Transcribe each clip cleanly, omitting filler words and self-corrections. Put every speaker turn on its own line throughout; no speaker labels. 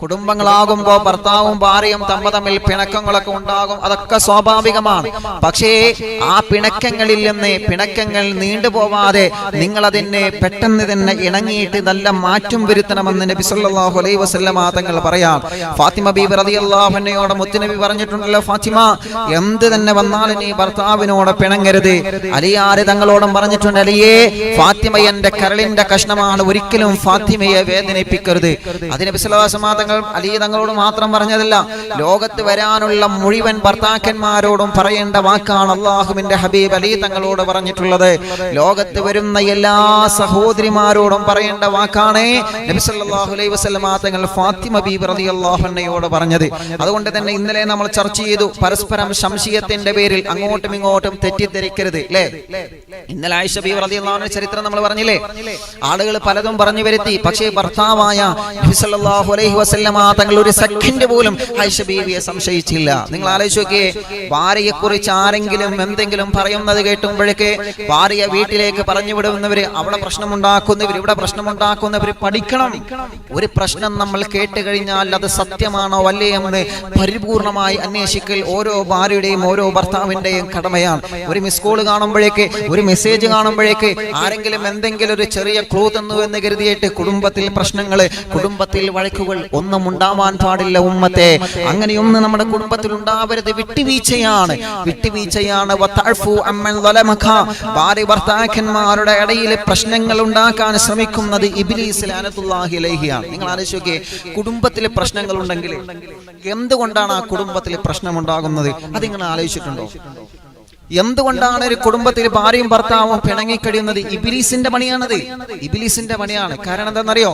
കുടുംബങ്ങളാകുമ്പോ ഭർത്താവും ഭാര്യയും തമ്മിൽ പിണക്കങ്ങളൊക്കെ ഉണ്ടാകും, അതൊക്കെ സ്വാഭാവികമാണ്. പക്ഷേ ആ പിണക്കങ്ങളിൽ നിന്ന് പിണക്കങ്ങൾ നീണ്ടുപോവാതെ നിങ്ങൾ അതിനെ പെട്ടെന്ന് തന്നെ ഇണങ്ങിയിട്ട് നല്ല മാറ്റം വരുത്തണമെന്ന് നബി സല്ലല്ലാഹു അലൈഹി വസല്ലം തങ്ങൾ പറയാം. ഫാത്തിമ ബീബി റളിയല്ലാഹു അൻഹയോട് മുത്തുനബി പറഞ്ഞിട്ടുണ്ടല്ലോ, ഫാത്തിമ എന്ത് തന്നെ വന്നാലും നീ ഭർത്താവിനോട് പിണങ്ങരുത്. അലിയാര് തങ്ങളോടും പറഞ്ഞിട്ടുണ്ട്, അലിയേ ഫാത്തിമ എന്റെ കരളിന്റെ കഷ്ണമാണ്, ഒരിക്കലും ഫാത്തിമയെ വേദനിപ്പിക്കരുത്. അത് നബി സല്ലല്ലാഹു അലൈഹി വസല്ലം തങ്ങൾ അലി തങ്ങളോട് മാത്രം പറഞ്ഞതല്ല, ലോകത്ത് വരാനുള്ള മുഴുവൻ ഭർത്താക്കന്മാരോടും പറയേണ്ട വാക്കാണ് അല്ലാഹുവിന്റെ ഹബീബ് അലി തങ്ങളോട് പറഞ്ഞിട്ടുള്ളത്. ലോകത്ത് വരുന്ന എല്ലാ സഹോദരിമാരോടും പറയേണ്ട വാക്കാണ് നബി സല്ലല്ലാഹു അലൈഹി വസല്ലം തങ്ങൾ ഫാത്തിമ ബീബി റളിയല്ലാഹു അൻഹയോട് പറഞ്ഞത്. അതുകൊണ്ട് തന്നെ ഇന്നലെ നമ്മൾ ചർച്ച ചെയ്തു, പരസ്പരം സംശയത്തിന്റെ പേരിൽ അങ്ങോട്ടും ഇങ്ങോട്ടും തെറ്റിദ്ധരിക്കരുത് അല്ലേ. ഇന്നലെ ആയിഷ ബീബി റളിയല്ലാഹു അൻഹയുടെ ചരിത്രം നമ്മൾ പറഞ്ഞില്ലേ. ആളുകൾ പലതും പറഞ്ഞു വരുത്തി, പക്ഷേ ഭർത്താവായ നബി സല്ലല്ലാഹു അലൈഹി വസല്ലം തങ്ങൾ ഒരു സെക്കൻഡ് പോലും ആയിഷ ബീവിയെ സംശയിച്ചില്ല. നിങ്ങൾ ആലോചിച്ച് നോക്കിയേ, ഭാര്യയെ കുറിച്ച് ആരെങ്കിലും എന്തെങ്കിലും പറയുന്നത് കേട്ടുമ്പോഴേക്ക് ഭാര്യ വീട്ടിലേക്ക് പറഞ്ഞു വിടുന്നവര്, അവിടെ പ്രശ്നമുണ്ടാക്കുന്നവർ, ഇവിടെ പ്രശ്നമുണ്ടാക്കുന്നവർ പഠിക്കണം. ഒരു പ്രശ്നം നമ്മൾ കേട്ട് കഴിഞ്ഞാൽ അത് സത്യമാണോ അല്ലേ എന്ന് പരിപൂർണമായി അന്വേഷിക്കൽ ഓരോ ഭാര്യയുടെയും ഓരോ ഭർത്താവിന്റെയും കടമയാണ്. ഒരു മിസ് കോൾ കാണുമ്പോഴേക്ക്, ഒരു മെസ്സേജ് കാണുമ്പോഴേക്ക് ആരെങ്കിലും എന്തെങ്കിലും ഒരു ചെറിയ ക്ലൂ തന്നു എന്ന് കരുതിയിട്ട് കുടുംബത്തിൽ പ്രശ്നങ്ങള്, കുടുംബത്തിൽ വഴക്കുകൾ ഒന്നും ഉണ്ടാവാൻ പാടില്ല ഉമ്മത്തെ. അങ്ങനെയൊന്നും നമ്മുടെ കുടുംബത്തിൽ ഉണ്ടാവരുത്. വിട്ടുവീഴ്ചയാണ്, വിട്ടുവീഴ്ചയാണ്. ഭാര്യ ഭർത്താക്കന്മാരുടെ ഇടയിൽ പ്രശ്നങ്ങൾ ഉണ്ടാക്കാൻ ശ്രമിക്കുന്നത് ഇബ്ലീസ് ലഅനത്തുല്ലാഹി അലൈഹിയാണ്. നിങ്ങൾ ആലോചിക്കേ, കുടുംബത്തിൽ പ്രശ്നങ്ങൾ ഉണ്ടെങ്കിൽ എന്തുകൊണ്ടാണ് ആ കുടുംബത്തിൽ പ്രശ്നം ഉണ്ടാകുന്നത്? അത് നിങ്ങൾ ആലോചിച്ചിട്ടുണ്ടോ? എന്തുകൊണ്ടാണ് ഒരു കുടുംബത്തിൽ ഭാര്യയും ഭർത്താവും പിണങ്ങിക്കഴിയുന്നത്? ഇബ്ലീസിന്റെ പണിയാണത്, ഇബ്ലീസിന്റെ പണിയാണ്. കാരണം എന്താണെന്നറിയോ?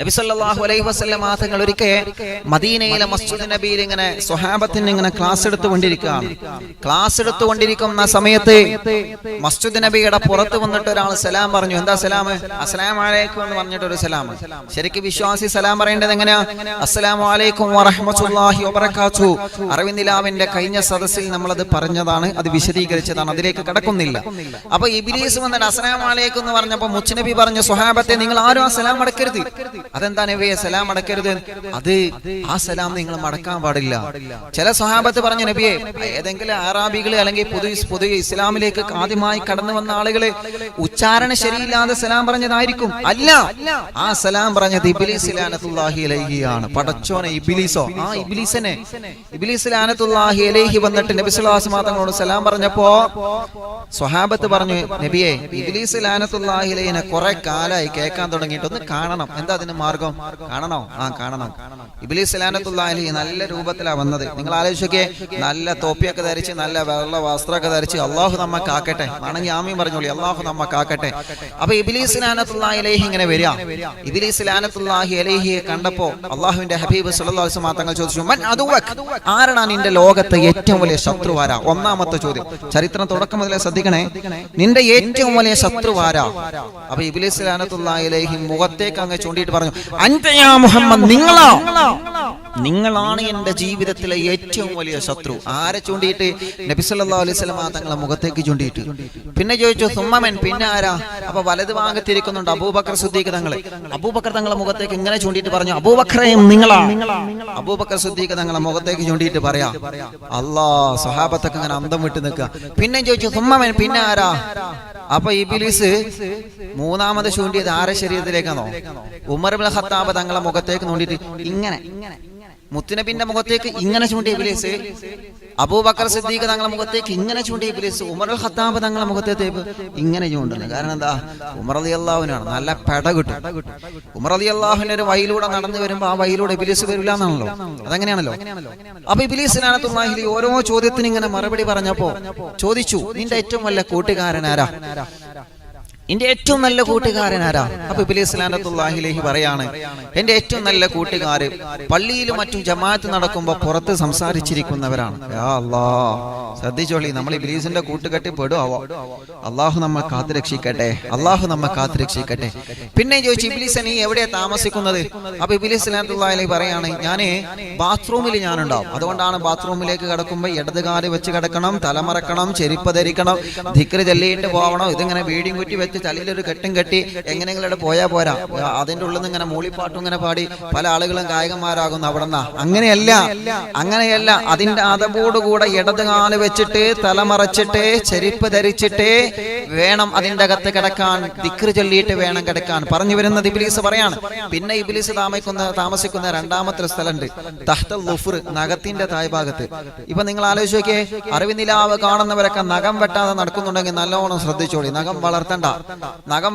നബി സല്ലല്ലാഹു അലൈഹി വസല്ലം തങ്ങൾ ഒരിക്കൽ മദീനയിലെ മസ്ജിദ് നബിയിൽ ഇങ്ങനെ സ്വഹാബത്തിന് ഇങ്ങനെ ക്ലാസ് എടുത്തുകൊണ്ടിരിക്കുകയാണ്. ക്ലാസ് എടുത്തുകൊണ്ടിരിക്കുന്ന സമയത്ത് മസ്ജിദ് നബിയുടെ പുറത്ത് വന്നിട്ട് ഒരാൾ സലാം പറഞ്ഞു. എന്താ സലാം? അസ്സലാമു അലൈക്കും എന്ന് പറഞ്ഞിട്ടൊരു സലാം. ശരിക്കും വിശ്വാസി സലാം പറയേണ്ടത് എങ്ങനെയാ? അസ്സലാമു അലൈക്കും വറഹ്മത്തുള്ളാഹി വബറകാതുഹു. അറിവിന്ദിലാവിന്റെ കഴിഞ്ഞ സദസ്സിൽ നമ്മളത് പറഞ്ഞതാണ്, അത് വിശദീകരിച്ചതാണ്, അതിലേക്ക് കടക്കുന്നില്ല. അപ്പൊ ഇബ്ലീസ് വന്നിട്ട് അസ്സലാമു അലൈക്കും എന്ന് പറഞ്ഞപ്പോ മുത്തുനബി പറഞ്ഞു, സ്വഹാബത്തെ നിങ്ങൾ ആരും ആ സലാം മടക്കരുത്. അതെന്താ നബിയെ സലാം മടക്കരുത്? അത് ആ സലാം നിങ്ങൾ മടക്കാൻ പാടില്ല. ചില സ്വഹാബത്ത് പറഞ്ഞു, നബിയെ ഏതെങ്കിലും അറാബികള് അല്ലെങ്കിൽ പൊതു ഇസ്ലാമിലേക്ക് ആദ്യമായി കടന്നു വന്ന ആളുകള് ഉച്ചാരണ ശരിയില്ലാതെ സലാം പറഞ്ഞതായിരിക്കും. അല്ല, ആ സലാം പറഞ്ഞത് ഇബ്ലീസ് ലഅനത്തുല്ലാഹി അലൈഹിയാണ്. പടച്ചോനെ, ഇബ്ലീസോ? ആ ഇബ്ലീസിനെ, ഇബ്ലീസ് ലഅനത്തുല്ലാഹി അലൈഹി വന്നിട്ട് നബി സല്ലല്ലാഹു അലൈഹി വസല്ലം സലാം പറഞ്ഞപ്പോ സ്വഹാബത്ത് പറഞ്ഞു, നബിയെ ഇബ്ലീസ് ലഅനത്തുല്ലാഹി അലൈഹിനെ കുറെ കാലായി കേൾക്കാൻ തുടങ്ങിയിട്ട് ഒന്ന് കാണണം. എന്താ അതിന് മാർഗം? കാണണോ? ആ കാണണം. ഇബ്ലീസ് ലഅനത്തുല്ലാഹി അലൈഹി നല്ല രൂപത്തിലാ വന്നത്. നിങ്ങൾ ആലോചിച്ചൊക്കെ, നല്ല തോപ്പിയൊക്കെ ധരിച്ച്, നല്ല വെള്ള വസ്ത്രമൊക്കെ ധരിച്ച്, അള്ളാഹു നമ്മെ കാക്കട്ടെ, ആണെങ്കിൽ ആമീൻ പറഞ്ഞോളി, അള്ളാഹു നമ്മെ കാക്കട്ടെ. അപ്പൊ ഇബ്ലീസ് ലഅനത്തുല്ലാഹി അലൈഹി ഇങ്ങനെ വരിക. ഇബ്ലീസ് ലഅനത്തുല്ലാഹി അലൈഹിയെ കണ്ടപ്പോ അള്ളാഹുവിന്റെ ഹബീബ് സല്ലല്ലാഹു അലൈഹി വസല്ലം തങ്ങൾ ചോദിച്ചു, മൻ അദുവക്? ആരാണ് നിന്റെ ലോകത്തെ ഏറ്റവും വലിയ ശത്രു? ആരാ? ഒന്നാമത്തെ ചോദ്യം. ചരിത്രം തുടക്കം മുതലേ ശ്രദ്ധിക്കണേ, നിന്റെ ഏറ്റവും വലിയ ശത്രു ആരാ? അപ്പൊ ഇബ്ലീസ് ലഅനത്തുല്ലാഹി അലൈഹി മുഖത്തേക്ക് അങ്ങ് ചൂണ്ടിയിട്ട് പറഞ്ഞു, അൻത യാ മുഹമ്മദ്, നിങ്ങളാണ് എന്റെ ജീവിതത്തിലെ ഏറ്റവും വലിയ ശത്രു. ആരെ ചൂണ്ടിയിട്ട്? നബി സല്ലല്ലാഹു അലൈഹി വസല്ലം തങ്ങളെ മുഖത്തേക്ക് ചൂണ്ടിയിട്ട്. പിന്നെ ചോദിച്ചു, സുമ്മമൻ, പിന്നെ ആരാ? അപ്പൊ വലത് ഭാഗത്തിരിക്കുന്നുണ്ട് അബൂബക്കർ സിദ്ദീഖ് തങ്ങളെ. അബൂബക്കർ തങ്ങളെ മുഖത്തേക്ക് ഇങ്ങനെ ചൂണ്ടിയിട്ട് പറഞ്ഞു, അബൂബക്കറേയും നിങ്ങളാ? അബൂബക്കർ സിദ്ദീഖ് തങ്ങളെ മുഖത്തേക്ക് ചൂണ്ടിയിട്ട് പറയാ. അല്ലാഹ്, സ്വഹാബത്തൊക്കെ ഇങ്ങനെ അന്തം വിട്ട് നിൽക്കുക. പിന്നെ ചോദിച്ചു, സുമ്മമൻ, പിന്നെ ആരാ? അപ്പൊ ഇബ്ലീസ് മൂന്നാമത് ചൂണ്ടിയത് ആരെ ശരീരത്തിലേക്കാണോ? ഉമർ ഇബ്നുൽ ഖത്താബ് തങ്ങളെ മുഖത്തേക്ക് നോണ്ടിയിട്ട് ഇങ്ങനെ, മുത്തുനബിന്റെ മുഖത്തേക്ക് ഇങ്ങനെ ചൂണ്ടിയ ഇബ്ലീസ്, അബൂബക്കർ സിദ്ദീഖ് തങ്ങളെ മുഖത്തേക്ക് ഇങ്ങനെ ചൂണ്ടിയ ഇബ്ലീസ്, ഉമർ അൽ ഖത്താബ് തങ്ങളെ മുഖത്തേക്ക് ഇങ്ങനെ ചൂണ്ടുന്നത്. കാരണം എന്താ? ഉമർ റളിയല്ലാഹുവിനാണ് നല്ല പെട കിട്ടും. ഉമർ റളിയല്ലാഹുവിന് ഒരു വഴിയിലൂടെ നടന്നു വരുമ്പോ ആ വഴിയിലൂടെ ഇബ്ലീസ് വരില്ല എന്നാണല്ലോ, അതങ്ങനെയാണല്ലോ. അപ്പൊ ഇബ്ലീസ് ലഅനത്തുല്ലാഹി അലൈഹി ഓരോ ചോദ്യത്തിന് ഇങ്ങനെ മറുപടി പറഞ്ഞപ്പോ ചോദിച്ചു, നിന്റെ ഏറ്റവും വലിയ കൂട്ടുകാരൻ ആരാ? എന്റെ ഏറ്റവും നല്ല കൂട്ടുകാരൻ ആരാ? അപ്പൊ ഇബ്ലീസ് ലഅനത്തുല്ലാഹി അലൈഹി പറയാണ്, എന്റെ ഏറ്റവും നല്ല കൂട്ടുകാര് പള്ളിയിലും മറ്റും ജമാഅത്ത് നടക്കുമ്പോ പുറത്ത് സംസാരിച്ചിരിക്കുന്നവരാണ്. യാ അല്ലാഹ്, ശ്രദ്ധിച്ചോളി, നമ്മൾ ഇബ്ലീസിന്റെ കൂട്ടുകെട്ടി പെടുവോ? അള്ളാഹു നമ്മെ കാത്തുരക്ഷിക്കട്ടെ, അള്ളാഹു നമ്മെ കാത്തുരക്ഷിക്കട്ടെ. പിന്നെ ചോദിച്ചു, ഇബ്ലീസ് നീ എവിടെയാ താമസിക്കുന്നത്? അപ്പൊ ഇബ്ലീസ് ലഅനത്തുല്ലാഹി അലൈഹി പറയാണ്, ഞാന് ബാത്റൂമിൽ ഞാനുണ്ടാവും. അതുകൊണ്ടാണ് ബാത്റൂമിലേക്ക് കിടക്കുമ്പോ ഇടതുകാല് വെച്ച് കിടക്കണം, തലമറക്കണം, ചെരുപ്പ് ധരിക്കണം, ദിക്ർ ചൊല്ലിയിട്ട് പോകണം. ഇതിങ്ങനെ വീടിയും കുറ്റി വെച്ച് വെച്ച് തലയിലൊരു കെട്ടും കെട്ടി എങ്ങനെയെങ്കിലും പോയാൽ പോരാ, അതിൻ്റെ ഉള്ളിൽ നിന്ന് ഇങ്ങനെ മൂളിപ്പാട്ടും ഇങ്ങനെ പാടി പല ആളുകളും ഗായകന്മാരാകുന്നു അവിടെന്നാ. അങ്ങനെയല്ല. അതിന്റെ അതപോടുകൂടെ ഇടത് കാല് വെച്ചിട്ട് തലമറച്ചിട്ട് ചെരുപ്പ് ധരിച്ചിട്ട് വേണം അതിന്റെ അകത്ത് കിടക്കാൻ, ദിക്ർ ചൊല്ലിയിട്ട് വേണം കിടക്കാൻ. പറഞ്ഞു വരുന്നത് ഇബ്ലീസ് പറയാണ്. പിന്നെ ഇബ്ലീസ് താമസിക്കുന്ന രണ്ടാമത്തെ സ്ഥലമുണ്ട്, തഹ്തൽ ളുഫ്ർ, നഖത്തിന്റെ താഴ്ഭാഗത്ത്. ഇപ്പൊ നിങ്ങൾ ആലോചിച്ച് നോക്കിയേ, അറിവിനിലാവ് കാണുന്നവരൊക്കെ നഖം വെട്ടാതെ നടക്കുന്നുണ്ടെങ്കിൽ നല്ലോണം ശ്രദ്ധിച്ചോളി. നഖം വളർത്തണ്ട. നഖം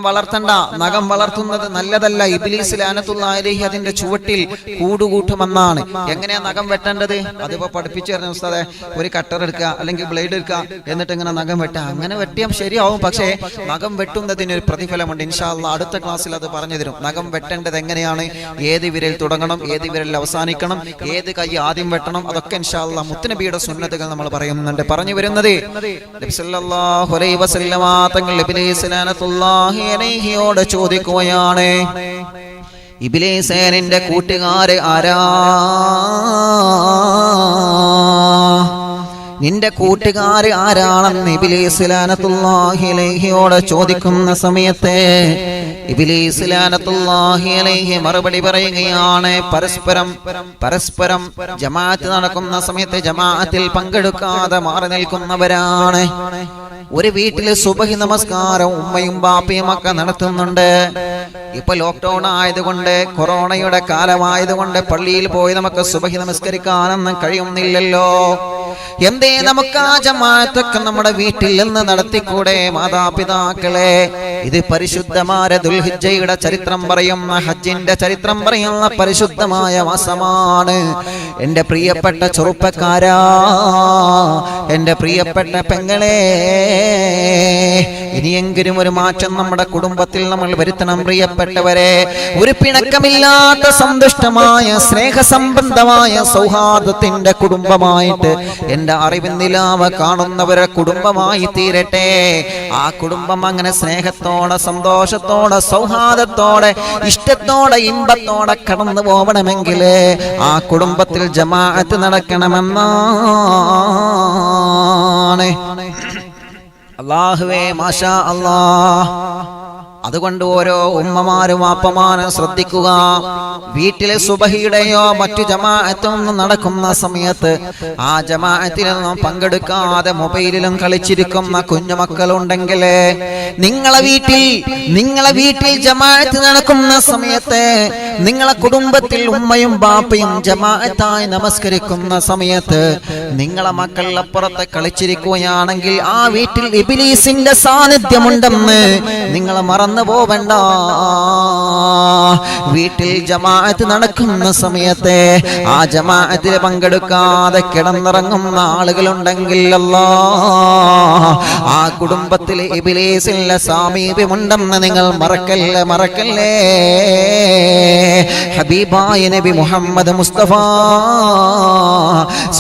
വളർത്തുന്നത് നല്ലതല്ല. ഇബ്ലീസ് ലഅനത്തുല്ലാഹി അലൈഹി അതിന്റെ ചുവട്ടിൽ കൂടുകൂട്ടുമെന്നാണ്. എങ്ങനെയാ നഖം വെട്ടേണ്ടത്? അതിപ്പോ പഠിപ്പിച്ചു തരുന്ന ഉസ്താദെ, ഒരു കട്ടർ എടുക്കുക അല്ലെങ്കിൽ ബ്ലേഡ് എടുക്കുക, എന്നിട്ട് ഇങ്ങനെ നഖം വെട്ടുക. അങ്ങനെ വെട്ടിയാൽ ശരിയാവും, പക്ഷേ നഖം വെട്ടുന്നതിന് ഒരു പ്രതിഫലമുണ്ട്. ഇൻഷാ അല്ലാഹ് അടുത്ത ക്ലാസ്സിൽ അത് പറഞ്ഞു തരും. നഖം വെട്ടേണ്ടത് എങ്ങനെയാണ്, ഏത് വിരൽ തുടങ്ങണം, ഏത് വിരൽ അവസാനിക്കണം, ഏത് കൈ ആദ്യം വെട്ടണം, അതൊക്കെ ഇൻഷാ അല്ലാഹ് മുത്തുനബിയുടെ സുന്നത്തുകൾ നമ്മൾ പറയുന്നുണ്ട്. പറഞ്ഞു വരുന്നത് നബി സല്ലല്ലാഹു അലൈഹി വസല്ലമ തങ്ങൾ ഇബ്ലീസ് ലഅനത്തുല്ലാഹി അലൈഹിയോട് ചോദിക്കുകയാണ്, ഇബ്ലീസേ നിന്റെ കൂട്ടുകാര് ആരാ? നിന്റെ കൂട്ടുകാര് ആരാണെന്ന് ഇബ്ലീസ് ലഅനത്തുല്ലാഹി അലൈഹിയോട് ചോദിക്കുന്ന സമയത്ത് ഇബ്ലീസ് ലഅനത്തുല്ലാഹി അലൈഹി മറുപടി പറയുകയാണ്, പരസ്പരം ജമാഅത്ത് നടക്കുന്ന സമയത്ത് ജമാഅത്തിൽ പങ്കെടുക്കാതെ മാറി നിൽക്കുന്നവരാണ്. ഒരു വീട്ടില് സുബഹി നമസ്കാരം ഉമ്മയും ബാപ്പയും ഒക്കെ നടത്തുന്നുണ്ട്. ഇപ്പൊ ലോക്ക്ഡൌൺ ആയതുകൊണ്ട്, കൊറോണയുടെ കാലമായതുകൊണ്ട് പള്ളിയിൽ പോയി നമുക്ക് സുബഹി നമസ്കരിക്കാനൊന്നും കഴിയുന്നില്ലല്ലോ. എന്തേ നമുക്ക് ആ ജമാഅത്തൊക്കെ നമ്മുടെ വീട്ടിൽ നിന്ന് നടത്തിക്കൂടെ? മാതാപിതാക്കളെ, ഇത് പരിശുദ്ധമായ ദുൽഹിജ്ജയുടെ ചരിത്രം പറയുന്ന, ഹജ്ജിന്റെ ചരിത്രം പറയുന്ന പരിശുദ്ധമായ മാസമാണ്. എന്റെ പ്രിയപ്പെട്ട ചെറുപ്പക്കാരാ, എന്റെ പ്രിയപ്പെട്ട പെങ്ങളെ, ഇനിയെങ്കിലും ഒരു മാറ്റം നമ്മുടെ കുടുംബത്തിൽ നമ്മൾ വരുത്തണം. പ്രിയപ്പെട്ടവരെ, ഒരു പിണക്കമില്ലാത്ത സന്തുഷ്ടമായ സ്നേഹസംബന്ധമായ സൗഹാർദ്ദത്തിന്റെ കുടുംബമായിട്ട് എന്റെ അറിവിൻ നിലാവ് കാണുന്നവരെ കുടുംബമായി തീരട്ടെ. ആ കുടുംബം അങ്ങനെ സ്നേഹത്തോടെ, സന്തോഷത്തോടെ, സൗഹാർദ്ദത്തോടെ, ഇഷ്ടത്തോടെ, ഇമ്പത്തോടെ കടന്നു പോകണമെങ്കിൽ ആ കുടുംബത്തിൽ ജമാഅത്ത് നടക്കണമെന്നാണ്. അല്ലാഹുവേ, മാഷാ അല്ലാഹ്. അതുകൊണ്ട് ഓരോ ഉമ്മമാരും വാപ്പമാരും ശ്രദ്ധിക്കുക. വീട്ടിലെ സുബഹിയുടെയോ മറ്റു ജമാഅത്തൊന്നും നടക്കുന്ന സമയത്ത് ആ ജമാഅത്തിലൊന്നും പങ്കെടുക്കാതെ മൊബൈലിലും കളിച്ചിരിക്കുന്ന കുഞ്ഞുമക്കളുണ്ടെങ്കിൽ, നിങ്ങളെ വീട്ടിൽ ജമാഅത്ത് നടക്കുന്ന സമയത്ത്, നിങ്ങളെ കുടുംബത്തിൽ ഉമ്മയും ബാപ്പയും ജമാഅത്തായി നമസ്കരിക്കുന്ന സമയത്ത് നിങ്ങളെ മക്കൾ അപ്പുറത്തെ കളിച്ചിരിക്കുകയാണെങ്കിൽ ആ വീട്ടിൽ ഇബ്ലീസിന്റെ സാന്നിധ്യമുണ്ടെന്ന് നിങ്ങൾ മറന്നു പോവണ്ട. വീട്ടിൽ ജമാഅത്ത് നടക്കുന്ന സമയത്ത് ആ ജമാഅത്തിൽ പങ്കെടുക്കാതെ കിടന്നിറങ്ങുന്ന ആളുകളുണ്ടെങ്കിൽ ആ കുടുംബത്തിൽ ഇബ്ലീസിന്റെ സാമീപ്യമുണ്ടെന്ന് നിങ്ങൾ മറക്കല്ലേ. ഹബീബായ നബി മുഹമ്മദ് മുസ്തഫ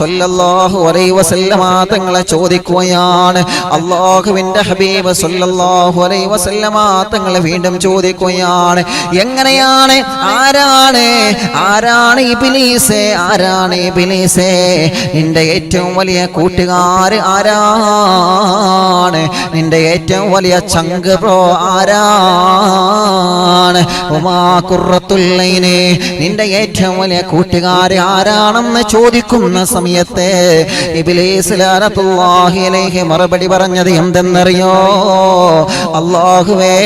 സല്ലല്ലാഹു അലൈഹി വസല്ലമ തങ്ങളെ ചോദിക്കുകയാണ്. അല്ലാഹുവിന്റെ ഹബീബ് സല്ലല്ലാഹു അലൈഹി വസല്ലമ തങ്ങളെ വീണ്ടും ചോദിക്കുകയാണ്, എങ്ങനെയാണ്, ആരാണ് ഇബ്ലീസേ, നിന്റെ ഏറ്റവും വലിയ കൂട്ടുകാര് ആരാണ്? നിന്റെ ഏറ്റവും വലിയ ചങ്ക് ബ്രോ ആരാണ്? ഉമാ ഖുർറത്തുൽ ലൈനി, നിന്റെ ഏറ്റവും വലിയ കൂട്ടുകാര് ആരാണെന്ന് ചോദിക്കുന്ന സമയത്ത് ഇബ്ലീസ് ലഅനത്തുല്ലാഹി അലൈഹി മറുപടി പറഞ്ഞത് എന്തെന്നറിയോ? അല്ലാഹുവേ,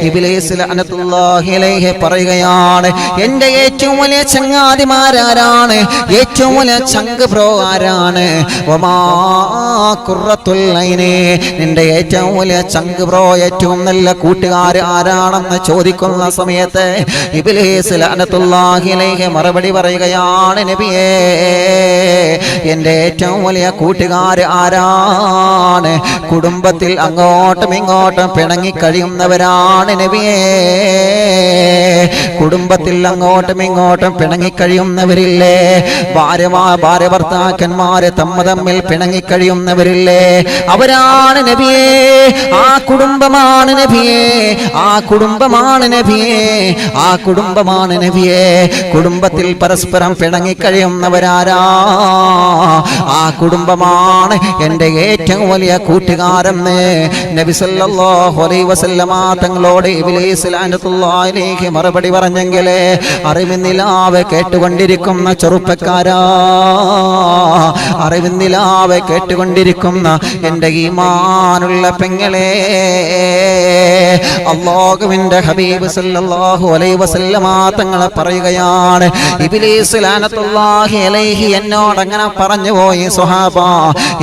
ഇബ്ലീസ് ലഅനത്തുല്ലാഹി അലൈഹി പറയുകയാണ്, എന്റെ ഏറ്റവും വലിയ ചങ്ങാതിമാരാരാണ്? ഏറ്റവും വലിയ ചങ്ക് ബ്രോ ആരാണ്? വമാ ഖുർറത്തുൽ ലൈനി, നിന്റെ ഏറ്റവും വലിയ ചങ്ക് ബ്രോ, ഏറ്റവും നല്ല കൂട്ടുകാർ ആരാണെന്ന് ചോദിക്കുന്ന സമയത്ത് ഇബ്ലീസ് ലഅനത്തുല്ലാഹി അലൈഹി മറുപടി പറയുകയാണ്, നബിയേ, എന്റെ ഏറ്റവും വലിയ കൂട്ടുകാർ ആരാണ്? കുടുംബത്തിൽ അങ്ങോട്ടും ഇങ്ങോട്ടും പിണങ്ങി കഴിയുന്നവർ അവരാണ് നബിയേ. കുടുംബത്തിൽ അങ്ങോട്ടും ഇങ്ങോട്ടും പിണങ്ങിക്കഴിയുന്നവരില്ലേ? ഭാര്യ ഭർത്താക്കന്മാര് തമ്മിൽ പിണങ്ങിക്കഴിയുന്നവരില്ലേ? അവരാണ് നബിയേ. ആ കുടുംബമാണ് നബിയേ. ആ കുടുംബമാണ് നബിയേ. ആ കുടുംബമാണ് നബിയേ. കുടുംബത്തിൽ പരസ്പരം പിണങ്ങിക്കഴിയുന്നവരാരാ? ആ കുടുംബമാണ് എൻ്റെ ഏറ്റവും വലിയ കൂട്ടുകാരെന്ന് നബി സല്ലല്ലാഹു അലൈഹി വസല്ലമ തങ്ങളോട് ഇബ്ലീസ് ലഅനത്തുല്ലാഹി അലൈഹി മറുപടി പറഞ്ഞെങ്കിലേ, അറിവിന്നിലാവ് കേട്ടുകൊണ്ടിരിക്കുന്ന ചെറുപ്പക്കാരാ, അറിവിന്നിലാവ് കേട്ടുകൊണ്ടിരിക്കുന്ന എൻ്റെ ഈമാനുള്ള പെങ്ങളെ, അല്ലാഹുവിൻ്റെ ഹബീബ് സല്ലല്ലാഹു അലൈഹി വസല്ലമ തങ്ങൾ പറയുകയാണ്, ഇബ്ലീസ് ലഅനത്തുല്ലാഹി അലൈഹി എന്നോട് അങ്ങനെ പറഞ്ഞു പോയി സ്വഹാബ.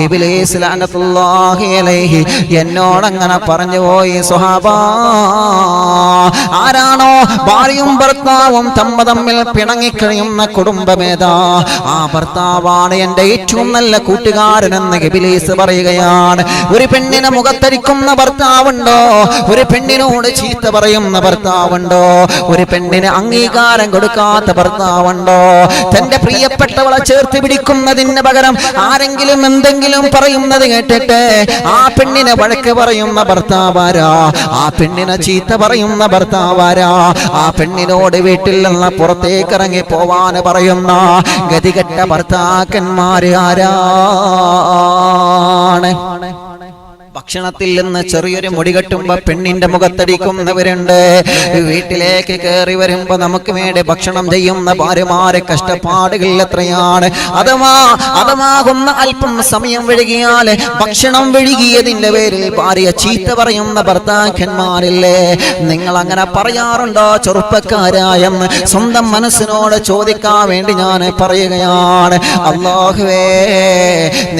ഇബ്ലീസ് ലഅനത്തുല്ലാഹി അലൈഹി എന്നോട് അങ്ങനെ പറഞ്ഞു പോയി സ്വഹാബ. ആരാണോ ഭാര്യയും ഭർത്താവും തമ്മിൽ പിണങ്ങിക്കഴിയുന്ന കുടുംബമേതാ, ആ ഭർത്താവാണ് എൻ്റെ ഏറ്റവും നല്ല കൂട്ടുകാരനെന്ന് ഇബ്ലീസ് പറയുകയാണ്. ഒരു പെണ്ണിനെ മുഖത്തരിക്കുന്ന ഭർത്താവുണ്ടോ? ഒരു പെണ്ണിനോട് ചീത്ത പറയുന്ന ഭർത്താവുണ്ടോ? ഒരു പെണ്ണിന് അംഗീകാരം കൊടുക്കാത്ത ഭർത്താവുണ്ടോ? തന്റെ പ്രിയപ്പെട്ടവളെ ചേർത്ത് പിടിക്കുന്നതിന് പകരം ആരെങ്കിലും എന്തെങ്കിലും പറയുന്നത് കേട്ടിട്ട് ആ പെണ്ണിനെ വഴക്ക് പറയുന്ന ഭർത്താവാരാ? ആ പെണ്ണിനെ ചീത്ത പറയുന്ന ഭർത്താവാരാ? ആ പെണ്ണിനോട് വീട്ടിൽ നിന്ന് പുറത്തേക്ക് ഇറങ്ങി പോവാൻ പറയുന്ന ഗതികെട്ട ഭർത്താക്കന്മാര് ആരാണ്? ഭക്ഷണത്തിൽ നിന്ന് ചെറിയൊരു മുടി കെട്ടുമ്പോ പെണ്ണിന്റെ മുഖത്തടിക്കുന്നവരുണ്ട്. വീട്ടിലേക്ക് കയറി വരുമ്പോ നമുക്ക് വേണ്ടി ഭക്ഷണം ചെയ്യുന്ന ഭാര്യമാരെ കഷ്ടപ്പാടുകൾ എത്രയാണ്. അതമാകുന്ന അല്പം സമയം വൈകിയാൽ ഭക്ഷണം വൈകിയതിന്റെ പേരിൽ ഭാര്യ ചീത്ത പറയുന്ന ഭർത്താക്കന്മാരില്ലേ? നിങ്ങൾ അങ്ങനെ പറയാറുണ്ടോ ചെറുപ്പക്കാരായെന്ന് സ്വന്തം മനസ്സിനോട് ചോദിക്കാൻ വേണ്ടി ഞാൻ പറയുകയാണ്. അല്ലാഹുവേ,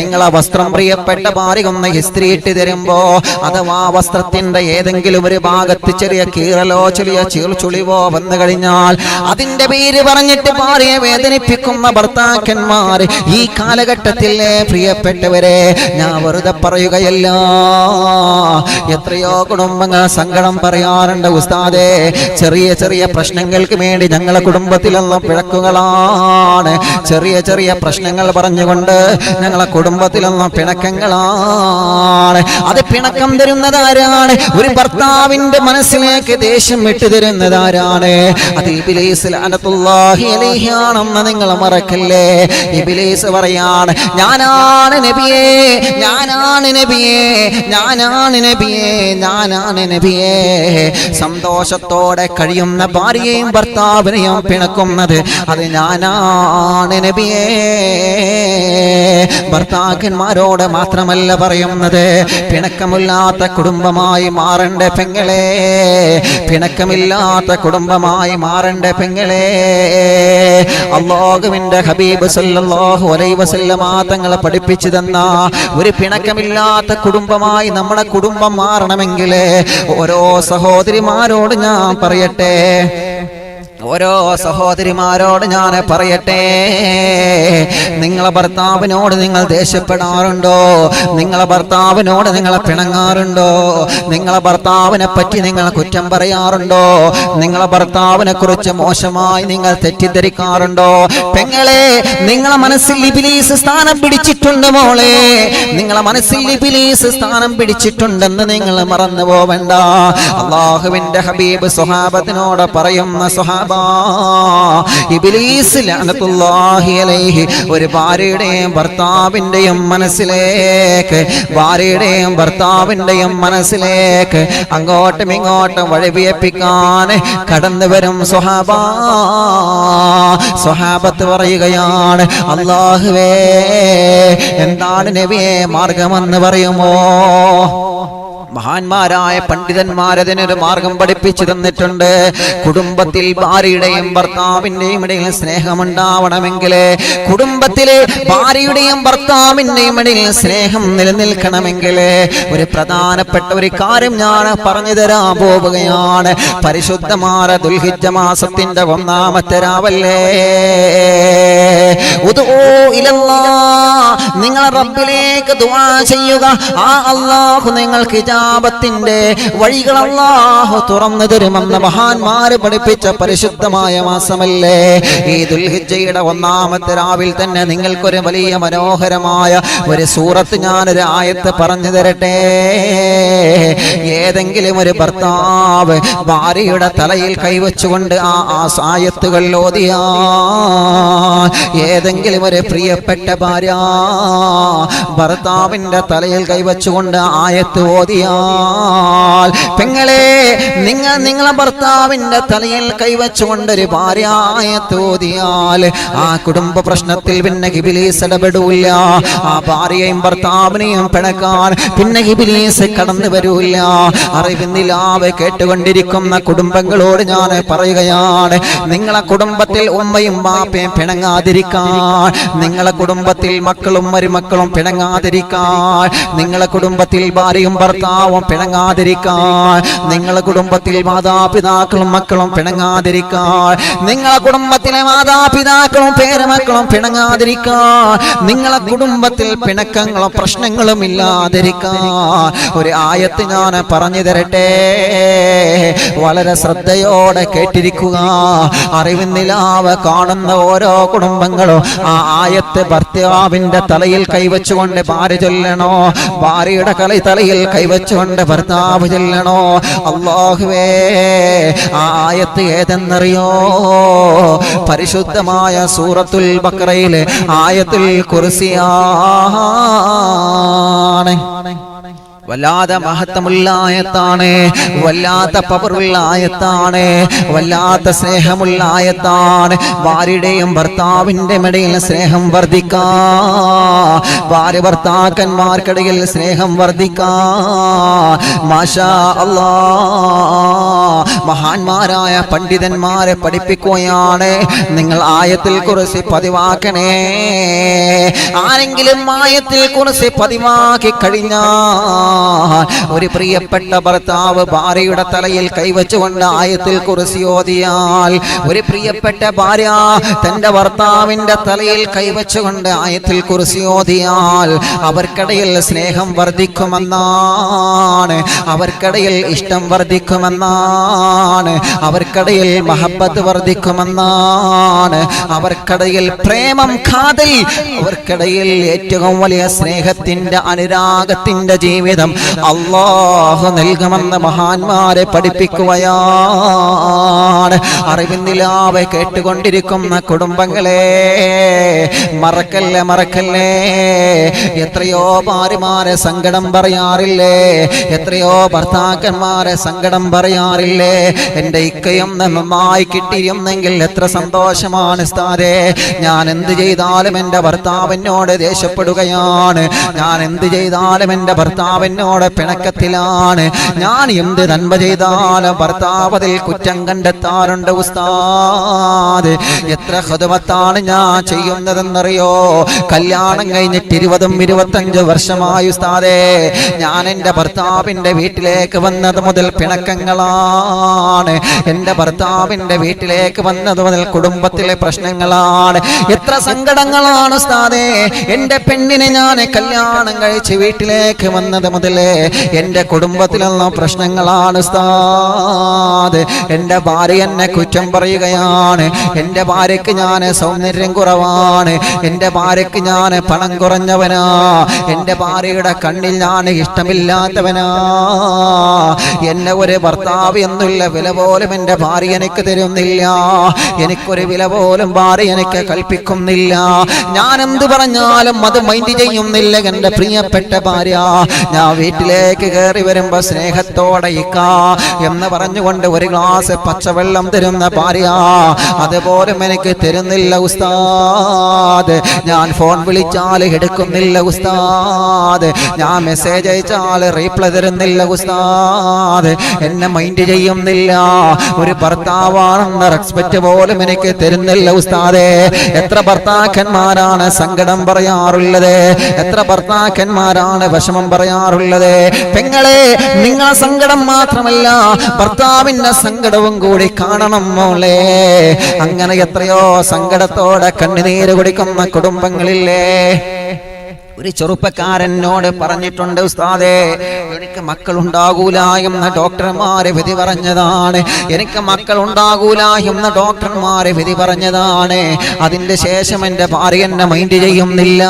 നിങ്ങളെ വസ്ത്രം പ്രിയപ്പെട്ട ഭാര്യ ഒന്ന് ഇസ്ത്രീയിട്ട് തരുമ്പോ അഥവാ വസ്ത്രത്തിന്റെ ഏതെങ്കിലും ഒരു ഭാഗത്ത് ചെറിയ കീറലോ ചെറിയ ചീർച്ചുളിവോ വന്നു കഴിഞ്ഞാൽ അതിന്റെ പേര് പറഞ്ഞിട്ട് ഭാര്യയെ വേദനിപ്പിക്കുന്ന ഭർത്താക്കന്മാർ ഈ കാലഘട്ടത്തിലെ പ്രിയപ്പെട്ടവരെ, ഞാൻ വെറുതെ പറയുകയല്ല. എത്രയോ കുടുംബങ്ങൾ സങ്കടം പറയാറുണ്ട്. ഉസ്താദേ, ചെറിയ ചെറിയ പ്രശ്നങ്ങൾക്ക് വേണ്ടി ഞങ്ങളെ കുടുംബത്തിലെല്ലാം പിഴക്കുകളാണ്. ചെറിയ ചെറിയ പ്രശ്നങ്ങൾ പറഞ്ഞുകൊണ്ട് ഞങ്ങളെ കുടുംബത്തിലെല്ലാം പിണക്കങ്ങളാണ്. അത് പിണക്കം തരുന്നതാരാണ്? ഒരു ഭർത്താവിന്റെ മനസ്സിലേക്ക് ദേഷ്യം വിട്ടു തരുന്നതാരാണ്? അത് ഇബ്ലീസ് ലഅനത്തുല്ലാഹി അലൈഹി ആണെന്ന് നിങ്ങൾ മറക്കല്ലേ. ഇബ്ലീസ് പറയാണ്, ഞാനാണ് നബിയേ, ഞാനാണ് നബിയേ, ഞാനാണ് നബിയേ, ഞാനാണ് നബിയേ. സന്തോഷത്തോടെ കഴിയുന്ന ഭാര്യയെയും ഭർത്താവിനെയും പിണക്കുന്നത് അത് ഞാനാണ് നബിയേ. ഭർത്താക്കന്മാരോട് മാത്രമല്ല പറയുന്നത്, പിണക്കമില്ലാത്ത കുടുംബമായി മാറണ്ട പെങ്ങളെ, പിണക്കമില്ലാത്ത കുടുംബമായി മാറണ്ട പെങ്ങളെ. അല്ലാഹുവിന്റെ ഹബീബ് സല്ലല്ലാഹു അലൈഹി വസല്ലമ തങ്ങളെ പഠിപ്പിച്ചു തന്ന ഒരു പിണക്കമില്ലാത്ത കുടുംബമായി നമ്മുടെ കുടുംബം മാറണമെങ്കിൽ ഓരോ സഹോദരിമാരോട് ഞാൻ പറയട്ടെ, ഓരോ സഹോദരിമാരോട് ഞാൻ പറയട്ടെ, നിങ്ങളെ ഭർത്താവിനോട് നിങ്ങൾ ദേഷ്യപ്പെടാറുണ്ടോ? നിങ്ങളെ ഭർത്താവിനോട് നിങ്ങൾ പിണങ്ങാറുണ്ടോ? നിങ്ങളെ ഭർത്താവിനെ പറ്റി നിങ്ങൾ കുറ്റം പറയാറുണ്ടോ? നിങ്ങളെ ഭർത്താവിനെ കുറിച്ച് മോശമായി നിങ്ങൾ തെറ്റിദ്ധരിക്കാറുണ്ടോ? പെങ്ങളെ, നിങ്ങളെ മനസ്സിൽ ഇബ്ലീസ് സ്ഥാനം പിടിച്ചിട്ടുണ്ട് മോളെ, നിങ്ങളെ മനസ്സിൽ ഇബ്ലീസ് സ്ഥാനം പിടിച്ചിട്ടുണ്ടെന്ന് നിങ്ങൾ മറന്നു പോവണ്ട. അല്ലാഹുവിന്റെ ഹബീബ് സ്വഹാബത്തിനോട് പറയുന്ന സ്വഹാബ, ഇബ്ലീസ് ലഅനത്തുല്ലാഹി അലൈഹി ഒരു ഭാര്യയുടെയും ഭർത്താവിന്റെയും മനസ്സിലേക്ക്, ഭാര്യയുടെയും ഭർത്താവിന്റെയും മനസ്സിലേക്ക് അങ്ങോട്ടും ഇങ്ങോട്ടും വഴിപിയപ്പിക്കാൻ കടന്നു വരും സ്വഹാബ. സ്വഹാബത്ത് പറയുകയാണ്, അല്ലാഹുവേ, എന്താണ് നബിയെ മാർഗമെന്ന് പറയുമോ? മഹാന്മാരായ പണ്ഡിതന്മാരതിനൊരു മാർഗം പഠിപ്പിച്ചു തന്നിട്ടുണ്ട്. കുടുംബത്തിൽ ഭാര്യയുടെയും ഭർത്താവിന്റെയും ഇടയിൽ സ്നേഹമുണ്ടാവണമെങ്കിൽ, കുടുംബത്തിലെ ഭാര്യയുടെയും ഭർത്താവിന്റെയും ഇടയിൽ സ്നേഹം നിലനിൽക്കണമെങ്കിൽ ഒരു പ്രധാനപ്പെട്ട ഒരു കാര്യം ഞാൻ പറഞ്ഞു തരാൻ പോവുകയാണ്. പരിശുദ്ധമായ ദുൽഹിജ്ജ മാസത്തിന്റെ 1-ാമത്തെ രാവല്ലേ, നിങ്ങൾ റബ്ബിലേക്ക് ദുആ ചെയ്യുക. ആ അല്ലാഹു നിങ്ങൾക്ക് ഇജാബത്തിന്റെ വഴികൾ അല്ലാഹു തുറന്നു തരുമെന്ന് മഹാന്മാര് പഠിപ്പിച്ച പരിശുദ്ധമായ മാസമല്ലേ ഈ ദുൽഹിജ്ജയുടെ ഒന്നാമത്തെ രാവിൽ തന്നെ നിങ്ങൾക്കൊരു വലിയ മനോഹരമായ ഒരു സൂറത്ത് ഞാനൊരു ആയത്ത് പറഞ്ഞു തരട്ടെ. ഏതെങ്കിലും ഒരു ഭർത്താവ് ഭാര്യയുടെ തലയിൽ കൈവച്ചുകൊണ്ട് ആ ആയത്തുകൾ ഓതിയാ, ഏതെങ്കിലും ഒരു പ്രിയപ്പെട്ട ഭാര്യ ഭർത്താവിന്റെ തലയിൽ കൈവച്ചുകൊണ്ട് ആയത്ത് ഓതിയാൽ, പെങ്ങളെ നിങ്ങളെ ഭർത്താവിന്റെ തലയിൽ കൈവച്ചുകൊണ്ടൊരു ഭാര്യ ആയത്ത് ഓതിയാൽ ആ കുടുംബ പ്രശ്നത്തിൽ പിന്നെ ഇബ്ലീസ് ഇടപെടൂല. ആ ഭാര്യയും ഭർത്താവിനെയും പിണക്കാൻ പിന്നെ ഇബ്ലീസ് കടന്നു വരൂല. അറിവിന്നിലാവെ കേട്ടുകൊണ്ടിരിക്കുന്ന കുടുംബങ്ങളോട് ഞാൻ പറയുകയാണ്, നിങ്ങളെ കുടുംബത്തിൽ ഉമ്മയും ബാപ്പയും പിണങ്ങാതിരിക്കാൻ, നിങ്ങളെ കുടുംബത്തിൽ മക്കളും മരുമക്കളും പിണങ്ങാതിരിക്കാൻ, നിങ്ങളെ കുടുംബത്തിൽ ഭാര്യയും ഭർത്താവും പിണങ്ങാതിരിക്കാൻ, നിങ്ങളെ കുടുംബത്തിൽ മാതാപിതാക്കളും മക്കളും പിണങ്ങാതിരിക്കാൻ, നിങ്ങളെ കുടുംബത്തിലെ മാതാപിതാക്കളും പേരമക്കളും പിണങ്ങാതിരിക്കാൻ, നിങ്ങളെ കുടുംബത്തിൽ പിണക്കങ്ങളും പ്രശ്നങ്ങളും ഇല്ലാതിരിക്കാൻ ഒരു ആയത്ത് ഞാൻ പറഞ്ഞു തരട്ടെ. വളരെ ശ്രദ്ധയോടെ കേട്ടിരിക്കുക. അറിവിന്നിലാവ് കാണുന്ന ഓരോ കുടുംബങ്ങളും ആ ആയത്ത് ഭർത്താവിന്റെ തലയിൽ കൈവച്ചുകൊണ്ട് ഭാര്യ ചൊല്ലണോ, ഭാര്യയുടെ തലയിൽ കൈവച്ചുകൊണ്ട് ഭർത്താവ് ചൊല്ലണോ. അല്ലാഹുവേ, ആ ആയത്ത് ഏതെന്നറിയോ? പരിശുദ്ധമായ സൂറത്തുൽ ബഖറയിലെ ആയത്തുൽ കുർസിയാണ്. വല്ലാതെ മഹത്വമുള്ള ആയത്താണ്, വല്ലാത്ത പവറുള്ള ആയത്താണ്, വല്ലാത്ത സ്നേഹമുള്ള ആയത്താണ്. ഭാര്യയുടെയും ഭർത്താവിന്റെ ഇടയിൽ സ്നേഹം വർദ്ധിക്കാ, ഭാര്യ ഭർത്താക്കന്മാർക്കിടയിൽ സ്നേഹം വർദ്ധിക്കാ. മാഷാ അല്ലാഹ്, മഹാന്മാരായ പണ്ഡിതന്മാരെ പഠിപ്പിക്കുകയാണ്, നിങ്ങൾ ആയത്തിൽ കുറിച്ച് പതിവാക്കണേ. ആരെങ്കിലും ആയത്തിൽ കുറിച്ച് പതിവാക്കി കഴിഞ്ഞാൽ ഒരു പ്രിയപ്പെട്ട ഭർത്താവ് ഭാര്യയുടെ തലയിൽ കൈവച്ചുകൊണ്ട് ആയത്തിൽ കുർസി ഓതിയാൽ, ഒരു പ്രിയപ്പെട്ട ഭാര്യ തന്റെ ഭർത്താവിന്റെ തലയിൽ കൈവച്ചുകൊണ്ട് ആയത്തിൽ കുർസി ഓതിയാൽ അവർക്കിടയിൽ സ്നേഹം വർദ്ധിക്കുമെന്നാണ്, അവർക്കിടയിൽ ഇഷ്ടം വർദ്ധിക്കുമെന്നാണ്, അവർക്കിടയിൽ മഹബത്ത് വർദ്ധിക്കുമെന്നാണ്, അവർക്കിടയിൽ പ്രേമം കാതൽ, അവർക്കിടയിൽ ഏറ്റവും വലിയ സ്നേഹത്തിന്റെ അനുരാഗത്തിന്റെ ജീവിതം അല്ലാഹു നൽകുമെന്ന് മഹാന്മാരെ പഠിപ്പിക്കുകയാണ്. അറിവിന്നിലാവെ കേട്ടുകൊണ്ടിരിക്കുന്ന കുടുംബങ്ങളെ മറക്കല്ലേ. എത്രയോ ഭാര്യമാരെ സങ്കടം പറയാറില്ലേ, എത്രയോ ഭർത്താക്കന്മാരെ സങ്കടം പറയാറില്ലേ. എൻ്റെ ഇക്കയും നന്നായി കിട്ടിയിരുന്നെങ്കിൽ എത്ര സന്തോഷമാണ് ഉസ്താദേ. ഞാൻ എന്ത് ചെയ്താലും എൻ്റെ ഭർത്താവിനോട് ദേഷ്യപ്പെടുകയാണ്, ഞാൻ എന്ത് ചെയ്താലും എൻ്റെ ഭർത്താവിനോട് പിണക്കത്തിലാണ്, ഞാൻ എന്ത് നന്മ ചെയ്താലും ഭർത്താവ് അതിൽ കുറ്റം കണ്ടെത്താറുണ്ട് ഉസ്താദ്. എത്ര ഖുദ്വത്താണ് ഞാൻ ചെയ്യുന്നതെന്നറിയോ? കല്യാണം കഴിഞ്ഞിട്ട് 20-25 വർഷമായി ഉസ്താദേ. ഞാൻ എൻ്റെ ഭർത്താവിൻ്റെ വീട്ടിലേക്ക് വന്നത് മുതൽ പിണക്കങ്ങളാണ്, എൻ്റെ ഭർത്താവിൻ്റെ വീട്ടിലേക്ക് വന്നത് മുതൽ കുടുംബത്തിലെ പ്രശ്നങ്ങളാണ്. എത്ര സങ്കടങ്ങളാണ് ഉസ്താദേ. എൻ്റെ പെണ്ണിനെ ഞാൻ കല്യാണം കഴിച്ച് വീട്ടിലേക്ക് വന്നത് മുതലേ എൻ്റെ കുടുംബത്തിലുള്ള പ്രശ്നങ്ങളാണ് ഉസ്താദ്. എൻ്റെ ഭാര്യ എന്നെ കുറ്റം പറയുകയാണ്, എൻ്റെ ഭാര്യയ്ക്ക് ഞാൻ സൗന്ദര്യം കുറവാണ്, എൻ്റെ ഭാര്യയ്ക്ക് ഞാൻ പണം കുറഞ്ഞവനാ, എൻ്റെ ഭാര്യയുടെ കണ്ണിൽ ഞാൻ ഇഷ്ടമില്ലാത്തവനാ, എന്നെ ഒരു ഭർത്താവ് എന്നുള്ള വില പോലും എൻ്റെ ഭാര്യ എനിക്ക് തരുന്നില്ല, എനിക്കൊരു വില പോലും ഭാര്യ എനിക്ക് കൽപ്പിക്കുന്നില്ല, ഞാൻ എന്ത് പറഞ്ഞാലും അത് മൈൻഡ് ചെയ്യുന്നില്ല എൻ്റെ പ്രിയപ്പെട്ട ഭാര്യ. ഞാൻ വീട്ടിലേക്ക് കയറി വരുമ്പോ സ്നേഹത്തോടെ ഇക്ക എന്ന് പറഞ്ഞുകൊണ്ട് ഒരു ഗ്ലാസ് പച്ചവെള്ളം തരുന്ന ഭാര്യ അതുപോലും എനിക്ക് തരുന്നില്ല ഉസ്താദ്. ഞാൻ ഫോൺ വിളിച്ചാൽ എടുക്കുന്നില്ല ഉസ്താദ്, ഞാൻ മെസ്സേജ് അയച്ചാൽ റീപ്ലൈ തരുന്നില്ല ഉസ്താദ്, എന്നെ മൈൻഡ് ചെയ്യുന്നില്ല, ഒരു ഭർത്താവാണെന്ന റെസ്പെക്റ്റ് പോലും എനിക്ക് തരുന്നില്ല ഉസ്താദേ. എത്ര ഭർത്താക്കന്മാരാണ് സങ്കടം പറയാറുള്ളത്, എത്ര ഭർത്താക്കന്മാരാണ് വിഷമം പറയാറുള്ളത്. പെങ്ങളെ, നിങ്ങൾ സങ്കടം മാത്രമല്ല ഭർത്താവിന്റെ സങ്കടവും കൂടി കാണണം മോളെ. അങ്ങനെ എത്രയോ സങ്കടത്തോടെ കണ്ണുനീര് കുടിക്കുന്ന കുടുംബങ്ങളില്ലേ. ഒരു ചെറുപ്പക്കാരനോട് പറഞ്ഞിട്ടുണ്ട്, ഉസ്താദേ എനിക്ക് മക്കളുണ്ടാകൂല എന്ന് ഡോക്ടർമാരെ വിധി പറഞ്ഞതാണ്. എനിക്ക് മക്കളുണ്ടാകൂല എന്ന് ഡോക്ടർമാരെ വിധി പറഞ്ഞതാണ്. അതിന് ശേഷം എൻ്റെ ഭാര്യ എന്നെ മൈൻഡ് ചെയ്യുന്നില്ല.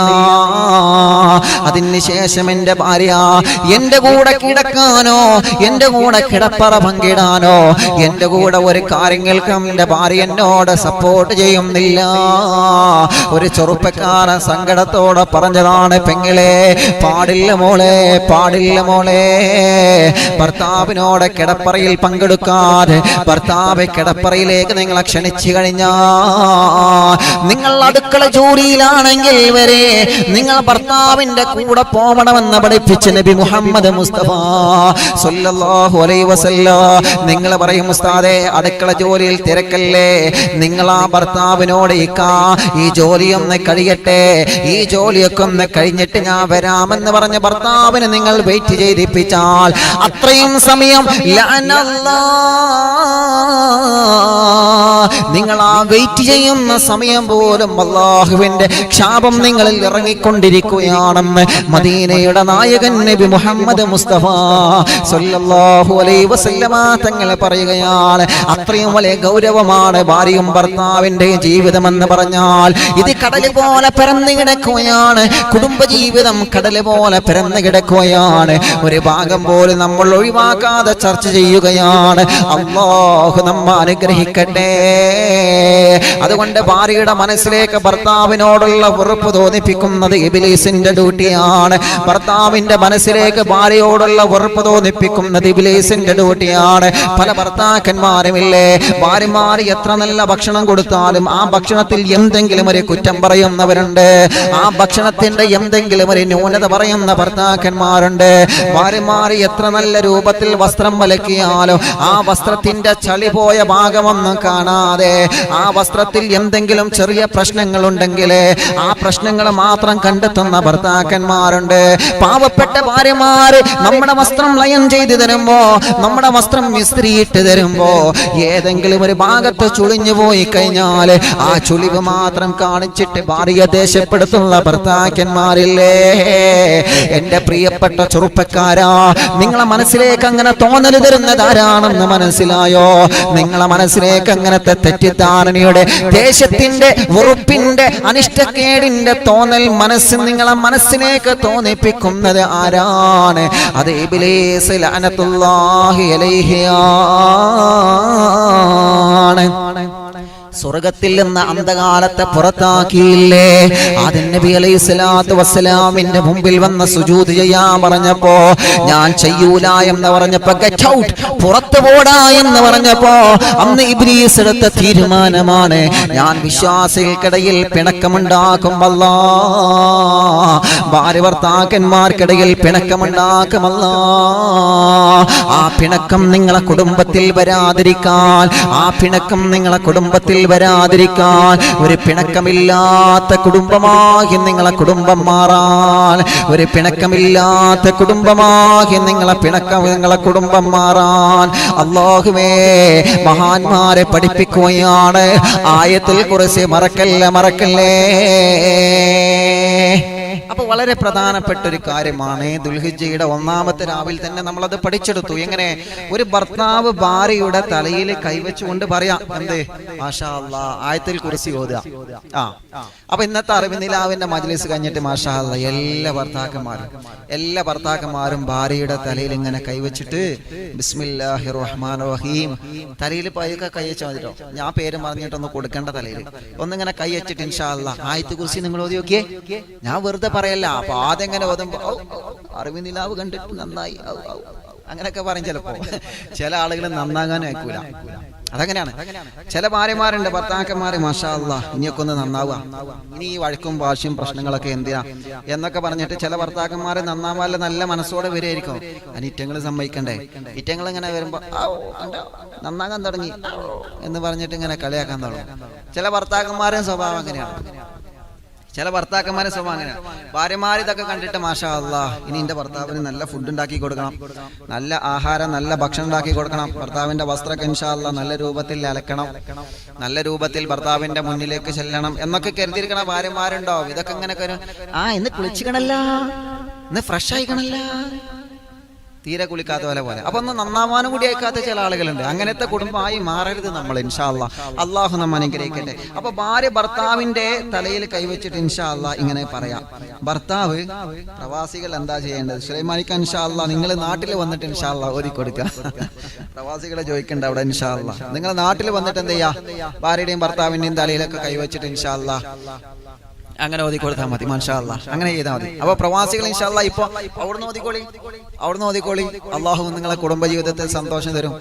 അതിന് ശേഷം എൻ്റെ ഭാര്യ എൻ്റെ കൂടെ കിടക്കാനോ എൻ്റെ കൂടെ കിടപ്പറ പങ്കിടാനോ എൻ്റെ കൂടെ ഒരു കാര്യങ്ങൾക്കും എൻ്റെ ഭാര്യ എന്നോട് സപ്പോർട്ട് ചെയ്യുന്നില്ല. ഒരു ചെറുപ്പക്കാരൻ സങ്കടത്തോടെ പറഞ്ഞതാണ്, പെങ്ങളെ പാടില്ല മോളെ, പാടില്ല മോളെ. ഭർത്താവിനോട് കിടപ്പറയിൽ പങ്കെടുക്കാതെ ഭർത്താവ് കിടപ്പറയിലേക്ക് നിങ്ങളെ ക്ഷണിച്ചു കഴിഞ്ഞാൽ, നിങ്ങൾ അടുക്കള ജോലിയിലാണെങ്കിൽ വരെ നിങ്ങൾ ഭർത്താവിന്റെ കൂടെ പോകണമെന്ന് പഠിപ്പിച്ച നബി മുഹമ്മദ് മുസ്തഫ സ്വല്ലല്ലാഹു അലൈഹി വസല്ലം. നിങ്ങൾ പറയും, ഉസ്താദേ അടുക്കള ജോലിയിൽ തിരക്കല്ലേ, നിങ്ങൾ ആ ഭർത്താവിനോട് ഈ ജോലിയൊന്ന് കഴിയട്ടെ, ഈ ജോലിയൊക്കെ ഒന്ന് കഴിഞ്ഞിട്ട് ഞാൻ വരാമെന്ന് പറഞ്ഞ ഭർത്താവിന് നിങ്ങൾ വെയിറ്റ് ചെയ്തിപ്പിച്ചാൽ അത്രയും സമയം നിങ്ങൾ ആ വെയിറ്റ് ചെയ്യുന്ന സമയം പോലും അല്ലാഹുവിന്റെ ശാപം നിങ്ങളിൽ ഇറങ്ങിക്കൊണ്ടിരിക്കുകയാണെന്ന് മദീനയുടെ നായകൻ നബി മുഹമ്മദ് മുസ്തഫ സ്വല്ലല്ലാഹു അലൈഹി വസല്ലമ തങ്ങൾ പറയുകയാണ്. അത്രയും വലിയ ഗൗരവമാണ് ഭാര്യയും ഭർത്താവിന്റെയും ജീവിതമെന്ന് പറഞ്ഞാൽ. ഇത് കടൽ പോലെ പരന്നു കിടക്കുകയാണ്. കുടുംബജീവിതം കടൽ പോലെ പരന്നു കിടക്കുകയാണ്. ഒരു ഭാഗം പോലും നമ്മൾ ഒഴിവാക്കാതെ ചർച്ച ചെയ്യുകയാണ്. അല്ലാഹു നമ്മെ അനുഗ്രഹിക്കട്ടെ. അതുകൊണ്ട് ഭാര്യയുടെ മനസ്സിലേക്ക് ഭർത്താവിനോടുള്ള വെറുപ്പ് തോന്നിപ്പിക്കുന്നത് ഇബ്ലീസിന്റെ ഡ്യൂട്ടിയാണ്. ഭർത്താവിന്റെ മനസ്സിലേക്ക് ഭാര്യയോടുള്ള വെറുപ്പ് തോന്നിപ്പിക്കുന്നത് ഇബ്ലീസിന്റെ ഡ്യൂട്ടിയാണ്. പല ഭർത്താക്കന്മാരുമില്ലേ, ഭാര്യമാർ എത്ര നല്ല ഭക്ഷണം കൊടുത്താലും ആ ഭക്ഷണത്തിൽ എന്തെങ്കിലും ഒരു കുറ്റം പറയുന്നവരുണ്ട്. ആ ഭക്ഷണത്തിന്റെ എന്തെങ്കിലും ഒരു ന്യൂനത പറയുന്ന ഭർത്താക്കന്മാരുണ്ട്. ഭാര്യമാർ എത്ര നല്ല രൂപത്തിൽ വസ്ത്രം വലക്കിയാലും ആ വസ്ത്രത്തിന്റെ ചളി പോയ ഭാഗമൊന്നും കാണാതെ ആ വസ്ത്രത്തിൽ എന്തെങ്കിലും ചെറിയ പ്രശ്നങ്ങൾ ഉണ്ടെങ്കിൽ ആ പ്രശ്നങ്ങൾ മാത്രം കണ്ടെത്തുന്ന ഭർത്താക്കന്മാരുണ്ട്. പാവപ്പെട്ട ഭാര്യമാർ നമ്മുടെ വസ്ത്രം ലയം ചെയ്തു തരുമ്പോ, നമ്മുടെ വസ്ത്രം മിസ്ത്രിയിട്ട് തരുമ്പോ ഏതെങ്കിലും ഒരു ഭാഗത്ത് ചുളിഞ്ഞു പോയി കഴിഞ്ഞാൽ ആ ചുളിവ് മാത്രം കാണിച്ചിട്ട് ഭാര്യയെ ദേഷ്യപ്പെടുത്തുന്ന ഭർത്താക്കന്മാരില്ലേ? എന്റെ പ്രിയപ്പെട്ട ചെറുപ്പക്കാരാ, നിങ്ങളെ മനസ്സിലേക്ക് അങ്ങനെ തോന്നൽ തരുന്നത് ആരാണെന്ന് മനസ്സിലായോ? നിങ്ങളെ മനസ്സിലേക്ക് അങ്ങനത്തെ തെറ്റിദ്ധാരണയുടെ, ദേഷ്യത്തിന്റെ, വെറുപ്പിന്റെ, അനിഷ്ടക്കേടിന്റെ തോന്നൽ നിങ്ങളെ മനസ്സിലേക്ക് തോന്നിപ്പിക്കുന്നത് ആരാണ്? അത് ഇബ്ലീസ് ലഅനത്തുല്ലാഹി അലൈഹിയാണ്. സ്വർഗത്തിൽ നിന്ന് അന്ധകാലത്തെ പുറത്താക്കിയില്ലേ? ആദം നബി അലൈഹിസ്സലാത്തു വസ്സലാമിന്റെ മുമ്പിൽ വന്ന് സുജൂദ് ചെയ്യാൻ പറഞ്ഞപ്പോ ഞാൻ ചെയ്യൂല എന്ന് പറഞ്ഞപ്പോ ഗെറ്റ് ഔട്ട്, പുറത്തു പോടാ എന്ന് പറഞ്ഞപ്പോ അന്ന് ഇബ്ലീസ് എടുത്ത തീരുമാനമാണ്, ഞാൻ വിശ്വാസികൾക്കിടയിൽ പിണക്കമുണ്ടാക്കുമല്ലാ, ഭാര്യ ഭർത്താക്കന്മാർക്കിടയിൽ പിണക്കമുണ്ടാക്കുമല്ലാ. ആ പിണക്കം നിങ്ങളെ കുടുംബത്തിൽ വരാതിരിക്കാൻ, ആ പിണക്കം നിങ്ങളെ കുടുംബത്തിൽ വരാതിരിക്കാൻ, ഒരു പിണക്കമില്ലാത്ത കുടുംബമാകി നിങ്ങളെ കുടുംബം മാറാൻ, ഒരു പിണക്കമില്ലാത്ത കുടുംബമാകി നിങ്ങളെ കുടുംബം മാറാൻ അല്ലാഹുവേ മഹാന്മാരെ പഠിപ്പിക്കുകയാണ്. ആയത്തിൽ കുറിച്ച് മറക്കല്ലേ. അപ്പൊ വളരെ പ്രധാനപ്പെട്ട ഒരു കാര്യമാണ്. ദുൽഹിജ്ജയുടെ ഒന്നാമത്തെ രാവിൽ തന്നെ നമ്മളത് പഠിച്ചെടുത്തു. എങ്ങനെ ഒരു ഭർത്താവ് ഭാര്യയുടെ തലയിൽ കൈവച്ചുകൊണ്ട് പറയാം, എന്തേ മാഷാ അല്ലാഹ് ആയത്തുൽ കുർസി ഓതുക. അപ്പൊ ഇന്നത്തെ അറിവ് നിലാവിന്റെ മജ്ലിസ് കഴിഞ്ഞിട്ട് മാഷാ അല്ലാഹ് എല്ലാ ഭർത്താക്കന്മാരും ഭാര്യയുടെ തലയിൽ ഇങ്ങനെ കൈവച്ചിട്ട് ബിസ്മില്ലാഹിർ റഹ്മാനിർ റഹീം, തലയിൽ പയ്യൊക്കെ കൈവച്ചാൽ മതിട്ടോ. ഞാൻ പേര് പറഞ്ഞിട്ടൊന്ന് കൊടുക്കേണ്ട, തലയിൽ ഒന്നിങ്ങനെ കൈവച്ചിട്ട് ഇൻഷാ അല്ലാഹ് ആയത്തുൽ കുർസി നിങ്ങൾ ഓതി നോക്കിയേ. ഞാൻ വെറുതെ പറയല്ല. അപ്പൊ അതെങ്ങനെ ഓതുമ്പോ അറിവ് നിലാവ് കണ്ടിട്ട് നന്നായി അങ്ങനെയൊക്കെ പറയും. ചിലപ്പോ ചില ആളുകൾ നന്നാകാനും അയക്കൂല. അതങ്ങനെയാണ്. ചില ഭാര്യമാരുണ്ട്, ഭർത്താക്കന്മാര് മാഷാ അല്ലാഹ് ഇനിയൊക്കെ ഒന്ന് നന്നാവുക, ഇനി ഈ വഴക്കും വാശിയും പ്രശ്നങ്ങളൊക്കെ എന്തിനാ എന്നൊക്കെ പറഞ്ഞിട്ട് ചില ഭർത്താക്കന്മാര് നന്നാവാല്ല നല്ല മനസ്സോടെ വരെയായിരിക്കും. അനിറ്റങ്ങൾ സമ്മതിക്കണ്ടേ? ഇറ്റങ്ങൾ ഇങ്ങനെ വരുമ്പോ നന്നാകാൻ തുടങ്ങി എന്ന് പറഞ്ഞിട്ട് ഇങ്ങനെ കളിയാക്കാൻ തുടങ്ങും. ചില ഭർത്താക്കന്മാരുടെ സ്വഭാവം അങ്ങനെയാണ്. ചില ഭർത്താക്കന്മാരെ സ്വഭാവം അങ്ങനെ. ഭാര്യമാർ ഇതൊക്കെ കണ്ടിട്ട് മാഷാ അല്ലാഹ്, ഇനി എന്റെ ഭർത്താവിന് നല്ല ഫുഡ് ഉണ്ടാക്കി കൊടുക്കണം, നല്ല ആഹാരം, നല്ല ഭക്ഷണം ഉണ്ടാക്കി കൊടുക്കണം, ഭർത്താവിന്റെ വസ്ത്രമൊക്കെ ഇൻഷാ അല്ലാഹ് നല്ല രൂപത്തിൽ അലക്കണം, നല്ല രൂപത്തിൽ ഭർത്താവിന്റെ മുന്നിലേക്ക് ചെല്ലണം എന്നൊക്കെ കരുതിയിരിക്കണ ഭാര്യമാരുണ്ടാവും. ഇതൊക്കെ ഇങ്ങനെ ഇന്ന് കുളിച്ചിക്കണല്ല, ഇന്ന് ഫ്രഷ് ആയിക്കണല്ല, തീരെ കുളിക്കാത്ത പോലെ. അപ്പൊ ഒന്ന് നന്നാവാനും കൂടി അയക്കാത്ത ചില ആളുകളുണ്ട്. അങ്ങനത്തെ കുടുംബമായി മാറരുത് നമ്മൾ ഇൻഷാ അല്ലാഹ്. അള്ളാഹു നമ്മ അനുഗ്രഹിക്കട്ടെ. അപ്പൊ ഭാര്യ ഭർത്താവിന്റെ തലയിൽ കൈവച്ചിട്ട് ഇൻഷാ അല്ലാഹ് ഇങ്ങനെ പറയാം, ഭർത്താവ് പ്രവാസികൾ എന്താ ചെയ്യേണ്ടത്? സുലൈമാനിക്ക ഇൻഷാ അല്ലാഹ് നിങ്ങൾ നാട്ടിൽ വന്നിട്ട് ഇൻഷാ അല്ലാഹ് ഓതി കൊടുക്കുക. പ്രവാസികളെ ചോദിക്കണ്ട അവിടെ ഇൻഷാ അല്ലാഹ്. നിങ്ങൾ നാട്ടിൽ വന്നിട്ട് എന്ത് ചെയ്യാ, ഭാര്യയുടെയും ഭർത്താവിന്റെയും തലയിലൊക്കെ കൈവച്ചിട്ട് ഇൻഷാ അല്ലാഹ് അങ്ങനെ ഓതി കൊടുത്താൽ മതി. മാഷാ അല്ലാഹ് അങ്ങനെ ചെയ്താൽ മതി. അപ്പൊ പ്രവാസികൾ ഇൻഷാ അല്ലാഹ് ഇപ്പൊ അവിടുന്ന് ഓതിക്കോളി. അള്ളാഹു നിങ്ങളെ കുടുംബജീവിതത്തിൽ സന്തോഷം തരും,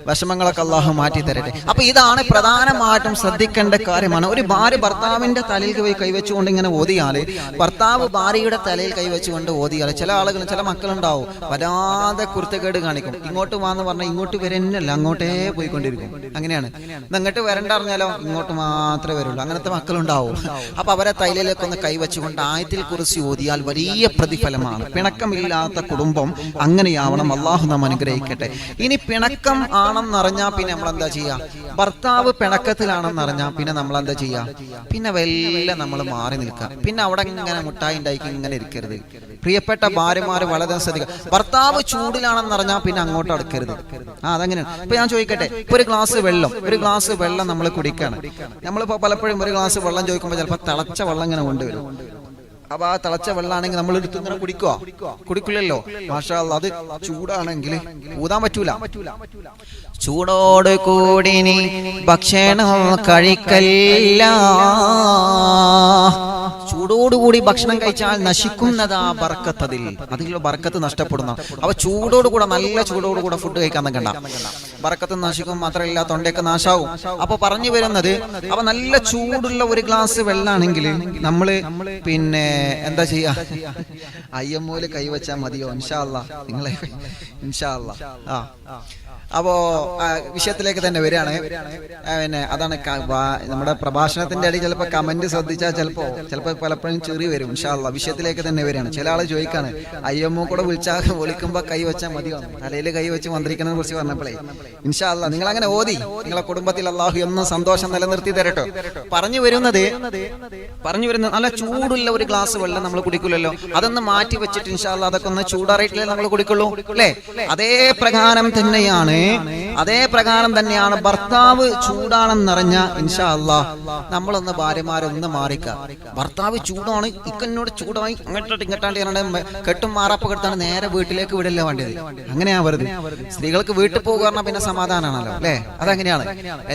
വിഷമങ്ങളൊക്കെ അള്ളാഹു മാറ്റി തരട്ടെ. അപ്പൊ ഇതാണ് പ്രധാനമായിട്ടും ശ്രദ്ധിക്കേണ്ട കാര്യമാണ്. ഒരു ഭാര്യ ഭർത്താവിന്റെ തലയിൽ കൈവച്ചുകൊണ്ട് ഇങ്ങനെ ഓതിയാല്, ഭർത്താവ് ഭാര്യയുടെ തലയിൽ കൈവച്ചുകൊണ്ട് ഓതിയാല്, ചില ആളുകൾ ചില മക്കളുണ്ടാവും വല്ലാതെ കുരുത്തക്കേട് കാണിക്കും. ഇങ്ങോട്ട് വാന്ന് പറഞ്ഞാൽ ഇങ്ങോട്ട് വരന്നല്ല, അങ്ങോട്ടേ പോയിക്കൊണ്ടിരിക്കും. അങ്ങനെയാണ്. ഇങ്ങോട്ട് വരണ്ട അറിഞ്ഞാലോ ഇങ്ങോട്ട് മാത്രമേ വരുള്ളൂ. അങ്ങനത്തെ മക്കളുണ്ടാവും. അപ്പൊ അവരെ തലയിലേക്കൊന്ന് കൈവച്ചുകൊണ്ട് ആയത്തിൽ കുറിച്ച് ഓതിയാൽ വലിയ പ്രതിഫലമാണ്. പിണക്കമില്ലാത്ത കുടുംബം അങ്ങനെയാവണം. അള്ളാഹു നാം അനുഗ്രഹിക്കട്ടെ. ഇനി പിണക്കം ആണെന്നറിഞ്ഞാൽ പിന്നെ നമ്മളെന്താ ചെയ്യാ? ഭർത്താവ് പിണക്കത്തിലാണെന്നറിഞ്ഞാൽ പിന്നെ നമ്മളെന്താ ചെയ്യാ? പിന്നെ വല്ല നമ്മൾ മാറി നിൽക്കാം. പിന്നെ അവിടെ ഇങ്ങനെ മുട്ടായി ഉണ്ടാക്കി ഇങ്ങനെ ഇരിക്കരുത്. പ്രിയപ്പെട്ട ഭാര്യമാര് വളരെ ശ്രദ്ധിക്കുക. ഭർത്താവ് ചൂടിലാണെന്നറിഞ്ഞാൽ പിന്നെ അങ്ങോട്ട് അടുക്കരുത്. അതങ്ങനെയാണ്. ഇപ്പൊ ഞാൻ ചോദിക്കട്ടെ, ഇപ്പൊ ഒരു ഗ്ലാസ് വെള്ളം നമ്മൾ കുടിക്കാണ്. നമ്മളിപ്പോ പലപ്പോഴും ഒരു ഗ്ലാസ് വെള്ളം ചോദിക്കുമ്പോൾ ചിലപ്പോൾ തിളച്ച വെള്ളം ഇങ്ങനെ കൊണ്ടുവരും. അപ്പൊ ആ തിളച്ച വെള്ളമാണെങ്കിൽ നമ്മൾ എടുത്ത് ഇങ്ങനെ കുടിക്കില്ലല്ലോ. മാഷാ അല്ലാഹ്, അത് ചൂടാണെങ്കിൽ ഊതാൻ പറ്റൂല. ചൂടോട് കൂടി നീ ഭക്ഷണം കഴിക്കല്ല, ചൂടോടുകൂടി ഭക്ഷണം കഴിച്ചാൽ നശിക്കുന്നതാ ബർക്കത്തതിൽ, അതിലുള്ള ബർക്കത്ത് നഷ്ടപ്പെടുന്ന. അപ്പൊ ചൂടോടുകൂടെ, നല്ല ചൂടോടുകൂടെ ഫുഡ് കഴിക്കാൻ നിൽക്കണ്ട, ബർക്കത്ത് നശിക്കും. മാത്രമല്ല തൊണ്ടയൊക്കെ നാശാവും. അപ്പൊ പറഞ്ഞു വരുന്നത്, അപ്പൊ നല്ല ചൂടുള്ള ഒരു ഗ്ലാസ് വെള്ളാണെങ്കിൽ നമ്മള് പിന്നെ എന്താ ചെയ്യാ? അയ്യമ്മൂല് കൈവച്ചാൽ മതിയോ? ഇൻഷാ അല്ലാഹ് നിങ്ങളെ ഇൻഷാ അല്ലാഹ്. അപ്പോ വിഷയത്തിലേക്ക് തന്നെ വരികയാണ്. പിന്നെ അതാണ് നമ്മുടെ പ്രഭാഷണത്തിന്റെ അടി ചിലപ്പോൾ കമന്റ് ശ്രദ്ധിച്ചാൽ ചിലപ്പോൾ പലപ്പോഴും ചെറിയ വരും. ഇൻഷാ അല്ലാഹ് വിഷയത്തിലേക്ക് തന്നെ വരികയാണ്. ചില ആള് ചോദിക്കാണ്, അയ്യമ്മ കൂടെ വിളിക്കുമ്പോ കൈ വെച്ചാൽ മതിയോ? തലയിൽ കൈ വെച്ച് മന്ത്രിക്കണെ കുറിച്ച് പറഞ്ഞപ്പോഴേ ഇൻഷാ അല്ലാഹ് നിങ്ങൾ അങ്ങനെ ഓതി നിങ്ങളെ കുടുംബത്തിൽ അള്ളാഹു എന്നും സന്തോഷം നിലനിർത്തി തരട്ടോ. പറഞ്ഞു വരുന്നത് നല്ല ചൂടുള്ള ഒരു ഗ്ലാസ് വെള്ളം നമ്മൾ കുടിക്കില്ലല്ലോ, അതൊന്ന് മാറ്റി വെച്ചിട്ട് ഇൻഷാ അല്ലാഹ് അതൊക്കെ ഒന്ന് ചൂടാറിയിട്ടില്ലേ നമ്മൾ കുടിക്കുള്ളൂ അല്ലേ? അതേ പ്രകാരം തന്നെയാണ് ഭർത്താവ് ചൂടാണെന്നറിഞ്ഞ ഇൻഷാ അല്ലാഹ് നമ്മളൊന്ന് ഭാര്യമാരൊന്ന് മാറിക്ക. ഭർത്താവ് ചൂടാണ്, ഇക്കന്നോട് ചൂടായി ഇങ്ങോട്ടാണ്ട് കെട്ടും മാറാപ്പ് കെടുത്താണ് നേരെ വീട്ടിലേക്ക് വിടല്ലേ വേണ്ടത്. അങ്ങനെയാ വെറുതെ. സ്ത്രീകൾക്ക് വീട്ടിൽ പോകുക പിന്നെ സമാധാനമാണല്ലോ അല്ലെ? അതങ്ങനെയാണ്.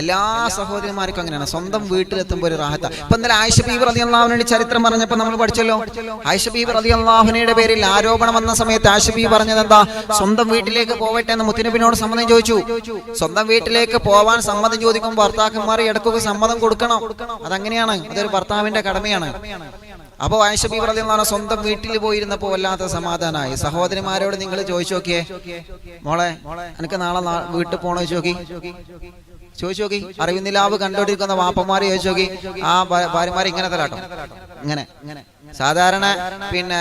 എല്ലാ സഹോദരിമാർക്കും അങ്ങനെയാണ്. സ്വന്തം വീട്ടിലെത്തുമ്പോൾ ഒരു റാഹത്ത. ഇപ്പൊ ഇന്നലെ ആയിഷ ബീവി റളിയല്ലാഹു അൻഹയുടെ ചരിത്രം പറഞ്ഞപ്പോ നമ്മൾ പഠിച്ചല്ലോ. ആയിഷ ബീവി റളിയല്ലാഹു അൻഹയുടെ പേരിൽ ആരോപണം വന്ന സമയത്ത് ആയിഷ ബീവി പറഞ്ഞത് എന്താ? സ്വന്തം വീട്ടിലേക്ക് പോവട്ടെ എന്ന് മുത്തുനബിയോട് സമ്മതം ചോദിച്ചു. സ്വന്തം വീട്ടിലേക്ക് പോവാൻ സമ്മതം ചോദിക്കുമ്പോൾ ഭർത്താക്കന്മാർ ഇടയ്ക്കൊക്കെ സമ്മതം കൊടുക്കണം. അതങ്ങനെയാണ്, അതൊരു ഭർത്താവിന്റെ കടമയാണ്. അപ്പൊ ആയിഷ ബീവി റളിയല്ലാഹു അൻഹ സ്വന്തം വീട്ടിൽ പോയിരുന്നപ്പോ വല്ലാത്ത സമാധാനമായി. സഹോദരിമാരോട് നിങ്ങൾ ചോദിച്ചു നോക്കിയേ, മോളെ എനിക്ക് നാളെ വീട്ടിൽ പോണോ ചോദിച്ചു നോക്കി. അറിവിനിലാവ് കണ്ടോണ്ടിരിക്കുന്ന വാപ്പന്മാര് ചോദിച്ചു നോക്കി. ആ ഭാര്യമാര് ഇങ്ങനെ തലാട്ടോ, ഇങ്ങനെ സാധാരണ പിന്നെ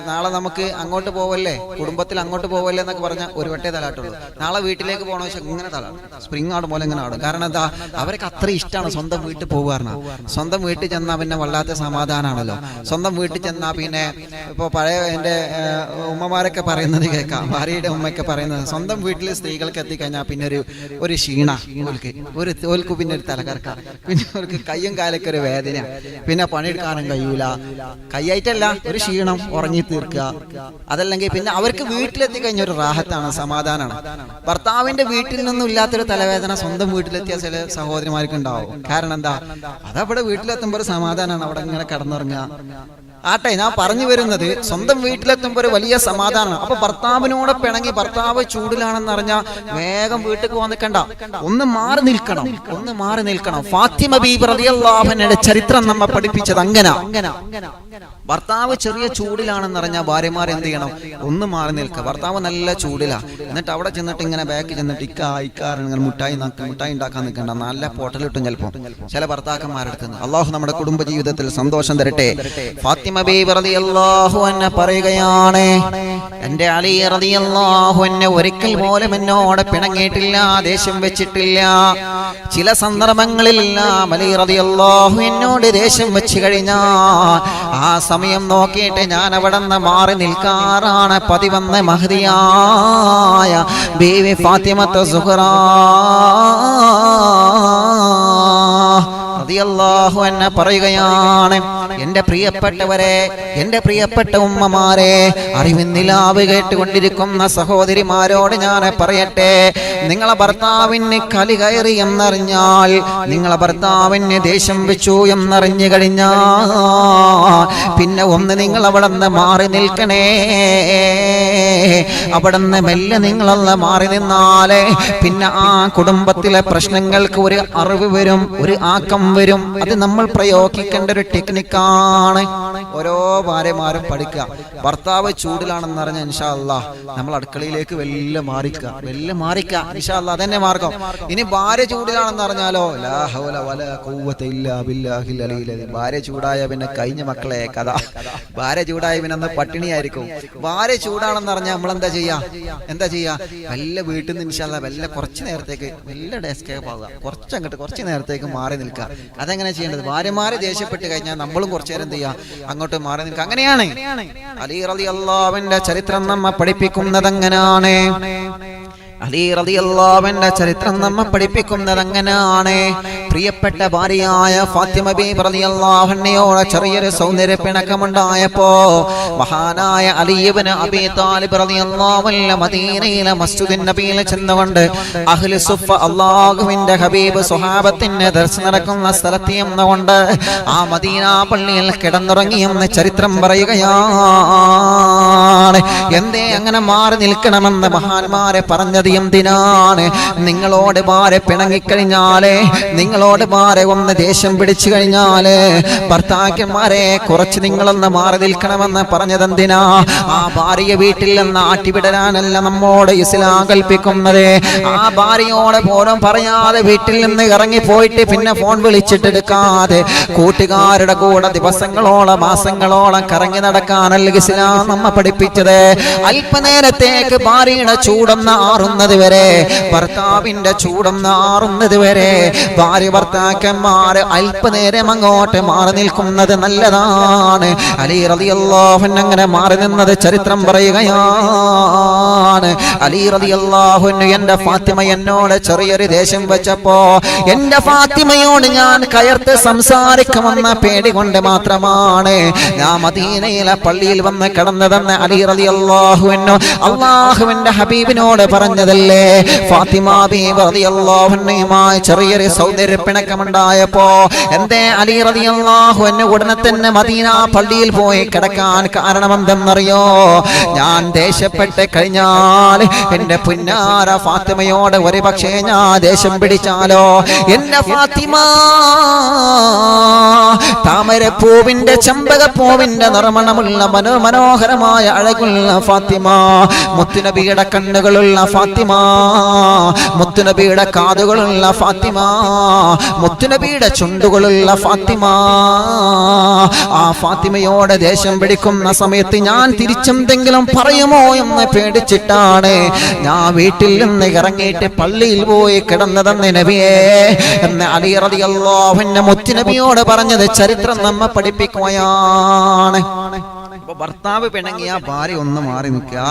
നാളെ നമുക്ക് അങ്ങോട്ട് പോവല്ലേ, കുടുംബത്തിൽ അങ്ങോട്ട് പോവല്ലേ എന്നൊക്കെ പറഞ്ഞാൽ ഒരു വട്ടേ തലാട്ടുള്ളൂ. നാളെ വീട്ടിലേക്ക് പോകണമെന്ന് വെച്ചാൽ ഇങ്ങനെ തലാട്ടും, സ്പ്രിങ് ആടും പോലെ ഇങ്ങനെ ആടും. കാരണം എന്താ? അവർക്ക് അത്ര ഇഷ്ടമാണ് സ്വന്തം വീട്ടിൽ പോകുക. സ്വന്തം വീട്ടിൽ ചെന്നാൽ പിന്നെ വല്ലാത്ത സമാധാനമാണല്ലോ. സ്വന്തം വീട്ടിൽ ചെന്നാൽ പിന്നെ ഇപ്പോൾ പഴയ എൻ്റെ ഉമ്മമാരൊക്കെ പറയുന്നത് കേൾക്കാം, ഭാര്യയുടെ ഉമ്മയൊക്കെ പറയുന്നത്, സ്വന്തം വീട്ടിൽ സ്ത്രീകൾക്ക് എത്തിക്കഴിഞ്ഞാൽ പിന്നെ ഒരു ക്ഷീണ, ഓൽക്ക് പിന്നെ ഒരു തലകറക്ക, പിന്നെ അവർക്ക് കയ്യും കാലൊക്കെ ഒരു വേദന, പിന്നെ പണിയെടുക്കാനും കഴിയൂല. കൈയായിട്ടല്ല, ഒരു ക്ഷീണം, ഉറങ്ങി തീർക്കുക. അതല്ലെങ്കിൽ പിന്നെ അവർക്ക് വീട്ടിലെത്തി കഴിഞ്ഞ ഒരു റാഹത്താണ്, സമാധാനമാണ്. ഭർത്താവിന്റെ വീട്ടിൽ നിന്നും ഇല്ലാത്തൊരു തലവേദന സ്വന്തം വീട്ടിലെത്തിയ ചില സഹോദരിമാർക്ക് ഉണ്ടാവും. കാരണം എന്താ? അതവിടെ വീട്ടിലെത്തുമ്പോൾ ഒരു സമാധാനമാണ്, അവിടെ ഇങ്ങനെ കിടന്നുറങ്ങുക. ആട്ടെ, ഞാൻ പറഞ്ഞു വരുന്നത് സ്വന്തം വീട്ടിലെത്തുമ്പോൾ ഒരു വലിയ സമാധാനമാണ്. അപ്പൊ ഭർത്താവിനോട് പിണങ്ങി ഭർത്താവ് ചൂടിലാണെന്ന് അറിഞ്ഞാൽ വേഗം വീട്ടിൽ പോകാൻ നിൽക്കണ്ട, ഒന്ന് മാറി നിൽക്കണം. ഫാത്തിമ ബീബി റളിയല്ലാഹു അൻഹയുടെ ചരിത്രം നമ്മെ പഠിപ്പിച്ചത് അങ്ങനെ. ഭർത്താവ് ചെറിയ ചൂടിലാണെന്ന് അറിഞ്ഞാൽ ഭാര്യമാർ എന്ത് ചെയ്യണം? ഒന്ന് മാറി നിൽക്കുക. ഭർത്താവ് നല്ല ചൂടിലാ, എന്നിട്ട് അവിടെ ചെന്നിട്ട് ഇങ്ങനെ ബാക്കിൽ ചെന്നിട്ട് ഇങ്ങനെ മുട്ടായി ഉണ്ടാക്കാൻ നിൽക്കണ്ട, നല്ല പൊട്ടലിട്ടും ചിലപ്പോൾ ചില ഭർത്താക്കന്മാരെടുത്ത്. അള്ളാഹു നമ്മുടെ കുടുംബ ജീവിതത്തിൽ സന്തോഷം തരട്ടെ. ഫാത്തിമ ബീവി റളിയല്ലാഹു അൻഹ പറയുകയാണ്, എന്റെ അലി റളിയല്ലാഹു അൻഹു ഒരിക്കൽ പോലും എന്നോട് പിണങ്ങിയിട്ടില്ല, ദേഷ്യം വെച്ചിട്ടില്ല. ചില സന്ദർഭങ്ങളിൽ അലി റളിയല്ലാഹു എന്നോട് ദേഷ്യം വെച്ച് കഴിഞ്ഞാൽ ആ സമയം നോക്കിയിട്ട് ഞാൻ അവിടെ നിന്ന് മാറി നിൽക്കാറാണ് പതിവെന്ന് മഹദിയായ ബീവി ഫാത്തിമത്ത് സുഹ്റാ റളിയല്ലാഹു അൻഹ പറയുകയാണ്, എന്റെ പ്രിയപ്പെട്ടവരെ, എന്റെ പ്രിയപ്പെട്ട ഉമ്മമാരെ, അറിവിന്നിലാവ് കേട്ടുകൊണ്ടിരിക്കുന്ന സഹോദരിമാരോട് ഞാൻ പറയട്ടെ, നിങ്ങളെ ഭർത്താവിന് കലി കയറി എന്നറിഞ്ഞാൽ, നിങ്ങളെ ഭർത്താവിന് ദേഷ്യം വെച്ചു എന്നറിഞ്ഞു കഴിഞ്ഞാൽ പിന്നെ ഒന്ന് നിങ്ങൾ അവിടെ നിന്ന് മാറി നിൽക്കണേ. അവിടെ നിന്ന് മെല്ലെ നിങ്ങളൊന്ന് മാറി നിന്നാലേ പിന്നെ ആ കുടുംബത്തിലെ പ്രശ്നങ്ങൾക്ക് ഒരു അറിവ് വരും, ഒരു ആക്കം വരും. അത് നമ്മൾ പ്രയോഗിക്കേണ്ട ഒരു ടെക്നിക്കാണ്. ഓരോ ഭാര്യമാരും പഠിക്കുക. ഭർത്താവ് ചൂടിലാണെന്ന് പറഞ്ഞാൽ ഇൻഷാ അല്ലാഹ് നമ്മൾ അടുക്കളയിലേക്ക് വെല്ലെ മാറിക്ക ഇൻഷാ അല്ലാഹ്, അതന്നെ മാർഗം. ഇനി ഭാര്യ ചൂടിലാണെന്ന് പറഞ്ഞാലോ ലാ ഹൗല വലാ ഖുവത ഇല്ലാ ബില്ലാഹിൽ അലിയിൽ അദീം. ഭാര്യ ചൂടായ പിന്നെ കഴിഞ്ഞ മക്കളെ കഥ. ഭാര്യ ചൂടായ പിന്നെ അന്ന് പട്ടിണിയായിരിക്കും. ഭാര്യ ചൂടാണെന്ന് പറഞ്ഞാൽ നമ്മൾ എന്താ ചെയ്യാ വല്ല വീട്ടിൽ നിന്ന് ഇൻഷാ അല്ലാഹ് വല്ല കുറച്ച് നേരത്തേക്ക് വല്ല ഡെസ്കേപ്പ് ആവുക, കുറച്ച് നേരത്തേക്ക് മാറി നിൽക്കുക. അതെങ്ങനെ ചെയ്യേണ്ടത്? ഭാര്യമാരെ ദേഷ്യപ്പെട്ട് കഴിഞ്ഞാൽ നമ്മളും കുറച്ചു നേരം എന്ത് ചെയ്യുക, അങ്ങോട്ട് മാറി നിൽക്കുക. അങ്ങനെയാണ് അലി റളിയല്ലാഹുവിന്റെ ചരിത്രം നമ്മെ പഠിപ്പിക്കുന്നത്. അങ്ങനെയാണ് അലി റളിയല്ലാഹുവിന്റെ ചരിത്രം നമ്മെ പഠിപ്പിക്കുന്നത്. അങ്ങനെയാണ് പ്രിയപ്പെട്ട ഭാര്യയായ ഫാത്തിമ ബീവി റളിയല്ലാഹു അൻഹയോട് ചെറിയൊരു സൗന്ദര്യ പിണക്കമുണ്ടായപ്പോ മഹാനായ അലി ഇബ്നു അബീ താലിബ് റളിയല്ലാഹു അൻഹു മദീനയിലെ മസ്ജിദുൻ നബിയിൽ ചെന്നുകൊണ്ട് അഹ്ലു സുഫ, അല്ലാഹുവിന്റെ ഹബീബ് സ്വഹാബത്തിന്റെ ദർശനം നടക്കുന്ന സ്ഥലത്ത് ചെന്നുകൊണ്ട് ആ മദീന പള്ളിയിൽ കിടന്നുറങ്ങിയെന്ന് ചരിത്രം പറയുകയാണ്. എന്തേ അങ്ങനെ മാറി നിൽക്കണമെന്ന് മഹാന്മാരെ പറഞ്ഞത് എന്തിനാണ്? നിങ്ങളോട് ഭാര്യ പിണങ്ങിക്കഴിഞ്ഞാല്, നിങ്ങളോട് ഭാര്യ ഒന്ന് ദേഷ്യം പിടിച്ചു കഴിഞ്ഞാല് ഭർത്താക്കന്മാരെ കുറച്ച് നിങ്ങളൊന്ന് മാറി നിൽക്കണമെന്ന് പറഞ്ഞത് എന്തിനാ? ആ ഭാര്യയെ വീട്ടിൽ നിന്ന് ആട്ടിവിടാനല്ല നമ്മോട് ഇസ്ലാം കൽപ്പിക്കുന്നത്. ആ ഭാര്യയോട് പോലും പറയാതെ വീട്ടിൽ നിന്ന് ഇറങ്ങി പോയിട്ട് പിന്നെ ഫോൺ വിളിച്ചിട്ടെടുക്കാതെ കൂട്ടുകാരുടെ കൂടെ ദിവസങ്ങളോളം മാസങ്ങളോളം കറങ്ങി നടക്കാനല്ല ഇസ്ലാം നമ്മ പഠിപ്പിച്ചത്. അല്പനേരത്തേക്ക് ഭാര്യയുടെ ചൂടൊന്ന് ആറുന്നത് വരെ, ഭർത്താവിന്റെ ചൂടൊന്ന് ആറുന്നത് വരെ ഭാര്യ ഭർത്താക്കന്മാര് അല്പനേരം അങ്ങോട്ട് മാറി നിൽക്കുന്നത് നല്ലതാണ്. അലി റളിയല്ലാഹു അൻഹു അങ്ങനെ മാറി നിന്നത് ചരിത്രം പറയുകയാണ്. അലി റളിയല്ലാഹു അൻഹു, എന്റെ ഫാത്തിമ എന്നോട് ചെറിയൊരു ദേഷ്യം വെച്ചപ്പോ എന്റെ ഫാത്തിമയോട് ഞാൻ കയർത്ത് സംസാരിക്കുമെന്ന പേടി കൊണ്ട് മാത്രമാണ് ഞാൻ മദീനയിലെ പള്ളിയിൽ വന്ന് കിടന്നതെന്ന് അലി റളിയല്ലാഹു അൻഹു അല്ലാഹുവിന്റെ ഹബീബിനോട് പറഞ്ഞതല്ലേ. ഫാത്തിമ ബീവി റളിയല്ലാഹു അൻഹയുമായി ചെറിയൊരു സൗന്ദര്യ പിണക്കമുണ്ടായപ്പോ എന്തേ അലി റളിയല്ലാഹു അൻഹു ഉടനെ തന്നെ മദീന പള്ളിയിൽ പോയി കിടക്കാൻ കാരണം എന്തെന്നറിയോ? ഞാൻ ദേഷ്യപ്പെട്ട് കഴിഞ്ഞാൽ എന്റെ പുന്നാര ഫാത്തിമയോട് ഒരു പക്ഷേ ഞാൻ ദേഷ്യം പിടിച്ചാലോ, എന്റെ ഫാത്തിമ താമരപ്പൂവിന്റെ ചെമ്പകപ്പൂവിന്റെ നിർമ്മണമുള്ള മനോഹരമായ അഴകുള്ള ഫാത്തിമ, മുത്തുനബിയുടെ കണ്ണുകളുള്ള ഫാത്തിമ, മുത്തുനബിയുടെ കാതുകളുള്ള ഫാത്തിമ, മുത്തുനബിയുടെ ചുണ്ടുകളുള്ള ഫാത്തിമ. ആ ഫാത്തിമയോട് ദേഷ്യം പിടിക്കുന്ന സമയത്ത് ഞാൻ തിരിച്ചെന്തെങ്കിലും പറയുമോ എന്ന് പേടിച്ചിട്ടാണ് ഞാൻ വീട്ടിൽ നിന്ന് ഇറങ്ങിയിട്ട് പള്ളിയിൽ പോയി കിടന്നതെന്ന് നബിയേ എന്ന് അലി റളിയല്ലാഹു അൻഹു മുത്തുനബിയോട് പറഞ്ഞത് ചരിത്രം നമ്മെ പഠിപ്പിക്കുകയാണ്. ഭർത്താവ് പിണങ്ങിയ ഭാര്യ ഒന്ന് മാറി നിൽക്കുക,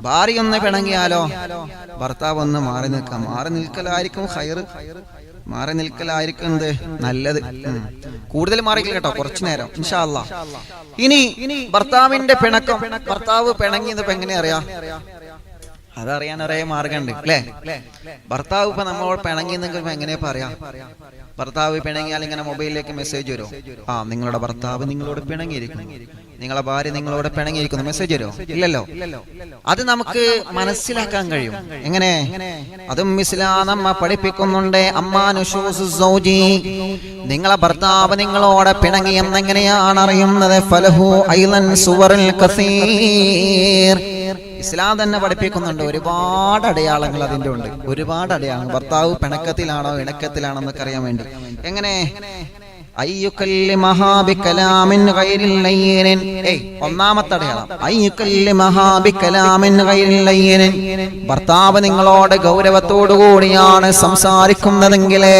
ഭാര്യ ഒന്ന് പിണങ്ങിയാലോ ഭർത്താവ് ഒന്ന് മാറി നിൽക്കാം. മാറി നിൽക്കലായിരിക്കും ഖൈർ, മാറി നിൽക്കലായിരിക്കും എന്ത് നല്ലത്. കൂടുതൽ മാറിക്കില്ല കേട്ടോ, കുറച്ചു നേരം ഇൻഷാ അല്ലാഹ്. ഇനി ഭർത്താവിന്റെ പിണക്കം, ഭർത്താവ് പിണങ്ങിയത് ഇപ്പൊ എങ്ങനെ അറിയാം? അതറിയാൻ ഒരേ മാർഗമുണ്ട് അല്ലേ? ഭർത്താവ് ഇപ്പൊ നമ്മളോട് പിണങ്ങി നിങ്ങൾക്ക് എങ്ങനെയാ പറയാ? ഭർത്താവ് പിണങ്ങിയാൽ ഇങ്ങനെ മൊബൈലിലേക്ക് മെസ്സേജ് വരും, ആ നിങ്ങളുടെ ഭർത്താവ് നിങ്ങളോട് പിണങ്ങിയിരിക്കുന്നു, നിങ്ങളെ ഭാര്യ നിങ്ങളോട് പിണങ്ങിയിരിക്കുന്നു, മെസ്സേജ് വരും? ഇല്ലല്ലോ. അത് നമുക്ക് മനസ്സിലാക്കാൻ കഴിയും. എങ്ങനെ? അതും ഇസ്ലാം നമ്മ പഠിപ്പിക്കുന്നുണ്ട്. നിങ്ങളെ ഭർത്താവ് നിങ്ങളോട് പിണങ്ങി എന്നെങ്ങനെയാണ് അറിയുന്നത്? ഫലഹു ഐലൻ സുവറിൽ കസീർ. ഇസ്ലാം തന്നെ പഠിപ്പിക്കുന്നുണ്ട്. ഒരുപാട് അടയാളങ്ങൾ അതിന്റെ ഉണ്ട്, ഒരുപാട് അടയാളങ്ങൾ. ഭർത്താവ് പിണക്കത്തിലാണോ ഇണക്കത്തിലാണോ എന്നൊക്കെ അറിയാൻ വേണ്ടി. എങ്ങനെ? ഒന്നാമത്തെ അടയാളം ഭർത്താവ് നിങ്ങളോട് ഗൗരവത്തോടുകൂടിയാണ് സംസാരിക്കുന്നതെങ്കിലേ,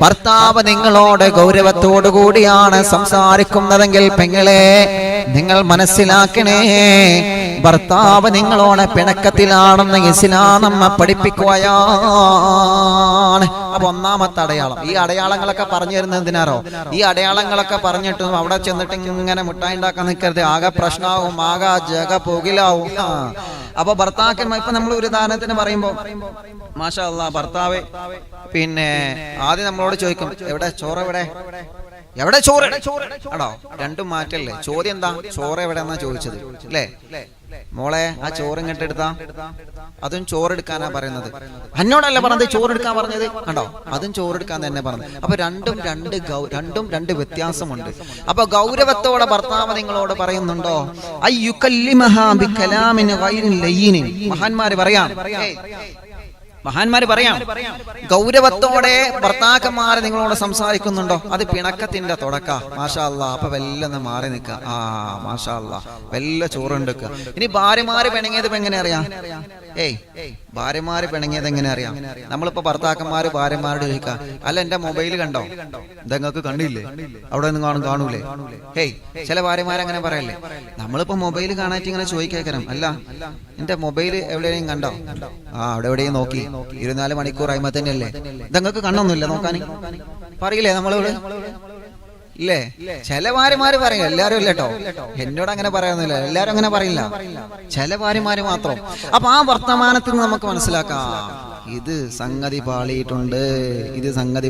ഭർത്താവ് നിങ്ങളോട് ഗൗരവത്തോടു കൂടിയാണ് സംസാരിക്കുന്നതെങ്കിൽ പെങ്ങളെ നിങ്ങൾ മനസ്സിലാക്കണേ, ഭർത്താവ് നിങ്ങളോട് പിണക്കത്തിലാണെന്ന് ഇസ്ലാം നമ്മെ പഠിപ്പിക്കുകയാണ്. അപ്പൊ ഒന്നാമത്തെ അടയാളം. ഈ അടയാളങ്ങളൊക്കെ പറഞ്ഞു തരുന്നത് എന്തിനാറോ? ഈ അടയാളങ്ങളൊക്കെ പറഞ്ഞിട്ടും അവിടെ ചെന്നിട്ട് ഇങ്ങനെ മുട്ടായി ഉണ്ടാക്കാൻ നിൽക്കരുത്. ആകെ പ്രശ്നമാവും, ആകെ ജഗ പോകിലാവും. അപ്പൊ ഭർത്താക്കന്മാർ, ഇപ്പൊ നമ്മൾ ഒരു ഉദാഹരണത്തിന് പറയുമ്പോ മാഷാ അല്ലാഹ് ഭർത്താവ് പിന്നെ ആദ്യം നമ്മളോട് ചോദിക്കും, എവിടെ ചോറ്, എവിടെ ചോറ് ആണോ? രണ്ടും മാറ്റല്ലേ? ചോദ്യം എന്താ? ചോറ് എവിടെ എന്നാ ചോദിച്ചത് അല്ലേ? മോളെ ആ ചോറ് ഇങ്ങോട്ട് എടുത്താ, അതും ചോറെടുക്കാനാ പറയുന്നത്. എന്നോടല്ല പറഞ്ഞത് ചോറെടുക്കാൻ പറഞ്ഞത്, കണ്ടോ? അതും ചോറെടുക്കാൻ തന്നെ പറഞ്ഞത്. അപ്പൊ രണ്ടും രണ്ട് വ്യത്യാസമുണ്ട്. അപ്പൊ ഗൗരവത്തോടെ ഭർത്താവ് നിങ്ങളോട് പറയുന്നുണ്ടോ? മഹാന്മാര് പറയാം ഗൗരവത്തോടെ ഭർത്താക്കന്മാരെ നിങ്ങളോട് സംസാരിക്കുന്നുണ്ടോ? അത് പിണക്കത്തിന്റെ തുടക്ക. മാഷാ അല്ലാഹ്. അപ്പൊ വെല്ലൊന്ന് മാറി നിൽക്കുക. ആ മാഷാ അല്ലാഹ്, വെല്ല ചോറുണ്ടെക്കുക. ഇനി ഭാര്യമാര് പിണങ്ങിയത് എങ്ങനെ അറിയാം? ഭാര്യമാര് പിണങ്ങിയത് എങ്ങനെ അറിയാം? നമ്മളിപ്പോ ഭർത്താക്കന്മാര് ഭാര്യമാരോട് ചോദിക്കുക, അല്ല എന്റെ മൊബൈൽ കണ്ടോ? ഇതെങ്ങൾക്ക് കണ്ടില്ലേ? അവിടെ നിന്ന് കാണൂലേ? ചില ഭാര്യമാരങ്ങനെ പറയല്ലേ. നമ്മളിപ്പോ മൊബൈൽ കാണാറ്റ് ഇങ്ങനെ ചോദിക്കേക്കരം, അല്ല എന്റെ മൊബൈൽ എവിടെയും കണ്ടോ? ആ അവിടെ എവിടെയും നോക്കി, 24 മണിക്കൂർ ആയ്മ തന്നെയല്ലേ? ഇതങ്ങൾക്ക് കണ്ണൊന്നുമില്ല നോക്കാൻ പറയില്ലേ നമ്മളിവിടെ? ഇല്ലേ? ചില ഭാര്യമാര് പറയും, എല്ലാരും ഇല്ല കേട്ടോ, എന്നോട് അങ്ങനെ പറയാന്നില്ല, എല്ലാരും അങ്ങനെ പറയില്ല, ചില ഭാര്യമാര് മാത്രം. അപ്പൊ ആ വർത്തമാനത്തിൽ നിന്ന് നമുക്ക് മനസ്സിലാക്കാം, ഇത് സംഗതി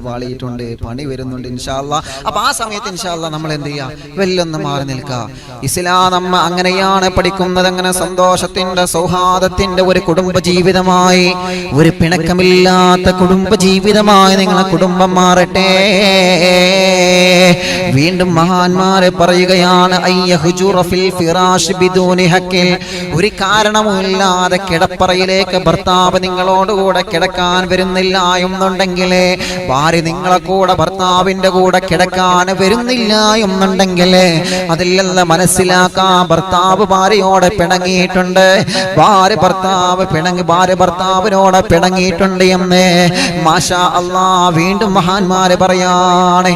പാളിയിട്ടുണ്ട്, പണി വരുന്നുണ്ട് ഇൻഷാ അല്ലാഹ്. അപ്പൊ ആ സമയത്ത് ഇൻഷാ അല്ലാഹ് നമ്മൾ എന്ത് ചെയ്യാ? വെല്ലൊന്ന് മാറി നിൽക്കുക. ഇസ്ലാം നമ്മ അങ്ങനെയാണ് പഠിക്കുന്നത്. അങ്ങനെ സന്തോഷത്തിന്റെ സൗഹാർദ്ദത്തിന്റെ ഒരു കുടുംബ ജീവിതമായി, ഒരു പിണക്കമില്ലാത്ത കുടുംബ ജീവിതമായി നിങ്ങളെ കുടുംബം മാറട്ടെ. വീണ്ടും മഹാന്മാരെ പറയുകയാണ്, ഒരു കാരണവുമില്ലാതെ കിടപ്പറയിലേക്ക് ഭർത്താവ് നിങ്ങളോടുകൂടെ കിടക്കാൻ വരുന്നില്ല എന്നുണ്ടെങ്കിൽ, ഭാര്യ നിങ്ങളെ കൂടെ ഭർത്താവിന്റെ കൂടെ കിടക്കാൻ വരുന്നില്ല എന്നുണ്ടെങ്കിൽ അതിലെല്ലാം മനസ്സിലാക്കാം, ഭർത്താവ് ഭാര്യയോട് പിണങ്ങിയിട്ടുണ്ട്, ഭാര്യ ഭർത്താവിനോട് പിണങ്ങിയിട്ടുണ്ട് എന്ന്. മാഷാ അല്ലാഹ്. വീണ്ടും മഹാന്മാരെ പറയാണ്,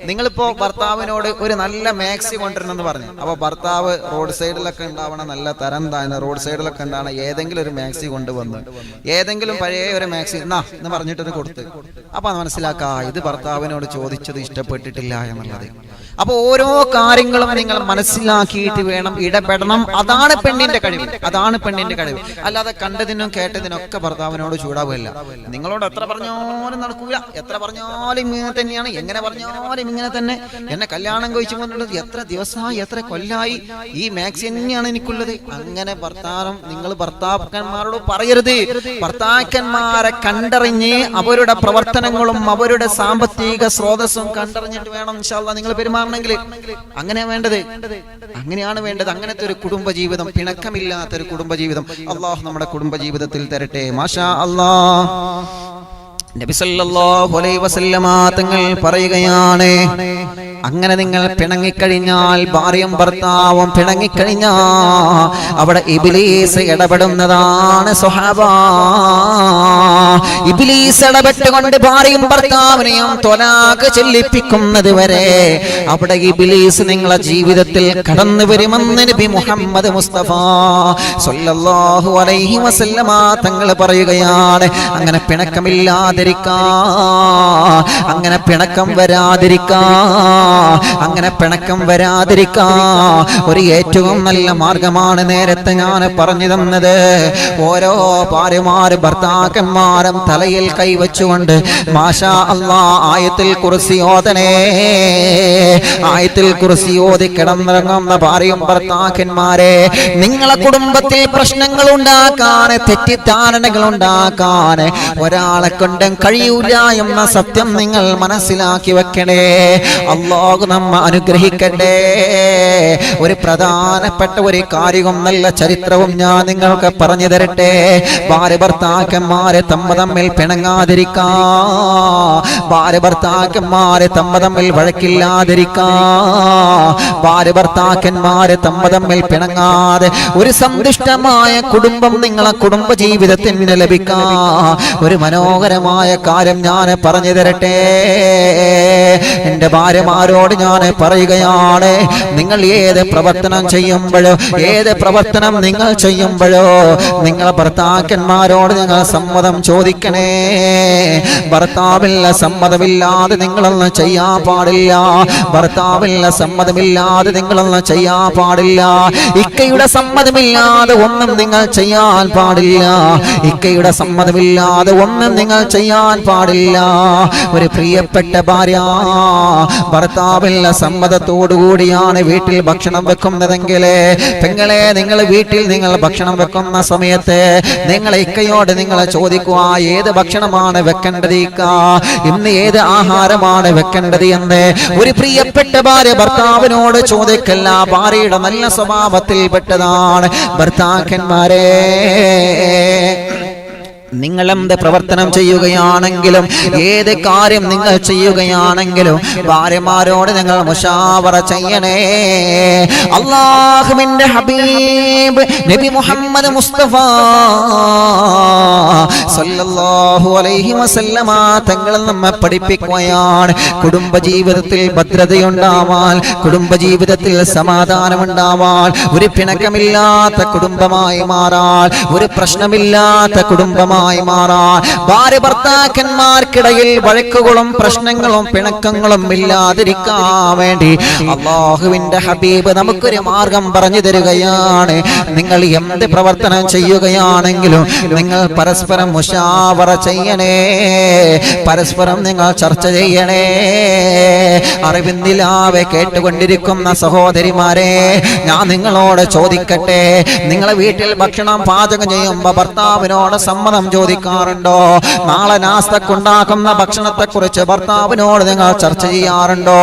നിങ്ങളിപ്പോ ഭർത്താവിനോട് ഒരു നല്ല മാക്സി കൊണ്ടുവരണമെന്ന് പറഞ്ഞു. അപ്പൊ ഭർത്താവ് റോഡ് സൈഡിലൊക്കെ ഉണ്ടാവണം, നല്ല തരം താഴ്ന്ന റോഡ് സൈഡിലൊക്കെ ഉണ്ടാവണം ഏതെങ്കിലും ഒരു മാക്സി കൊണ്ടുവന്ന്, ഏതെങ്കിലും പഴയ ഒരു മാക്സി എന്ന് പറഞ്ഞിട്ട് കൊടുത്ത്. അപ്പൊ മനസ്സിലാക്കാ ഇത് ഭർത്താവിനോട് ചോദിച്ചത് ഇഷ്ടപ്പെട്ടിട്ടില്ല എന്നുള്ളത്. അപ്പൊ ഓരോ കാര്യങ്ങളും നിങ്ങൾ മനസ്സിലാക്കിയിട്ട് വേണം ഇടപെടണം. അതാണ് പെണ്ണിന്റെ കഴിവ്. അല്ലാതെ കണ്ടതിനും കേട്ടതിനും ഒക്കെ ഭർത്താവിനോട് ചൂടാവില്ല. നിങ്ങളോട് എത്ര പറഞ്ഞാലും നടക്കൂല, എത്ര പറഞ്ഞാലും ഇങ്ങനെ തന്നെയാണ്, എങ്ങനെ പറഞ്ഞാലും ഇങ്ങനെ തന്നെ. എന്നെ കല്യാണം കഴിച്ചു കൊണ്ടുള്ളത് എത്ര ദിവസമായി, എത്ര കൊല്ലായി, ഈ മാക്സി തന്നെയാണ് എനിക്കുള്ളത്. അങ്ങനെ നിങ്ങൾ ഭർത്താക്കന്മാരോട് പറയരുത്. ഭർത്താക്കന്മാരെ കണ്ടറിഞ്ഞ് അവരുടെ പ്രവർത്തനങ്ങളും അവരുടെ സാമ്പത്തിക സ്രോതസ്സും കണ്ടറിഞ്ഞിട്ട് വേണം ഇൻഷാ അല്ലാഹ് നിങ്ങൾ പെരുമാറണമെങ്കിൽ. അങ്ങനെയാണ് വേണ്ടത്. അങ്ങനത്തെ ഒരു കുടുംബ ജീവിതം, പിണക്കമില്ലാത്തൊരു കുടുംബ ജീവിതം അല്ലാഹു നമ്മുടെ കുടുംബ ജീവിതത്തിൽ തരട്ടെ. മാഷാ അല്ലാഹ്. നബി സല്ലല്ലാഹു അലൈഹി വസല്ലമ തങ്ങൾ പറയുകയാണ്, അങ്ങനെ നിങ്ങൾ പിണങ്ങിക്കഴിഞ്ഞാൽ, ഭാര്യയും ഭർത്താവും പിണങ്ങിക്കഴിഞ്ഞാൽ അവിടെ ഇബ്ലീസ് ഇടപെടുന്നതാണ് സ്വഹാബ. ഇബ്ലീസ് ഇടപെട്ടുകൊണ്ട് ഭാര്യയും ഭർത്താവിനെയും ത്വലാഖ് ചൊല്ലിപ്പിക്കുന്നത് വരെ അവിടെ ഇബ്ലീസ് നിങ്ങളുടെ ജീവിതത്തിൽ കടന്നു വരുമെന്ന് നബി മുഹമ്മദ് മുസ്തഫ സ്വല്ലല്ലാഹു അലൈഹി വസല്ലമ തങ്ങൾ പറയുകയാണ്. അങ്ങനെ പിണക്കമില്ലാതിരിക്കാൻ, അങ്ങനെ പിണക്കം വരാതിരിക്കാൻ ഒരു ഏറ്റവും നല്ല മാർഗമാണ് നേരത്തെ ഞാൻ പറഞ്ഞു തന്നത്. ഓരോ ഭാര്യമാരും ഭർത്താക്കന്മാരും തലയിൽ കൈവച്ചുകൊണ്ട് മാഷാ അല്ലാഹ് ആയത്തുൽ കുർസി ഓതണേ, ആയത്തുൽ കുർസി ഓതി കിടന്നിറങ്ങുന്ന ഭാര്യയും ഭർത്താക്കന്മാരെ, നിങ്ങളെ കുടുംബത്തിൽ പ്രശ്നങ്ങൾ ഉണ്ടാക്കാൻ, തെറ്റിദ്ധാരണകൾ ഉണ്ടാക്കാൻ ഒരാളെ കൊണ്ടും കഴിയൂല എന്ന സത്യം നിങ്ങൾ മനസ്സിലാക്കി വെക്കണേ. അല്ലാഹു നമ്മെ അനുഗ്രഹിക്കട്ടെ. ഒരു പ്രധാനപ്പെട്ട ഒരു കാര്യവും നല്ല ചരിത്രവും ഞാൻ നിങ്ങൾക്ക് പറഞ്ഞു തരട്ടെ. ഭാര്യ ഭർത്താക്കന്മാരെ തമ്മിൽ പിണങ്ങാതിരിക്കാ, ഭാര്യ ഭർത്താക്കന്മാരെ തമ്മിൽ വഴക്കില്ലാതിരിക്കാ, ഭാര്യ ഭർത്താക്കന്മാരെ തമ്മിൽ പിണങ്ങാതെ ഒരു സന്തുഷ്ടമായ കുടുംബം നിങ്ങളെ കുടുംബ ജീവിതത്തിന് ലഭിക്കാ ഒരു മനോഹരമായ കാര്യം ഞാൻ പറഞ്ഞു തരട്ടെ. എന്റെ ഭാര്യമാരോട് ഞാൻ പറയുകയാണ്, നിങ്ങൾ ഏത് പ്രവർത്തനം നിങ്ങൾ ചെയ്യുമ്പോഴോ നിങ്ങളെ ഭർത്താക്കന്മാരോട് നിങ്ങൾ സമ്മതം ചോദിക്കണേ. ഭർത്താവില്ല സമ്മതമില്ലാതെ നിങ്ങളൊന്നും ചെയ്യാൻ പാടില്ല. ഭർത്താവില്ല സമ്മതമില്ലാതെ നിങ്ങളൊന്നും ചെയ്യാൻ പാടില്ല. ഇക്കയുടെ സമ്മതമില്ലാതെ ഒന്നും നിങ്ങൾ ചെയ്യാൻ പാടില്ല. ഇക്കയുടെ സമ്മതമില്ലാതെ ഒന്നും നിങ്ങൾ ചെയ്യാൻ പാടില്ല. ഒരു പ്രിയപ്പെട്ട ഭാര്യ ഭർത്താവില്ല സമ്മതത്തോടുകൂടിയാണ് വീട്ടിൽ ഭക്ഷണം വെക്കുന്നതെങ്കിൽ, പെങ്ങളെ നിങ്ങൾ വീട്ടിൽ നിങ്ങൾ ഭക്ഷണം വെക്കുന്ന സമയത്ത് നിങ്ങൾ ഇക്കയോട് നിങ്ങൾ ചോദിക്കുക, ഏത് ഭക്ഷണമാണ് വെക്കേണ്ടത് ഇക്ക, ഇന്ന് ഏത് ആഹാരമാണ് വെക്കേണ്ടത് എന്ന് ഒരു പ്രിയപ്പെട്ട ഭാര്യ ഭർത്താവിനോട് ചോദിക്കല്ല. ഭാര്യയുടെ നല്ല സ്വഭാവത്തിൽപ്പെട്ടതാണ്. ഭർത്താക്കന്മാരെ, നിങ്ങൾ എന്ത് പ്രവർത്തനം ചെയ്യുകയാണെങ്കിലും ഏത് കാര്യം നിങ്ങൾ ചെയ്യുകയാണെങ്കിലും ഭാര്യമാരോട് നിങ്ങൾ മുശാവറ ചെയ്യണേ. അല്ലാഹുവിന്റെ ഹബീബ് നബി മുഹമ്മദ് മുസ്തഫ സല്ലല്ലാഹു അലൈഹി വസല്ലമ തങ്ങൾ നമ്മെ പഠിപ്പിക്കുകയാണ്, കുടുംബജീവിതത്തിൽ ഭദ്രതയുണ്ടാവാൻ, കുടുംബജീവിതത്തിൽ സമാധാനമുണ്ടാവാൻ, ഒരു പിണക്കമില്ലാത്ത കുടുംബമായി മാറാൻ, ഒരു പ്രശ്നമില്ലാത്ത കുടുംബമായി മാറാൻ, ഭാര്യ ഭർത്താക്കന്മാർക്കിടയിൽ വഴക്കുകളും പ്രശ്നങ്ങളും പിണക്കങ്ങളും ഇല്ലാതിരിക്കാൻ വേണ്ടി അല്ലാഹുവിന്റെ ഹബീബ് നമുക്കൊരു മാർഗം പറഞ്ഞു തരികയാണ്. നിങ്ങൾ എന്ത് പ്രവർത്തനം ചെയ്യുകയാണെങ്കിലും നിങ്ങൾ പരസ്പരം മുശാവറ ചെയ്യണേ, പരസ്പരം നിങ്ങൾ ചർച്ച ചെയ്യണേ. അറിവിന്ദിലാവെ കേട്ടുകൊണ്ടിരിക്കുന്ന സഹോദരിമാരെ, ഞാൻ നിങ്ങളോട് ചോദിക്കട്ടെ, നിങ്ങളെ വീട്ടിൽ ഭക്ഷണം പാചകം ചെയ്യുമ്പോൾ ഭർത്താവിനോട് സമ്മതം ചോദിക്കാറുണ്ടോ? നാളെ നാസ്തക്കുണ്ടാക്കുന്ന ഭക്ഷണത്തെ കുറിച്ച് ഭർത്താവിനോട് നിങ്ങൾ ചർച്ച ചെയ്യാറുണ്ടോ?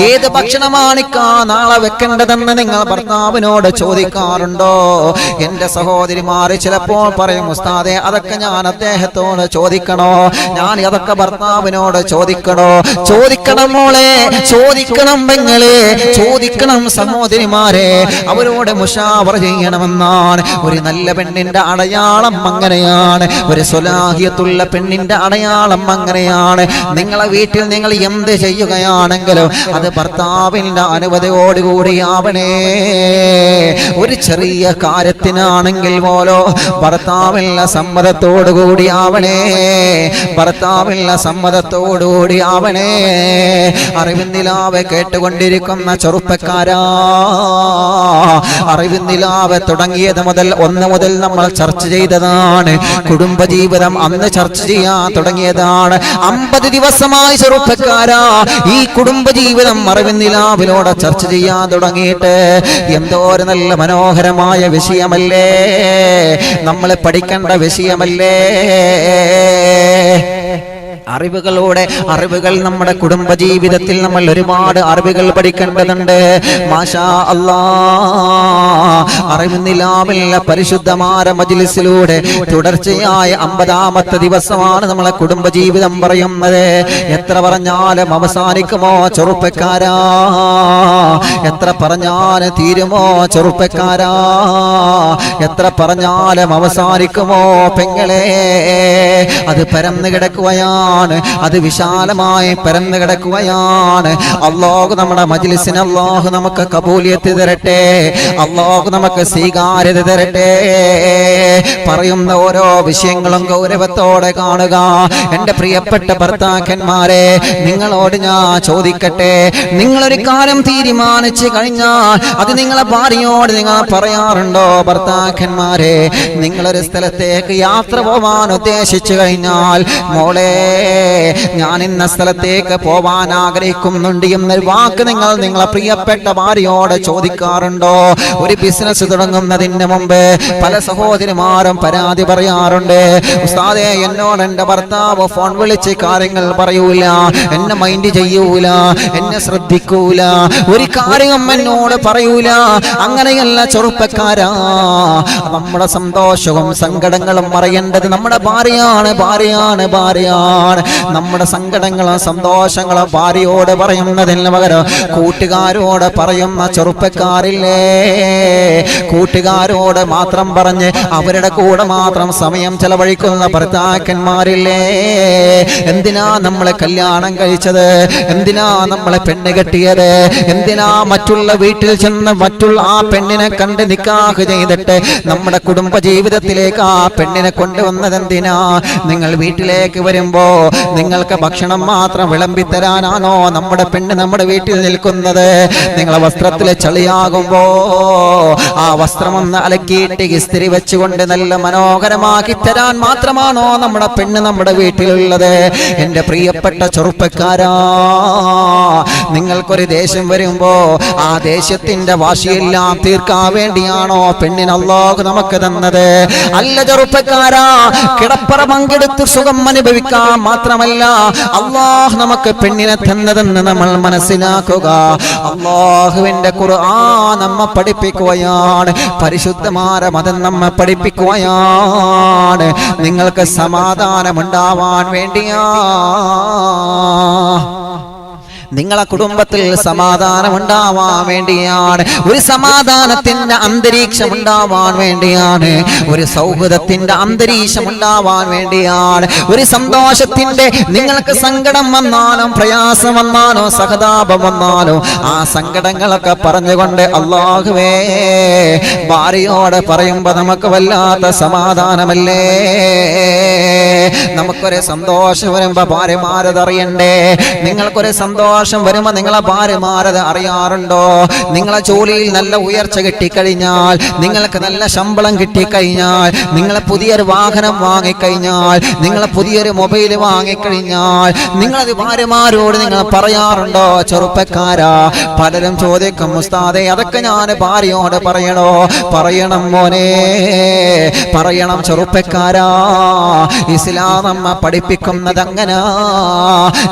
ഏത് ഭക്ഷണമാണിക്കാ നാളെ വെക്കേണ്ടതെന്ന് നിങ്ങൾ ഭർത്താവിനോട് ചോദിക്കാറുണ്ടോ? എന്റെ സഹോദരിമാര് ചിലപ്പോൾ പറയും, ഉസ്താദേ അതൊക്കെ ഞാൻ അദ്ദേഹത്തോട് ചോദിക്കണോ, ഞാൻ അതൊക്കെ ഭർത്താവിനോട് ചോദിക്കണോ? ചോദിക്കണം മോളെ, ചോദിക്കണം പെങ്ങളെ, ചോദിക്കണം സഹോദരിമാരെ, അവരോട് മുശാവറ ചെയ്യണമെന്നാണ്. ഒരു നല്ല പെണ്ണിന്റെ അടയാളം അങ്ങനെയാണ്, ഒരു സ്വലാഹിയത്തുള്ള പെണ്ണിന്റെ അടയാളം അങ്ങനെയാണ്. നിങ്ങളെ വീട്ടിൽ നിങ്ങൾ എന്ത് ചെയ്യുകയാണെങ്കിലും അത് ഭർത്താവിന്റെ അനുമതിയോടുകൂടിയാവണേ. ഒരു ചെറിയ കാര്യത്തിനാണെങ്കിൽ പോലോ ഭർത്താവിന്റെ സമ്മതത്തോടുകൂടിയാവണേ, ഭർത്താവിന്റെ സമ്മതത്തോടുകൂടിയാവണേ. അറിവിന്ദിലാവെ കേട്ടുകൊണ്ടിരിക്കുന്ന ചെറുപ്പക്കാരാ, അറിവിന്ദിലാവെ തുടങ്ങിയത് മുതൽ 1 മുതൽ നമ്മൾ ചർച്ച ചെയ്തതാണ്. കുടുംബജീവിതം അന്ന് ചർച്ച ചെയ്യാൻ തുടങ്ങിയതാണ്. 50 ദിവസമായി ചെറുപ്പക്കാരാ ഈ കുടുംബജീവിതം അറിവിന്ദിലാവിലൂടെ ചർച്ച ചെയ്യാൻ തുടങ്ങിയിട്ട്. എന്തോ ഒരു നല്ല മനോഹരമായ വിഷയമല്ലേ, നമ്മൾ പഠിക്കേണ്ട വിഷയമല്ലേ. അറിവുകൾ നമ്മുടെ കുടുംബ ജീവിതത്തിൽ നമ്മൾ ഒരുപാട് അറിവുകൾ പഠിക്കേണ്ടതുണ്ട്. മാഷാ അല്ലാഹ്, അറിവ് നിലാവിലെ പരിശുദ്ധമായ മജ്‌ലിസിലൂടെ തുടർച്ചയായ 50ാമത്തെ ദിവസമാണ് നമ്മളെ കുടുംബ ജീവിതം പറയുന്നത്. എത്ര പറഞ്ഞാലും അവസാനിക്കുമോ ചെറുപ്പക്കാരാ? എത്ര പറഞ്ഞാലും തീരുമോ ചെറുപ്പക്കാരാ? എത്ര പറഞ്ഞാലും അവസാനിക്കുമോ പെങ്ങളെ? അത് പരന്നു കിടക്കുകയാണ്, അത് വിശാലമായി പരന്നു കിടക്കുകയാണ്. അല്ലാഹു നമ്മുടെ മജ്‌ലിസിന് അല്ലാഹു നമുക്ക് കബൂലിയത്ത് തരട്ടെ, അല്ലാഹു നമുക്ക് സ്വീകാര്യത തരട്ടെ. പറയുന്ന ഓരോ വിഷയങ്ങളും ഗൗരവത്തോടെ കാണുക. എൻ്റെ പ്രിയപ്പെട്ട ഭർത്താക്കന്മാരെ, നിങ്ങളോട് ഞാൻ ചോദിക്കട്ടെ, നിങ്ങളൊരു കാര്യം തീരുമാനിച്ചു കഴിഞ്ഞാൽ അത് നിങ്ങളെ ഭാര്യയോട് നിങ്ങൾ പറയാറുണ്ടോ? ഭർത്താക്കന്മാരെ, നിങ്ങളൊരു സ്ഥലത്തേക്ക് യാത്ര പോവാൻ ഉദ്ദേശിച്ചു കഴിഞ്ഞാൽ, മോളെ ഞാൻ ഇന്ന സ്ഥലത്തേക്ക് പോവാൻ ആഗ്രഹിക്കുന്നുണ്ട് എന്നൊരു വാക്ക് നിങ്ങൾ നിങ്ങളെ പ്രിയപ്പെട്ട ഭാര്യയോട് ചോദിക്കാറുണ്ടോ? ഒരു ബിസിനസ് തുടങ്ങുന്നതിന് മുമ്പ് പല സഹോദരിമാരും പരാതി പറയാറുണ്ട്, ഉസ്താദേ എന്നോട് എൻ്റെ ഭർത്താവ് ഫോൺ വിളിച്ച് കാര്യങ്ങൾ പറയൂല, എന്നെ മൈൻഡ് ചെയ്യൂല, എന്നെ ശ്രദ്ധിക്കൂല, ഒരു കാര്യം എന്നോട് പറയൂല. അങ്ങനെയല്ല ചെറുപ്പക്കാരാ, നമ്മുടെ സന്തോഷവും സങ്കടങ്ങളും അറിയേണ്ടത് നമ്മുടെ ഭാര്യയാണ്. നമ്മുടെ സങ്കടങ്ങളും സന്തോഷങ്ങളും ഭാര്യയോട് പറയുന്നതിന് പകരം കൂട്ടുകാരോട് പറയുന്ന ചെറുപ്പക്കാരില്ലേ, കൂട്ടുകാരോട് മാത്രം പറഞ്ഞ് അവരുടെ കൂടെ മാത്രം സമയം ചെലവഴിക്കുന്ന ഭർത്താക്കന്മാരില്ലേ? എന്തിനാ നമ്മളെ കല്യാണം കഴിച്ചത്? എന്തിനാ നമ്മളെ പെണ്ണ് കെട്ടിയത്? എന്തിനാ മറ്റുള്ള വീട്ടിൽ ചെന്ന് മറ്റുള്ള ആ പെണ്ണിനെ കണ്ട് നിക്കാഹ് ചെയ്തിട്ട് നമ്മുടെ കുടുംബ ജീവിതത്തിലേക്ക് ആ പെണ്ണിനെ കൊണ്ടുവന്നത് എന്തിനാ? നിങ്ങൾ വീട്ടിലേക്ക് വരുമ്പോ നിങ്ങൾക്ക് ഭക്ഷണം മാത്രം വിളമ്പിത്തരാനാണോ നമ്മുടെ പെണ്ണ് നമ്മുടെ വീട്ടിൽ നിൽക്കുന്നത്? നിങ്ങളെ വസ്ത്രത്തിലെ ചളിയാകുമ്പോ ആ വസ്ത്രമൊന്ന് അലക്കിയിട്ട് ഇസ്തിരി വെച്ചുകൊണ്ട് നല്ല മനോഹരമാക്കി തരാൻ മാത്രമാണോ നമ്മുടെ പെണ്ണ് നമ്മുടെ വീട്ടിലുള്ളത്? എൻ്റെ പ്രിയപ്പെട്ട ചെറുപ്പക്കാരാ, നിങ്ങൾക്കൊരു ദേഷ്യം വരുമ്പോ ആ ദേഷ്യത്തിന്റെ വാശിയെല്ലാം തീർക്കാൻ വേണ്ടിയാണോ പെണ്ണിന് അല്ലാഹു നമുക്ക് തന്നത്? അല്ല ചെറുപ്പക്കാരാ, കിടപ്പറ പങ്കെടുത്ത് സുഖം അനുഭവിക്കാൻ മാത്രമല്ല അല്ലാഹു നമുക്ക് പെണ്ണിനെ തന്നതെന്ന് നമ്മൾ മനസ്സിലാക്കുക. അല്ലാഹുവിന്റെ ഖുർആൻ നമ്മെ പഠിപ്പിക്കുകയാണ്, പരിശുദ്ധമായ മതം നമ്മെ പഠിപ്പിക്കുകയാണ്. നിങ്ങൾക്ക് സമാധാനമുണ്ടാവാൻ വേണ്ടിയാ, നിങ്ങളെ കുടുംബത്തിൽ സമാധാനം ഉണ്ടാവാൻ വേണ്ടിയാണ്, ഒരു സമാധാനത്തിന്റെ അന്തരീക്ഷം ഉണ്ടാവാൻ വേണ്ടിയാണ്, ഒരു സൗഹൃദത്തിന്റെ അന്തരീക്ഷം ഉണ്ടാവാൻ വേണ്ടിയാണ്, ഒരു സന്തോഷത്തിന്റെ, നിങ്ങൾക്ക് സങ്കടം വന്നാലും പ്രയാസം വന്നാലോ സഹതാപം വന്നാലോ ആ സങ്കടങ്ങളൊക്കെ പറഞ്ഞുകൊണ്ട് അല്ലാഹുവേ ഭാര്യയോട് പറയുമ്പോ നമുക്ക് വല്ലാത്ത സമാധാനമല്ലേ? നമുക്കൊരു സന്തോഷം വരുമ്പോ ഭാര്യമാരത് അറിയണ്ടേ? നിങ്ങൾക്കൊരു സന്തോഷം വരുമ്പോ നിങ്ങളെ ഭാര്യമാരത് അറിയാറുണ്ടോ? നിങ്ങളെ ജോലിയിൽ നല്ല ഉയർച്ച കിട്ടിക്കഴിഞ്ഞാൽ, നിങ്ങൾക്ക് നല്ല ശമ്പളം കിട്ടിക്കഴിഞ്ഞാൽ, നിങ്ങളെ പുതിയൊരു വാഹനം വാങ്ങിക്കഴിഞ്ഞാൽ, നിങ്ങളെ പുതിയൊരു മൊബൈൽ വാങ്ങിക്കഴിഞ്ഞാൽ നിങ്ങളത് ഭാര്യമാരോട് നിങ്ങൾ പറയാറുണ്ടോ? ചെറുപ്പക്കാരാ, പലരും ചോദിക്കും, ഉസ്താദേ അതൊക്കെ ഞാൻ ഭാര്യയോട് പറയണോ? പറയണം മോനെ, പറയണം ചെറുപ്പക്കാരാ. ഇസ്ലാം നമ്മെ പഠിപ്പിക്കുന്നത് അങ്ങനെ.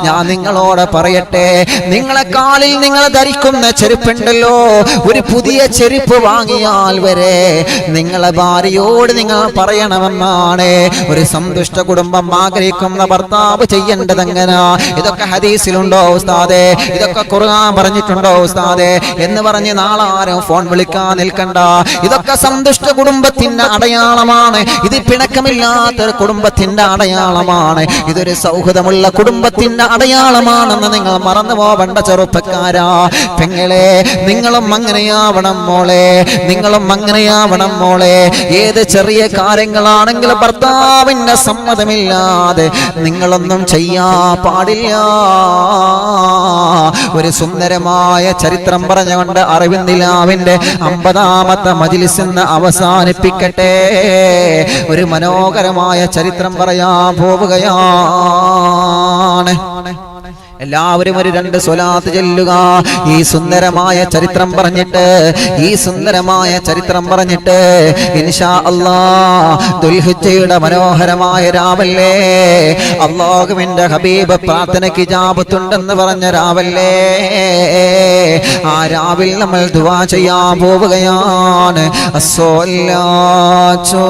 ഞാൻ നിങ്ങളോട് പറയട്ടെ, നിങ്ങളെ കാലിൽ നിങ്ങൾ ധരിക്കുന്ന ചെരുപ്പുണ്ടല്ലോ, ഒരു പുതിയ ചെരുപ്പ് വാങ്ങിയാൽ വരെ നിങ്ങളെ ഭാര്യയോട് നിങ്ങൾ പറയണമെന്നാണ് ഒരു സന്തുഷ്ട കുടുംബം ആഗ്രഹിക്കുന്ന ഭർത്താവ് ചെയ്യേണ്ടത്. എങ്ങനെ? ഇതൊക്കെ ഹദീസിലുണ്ടോ ഉസ്താദേ? ഇതൊക്കെ ഖുർആൻ പറഞ്ഞിട്ടുണ്ടോ ഉസ്താദേ എന്ന് പറഞ്ഞ് നാളാരും ഫോൺ വിളിക്കാൻ നിൽക്കണ്ട. ഇതൊക്കെ സന്തുഷ്ട കുടുംബത്തിന്റെ അടയാളമാണ്. ഇത് പിണക്കമില്ലാത്ത കുടുംബത്തിന്റെ അടയാളമാണ്. ഇതൊരു സൗഹൃദമുള്ള കുടുംബത്തിന്റെ അടയാളമാണെന്ന് നിങ്ങൾ മറന്നു പോവണ്ട ചെറുപ്പക്കാരാ. പെങ്ങളെ, നിങ്ങളും അങ്ങനെയാവണം മോളെ, നിങ്ങളും അങ്ങനെയാവണം മോളെ. ഏത് ചെറിയ കാര്യങ്ങളാണെങ്കിലും ഭർത്താവിന്റെ സമ്മതമില്ലാതെ നിങ്ങളൊന്നും ചെയ്യാൻ പാടില്ല. ഒരു സുന്ദരമായ ചരിത്രം പറഞ്ഞുകൊണ്ട് അറിവിന്ദിലാവിന്റെ 50ാമത്തെ മജ്‌ലിസ് ഇന്ന് അവസാനിപ്പിക്കട്ടെ. ഒരു മനോഹരമായ ചരിത്രം പറയാൻ പോവുകയാണ്. എല്ലാവരും ഒരു 2 സ്വലാത്ത് ചൊല്ലുക. ഈ സുന്ദരമായ ചരിത്രം പറഞ്ഞിട്ട് ഇൻഷാ അല്ലാഹ് ദുൽഹിജ്ജയുടെ മനോഹരമായ രാവല്ലേ, അല്ലാഹുവിന്റെ ഹബീബ് പ്രാർത്ഥനയ്ക്ക് ഇജാബത്തുണ്ടെന്ന് പറഞ്ഞ രാവല്ലേ, ആ രാവിൽ നമ്മൾ ദുആ ചെയ്യാൻ പോവുകയാണ്. അസ്സലാത്തു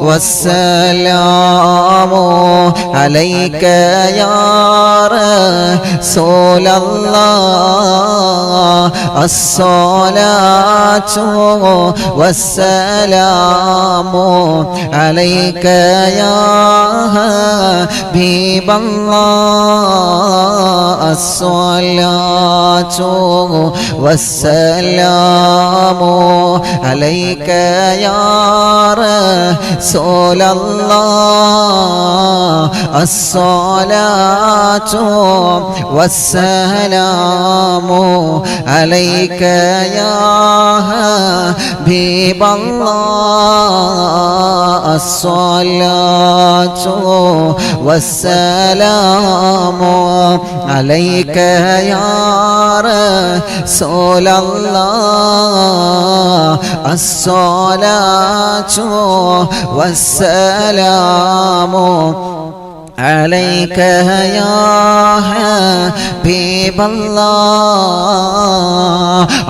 വസ്സലാമു അലൈക യാ റസൂലല്ലാഹ്, അസ്സലാത്തു വസ്സലാമു അലൈക യാ ഹബീബല്ലാഹ്, അസ്സലാത്തു വസ്സലാമു അലൈക യാ റസൂലല്ലാഹ്, അസ്സലാത്തു വസ്സലാമു അലൈക യാ ഹബീബല്ലാഹ്, അസ്സലാത്തു വസ്സലാമു അലൈക യാ റസൂലല്ലാഹ്, അസ്സലാത്തു വസ്സലാമു അലൈക യാ ഹബീബല്ലാഹ്.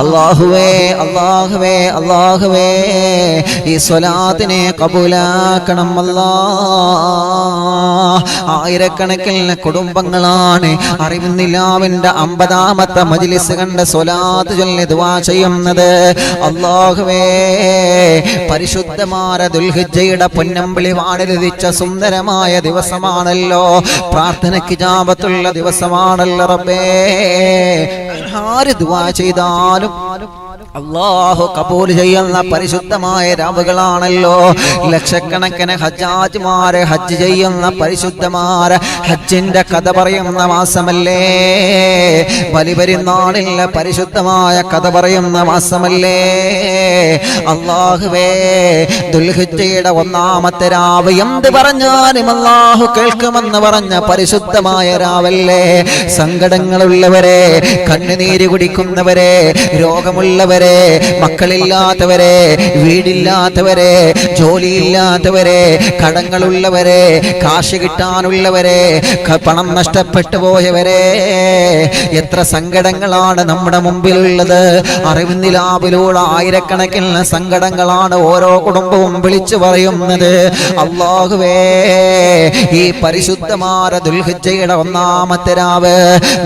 അല്ലാഹുവേ അല്ലാഹുവേ അല്ലാഹുവേ ഈ സ്വലാത്തിനെ കബൂലാക്കണം അല്ലാഹ്. ആയിരക്കണക്കിന് കുടുംബങ്ങളാണ് അറിവുന്നില്ലാവിന്റെ 50ാമത്തെ മജ്ലിസ് കണ്ട സ്വലാത്ത് ചൊല്ലി ദുആ ചെയ്യുന്നത്. അല്ലാഹുവേ പരിശുദ്ധമായ ദുൽഹിജ്ജയുടെ പൊന്നമ്പളി വാണിരുതിച്ച സുന്ദരമായ ദിവസമാണല്ലോ, പ്രാർത്ഥനയ്ക്ക് ഇജാബത്തുള്ള ദിവസമാണല്ലോ റബ്ബേ. ആര് ദുആ ചെയ്താലും അല്ലാഹു കബൂൽ ചെയ്യുന്ന പരിശുദ്ധമായ രാവുകളാണല്ലോ. ലക്ഷക്കണക്കിന് ഹജ്ജാജിമാരെ ഹജ്ജ് ചെയ്യുന്ന പരിശുദ്ധമായ ഹജ്ജിന്റെ കഥ പറയുന്ന മാസമല്ലേ, ബലിപെരുന്നാളിലെ പരിശുദ്ധമായ കഥ പറയുന്ന മാസമല്ലേ. അല്ലാഹുവേ ദുൽഹിജ്ജയുടെ 1ാമത്തെ രാവ് എന്ത് പറഞ്ഞാലും അല്ലാഹു കേൾക്കുമെന്ന് പറഞ്ഞ പരിശുദ്ധമായ രാവല്ലേ. സങ്കടങ്ങളുള്ളവരെ, കണ്ണുനീര് കുടിക്കുന്നവരെ, രോഗമുള്ളവരെ, മക്കളില്ലാത്തവരെ, വീടില്ലാത്തവരെ, ജോലിയില്ലാത്തവരെ, കടങ്ങളുള്ളവരെ, കാശ് കിട്ടാനുള്ളവരെ, പണം നഷ്ടപ്പെട്ടു പോയവരെ, എത്ര സങ്കടങ്ങളാണ് നമ്മുടെ മുമ്പിലുള്ളത്. അറിവുന്നിലാവിലൂടെ ആയിരക്കണക്കിന് സങ്കടങ്ങളാണ് ഓരോ കുടുംബവും വിളിച്ചു പറയുന്നത്. അല്ലാഹുവേ ഈ പരിശുദ്ധമായ ദുൽഹിജ്ജയുടെ 1ാമത്തെ രാവ്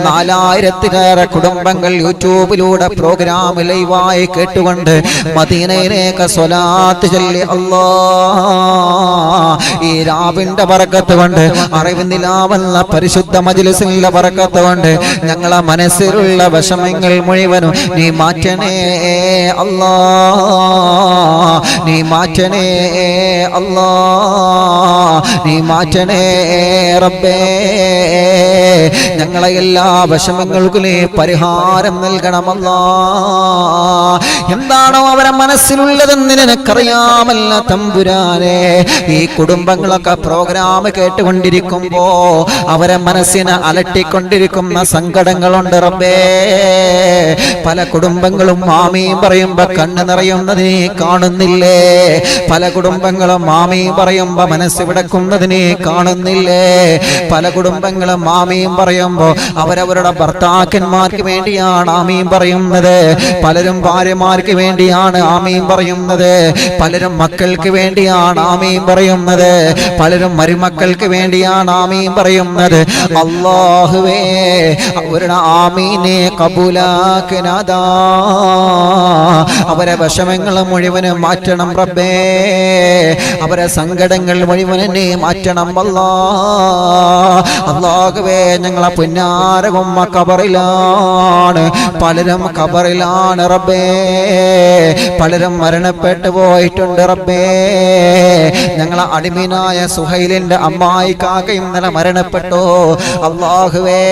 4000-ലേറെ കുടുംബങ്ങൾ യൂട്യൂബിലൂടെ പ്രോഗ്രാം ലൈവായി കേട്ടുകൊണ്ട് മദീനയിലേക്ക് സ്വലാത്ത് ചൊല്ലി അല്ലാഹ് ഈ രാവിന്റെ ബറക്കത്ത് കൊണ്ട്, അറിവുന്നിലാവുന്ന പരിശുദ്ധ മജ്ലിസിന്റെ ബറക്കത്ത് കൊണ്ട് ഞങ്ങളെ മനസ്സിലുള്ള വിഷമങ്ങൾ മുഴുവനും നീ മാറ്റണേ അല്ലാഹ്, നീ മാറ്റണേ അല്ലാഹ്, നീ മാറ്റണേ റബ്ബേ. ഞങ്ങളെ എല്ലാ വിഷമങ്ങൾക്കും നീ പരിഹാരം നൽകണമല്ലാഹ്. എന്താണോ അവരെ മനസ്സിലുള്ളതെന്ന് നിനക്കറിയാമല്ല തമ്പുരാനെ. ഈ കുടുംബങ്ങളൊക്കെ പ്രോഗ്രാം കേട്ടുകൊണ്ടിരിക്കുമ്പോ അവരെ മനസ്സിനെ അലട്ടിക്കൊണ്ടിരിക്കുന്ന സങ്കടങ്ങളുണ്ട് റബ്ബേ. പല കുടുംബങ്ങളും ആമീൻ പറയുമ്പോ കണ്ണ് നിറയുന്നത് നീ കാണുന്നില്ലേ? പല കുടുംബങ്ങളും ആമീൻ പറയുമ്പോ മനസ്സ് വിടക്കുന്നത് നീ കാണുന്നില്ലേ? പല കുടുംബങ്ങളും ആമീൻ പറയുമ്പോ അവരവരുടെ ഭർത്താക്കന്മാർക്ക് വേണ്ടിയാണ് ആമീൻ പറയുന്നത്. പലരും ഭാര്യമാർക്ക് വേണ്ടിയാണ് ആമീൻ പറയുന്നത്, പലരും മക്കൾക്ക് വേണ്ടിയാണ് ആമീൻ പറയുന്നത്, പലരും മരുമക്കൾക്ക് വേണ്ടിയാണ് ആമീൻ പറയുന്നത്. അല്ലാഹുവേ അവരുടെ ആമീനെ കബൂലാക്കനാദാ, അവരെ വിഷമങ്ങൾ മുഴുവനും മാറ്റണം റബ്ബേ, അവരെ സങ്കടങ്ങൾ മുഴുവനെ മാറ്റണം അല്ലാഹ്. അല്ലാഹുവേ ഞങ്ങളെ പുന്നാരകുമ്മ ഖബറിലാണ്, പലരും ഖബറിലാണ് റബ്ബേ, പലരും മരണപ്പെട്ടു പോയിട്ടുണ്ട് റബ്ബേ. ഞങ്ങളെ അടിമീനായ സുഹൈലിന്റെ അമ്മായി കാക്ക ഇന്നലെ മരണപ്പെട്ടു. അല്ലാഹുവേ